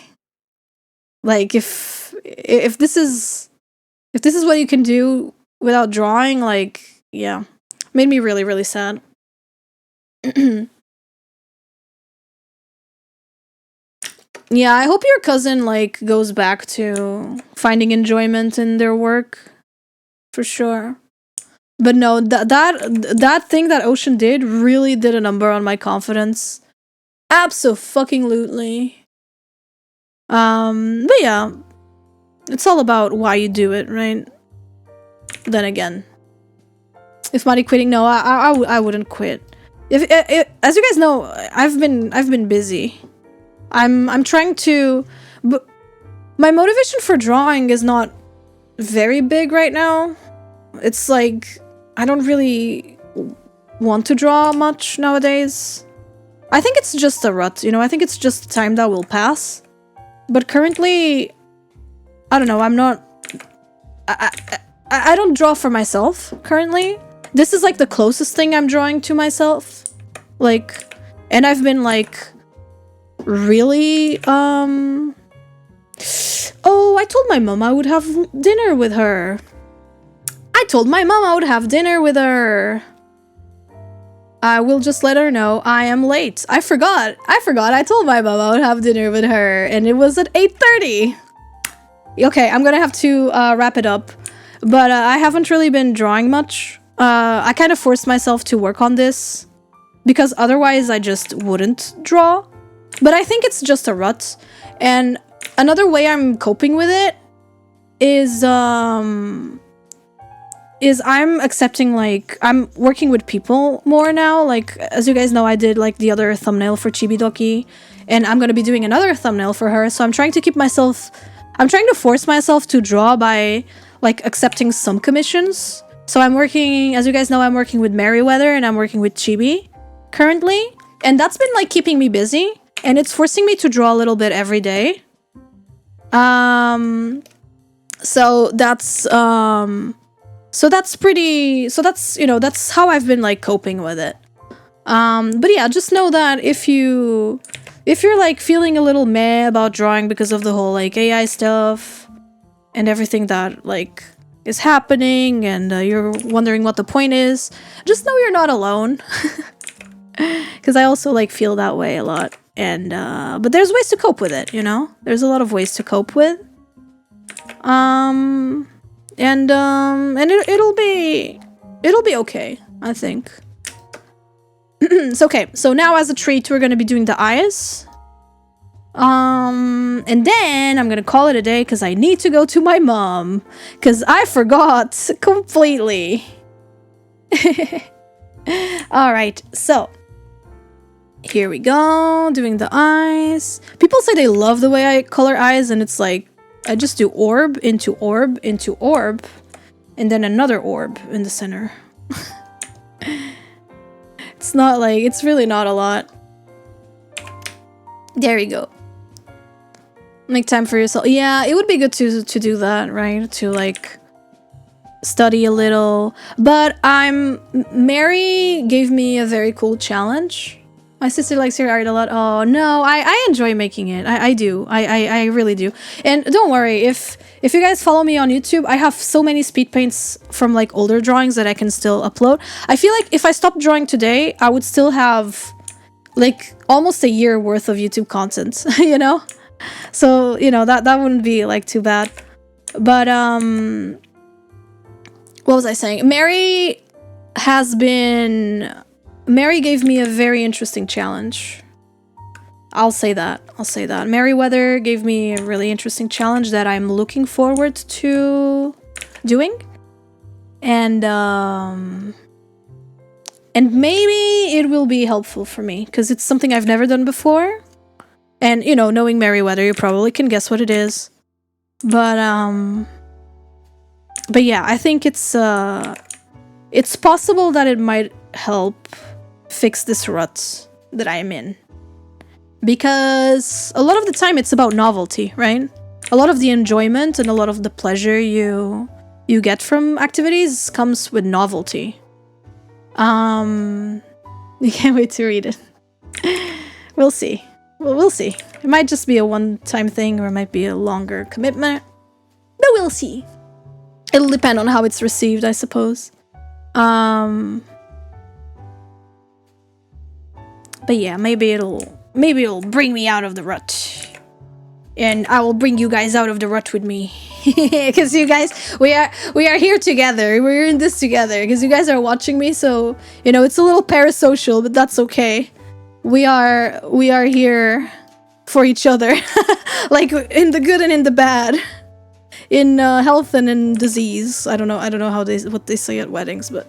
Like, if this is what you can do without drawing, like, yeah. Made me really, really sad. Yeah, I hope your cousin, like, goes back to finding enjoyment in their work. For sure. But no, that thing that Ocean did really did a number on my confidence. Abso-fucking-lutely. But yeah. It's all about why you do it, right? Then again. If Mari quitting, no, I wouldn't quit. If as you guys know, I've been busy. I'm trying to... But my motivation for drawing is not very big right now. It's like, I don't really want to draw much nowadays. I think it's just a rut, you know? I think it's just time that will pass. But currently, I don't know, I'm not... I don't draw for myself, currently. This is like the closest thing I'm drawing to myself. Like, and I've been like... really, oh, I told my mom I would have dinner with her. I told my mom I would have dinner with her. I will just let her know I am late. I forgot. I told my mom I would have dinner with her, and it was at 8:30. Okay, I'm gonna have to wrap it up. But I haven't really been drawing much. I kind of forced myself to work on this, because otherwise I just wouldn't draw. But I think it's just a rut. And another way I'm coping with it is I'm accepting, like, I'm working with people more now. Like, as you guys know, I did, like, the other thumbnail for Chibidoki, and I'm gonna be doing another thumbnail for her, so I'm trying to force myself to draw by, like, accepting some commissions. So I'm working, as you guys know, I'm working with Merryweather, and I'm working with Chibi. currently, and that's been like keeping me busy, and it's forcing me to draw a little bit every day. So that's pretty, so that's, you know, that's how I've been like coping with it. But yeah, just know that if you're like feeling a little meh about drawing because of the whole like AI stuff and everything that like is happening, and you're wondering what the point is, just know you're not alone. Because I also like feel that way a lot, and but there's ways to cope with it, you know? There's a lot of ways to cope with. And it'll be okay, I think. It's okay. So now as a treat, we're gonna be doing the eyes. And then I'm gonna call it a day because I need to go to my mom because I forgot completely. All right, so here we go, doing the eyes. People say they love the way I color eyes, and it's like I just do orb into orb into orb, and then another orb in the center. It's not like, it's really not a lot. There you go. Make time for yourself. Yeah, it would be good to do that, right? To like study a little. But Mary gave me a very cool challenge. My sister likes your art a lot. Oh no, I enjoy making it. I do. I really do. And don't worry, if you guys follow me on YouTube, I have so many speed paints from like older drawings that I can still upload. I feel like if I stopped drawing today, I would still have like almost a year worth of YouTube content, you know? So, you know, that wouldn't be like too bad. But what was I saying? Mary gave me a very interesting challenge. I'll say that. Merryweather gave me a really interesting challenge that I'm looking forward to doing. And maybe it will be helpful for me because it's something I've never done before. And, you know, knowing Merryweather, you probably can guess what it is. But yeah, I think it's possible that it might help fix this rut that I am in. Because a lot of the time it's about novelty, right? A lot of the enjoyment and a lot of the pleasure you get from activities comes with novelty. You can't wait to read it. We'll see. We'll see. It might just be a one-time thing, or it might be a longer commitment. But we'll see. It'll depend on how it's received, I suppose. But yeah, maybe it'll bring me out of the rut. And I will bring you guys out of the rut with me. Because you guys, we are here together. We're in this together. Because you guys are watching me, so, you know, it's a little parasocial, but that's okay. We are here for each other. Like, in the good and in the bad. In health and in disease. I don't know what they say at weddings, but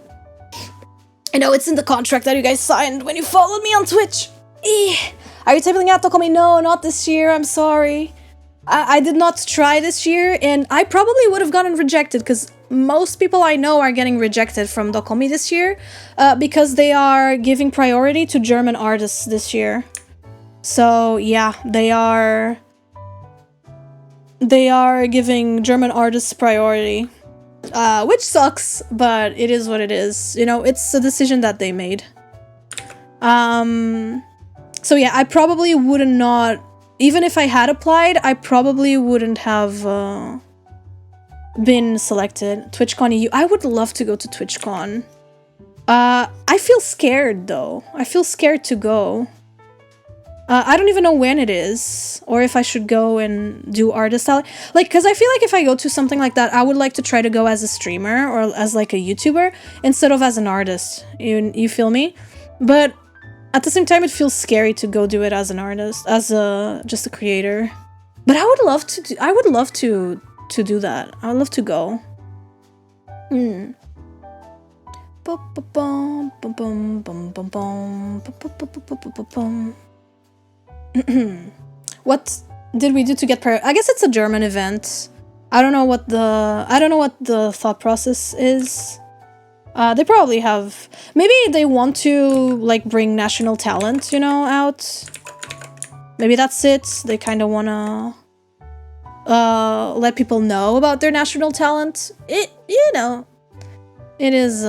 I know it's in the contract that you guys signed when you followed me on Twitch. Are you typing out Tokomi? No, not this year. I'm sorry. I did not try this year, and I probably would have gotten rejected because most people I know are getting rejected from Dokomi this year because they are giving priority to German artists this year. So yeah, they are giving German artists priority, which sucks, but it is what it is. You know, it's a decision that they made. So yeah, I probably wouldn't not, even if I had applied, I probably wouldn't have been selected. TwitchCon EU. I would love to go to TwitchCon. I feel scared though. I feel scared to go. I don't even know when it is, or if I should go and do artist like, because I feel like if I go to something like that, I would like to try to go as a streamer or as like a YouTuber instead of as an artist. You feel me? But at the same time, it feels scary to go do it as an artist, as just a creator. But I would love to. I would love to do that. I would love to go. What did we do to get I guess it's a German event. I don't know what the thought process is. They probably have... Maybe they want to, like, bring national talent, you know, out. Maybe that's it. They kind of want to let people know about their national talent. You know, it is...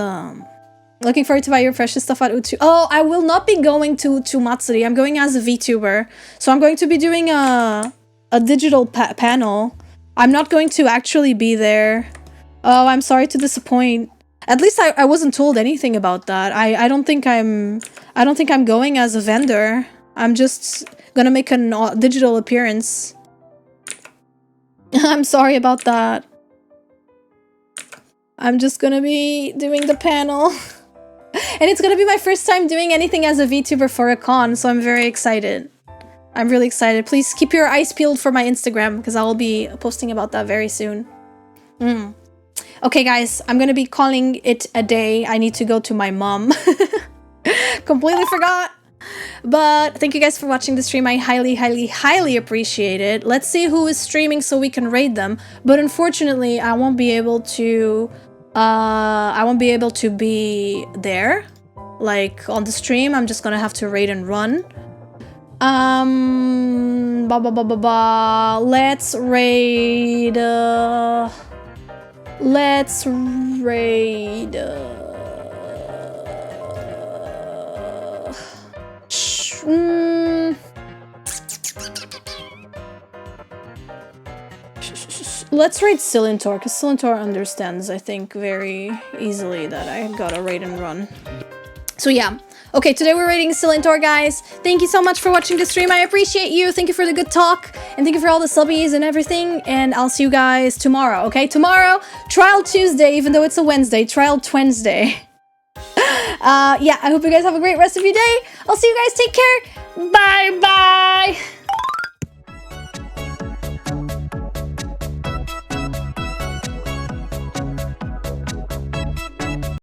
Looking forward to buy your precious stuff at Utsu. Oh, I will not be going to Matsuri. I'm going as a VTuber. So I'm going to be doing a digital panel. I'm not going to actually be there. Oh, I'm sorry to disappoint. At least I wasn't told anything about that. I don't think I'm going as a vendor. I'm just gonna make a digital appearance. I'm sorry about that. I'm just gonna be doing the panel. And it's gonna be my first time doing anything as a VTuber for a con, so I'm very excited. I'm really excited. Please keep your eyes peeled for my Instagram, because I will be posting about that very soon. Okay, guys, I'm gonna be calling it a day. I need to go to my mom. Completely forgot. But thank you guys for watching the stream. I highly, highly, highly appreciate it. Let's see who is streaming so we can raid them. But unfortunately, I won't be able to... be there. Like, on the stream. I'm just gonna have to raid and run. Let's raid... Let's raid... Let's raid Silentor, because Silentor understands, I think, very easily that I gotta raid and run. So yeah. Okay, today we're raiding Silentor, guys. Thank you so much for watching the stream. I appreciate you. Thank you for the good talk. And thank you for all the subbies and everything. And I'll see you guys tomorrow, okay? Tomorrow, Trial Tuesday, even though it's a Wednesday. Trial Wednesday. Yeah, I hope you guys have a great rest of your day. I'll see you guys. Take care. Bye-bye.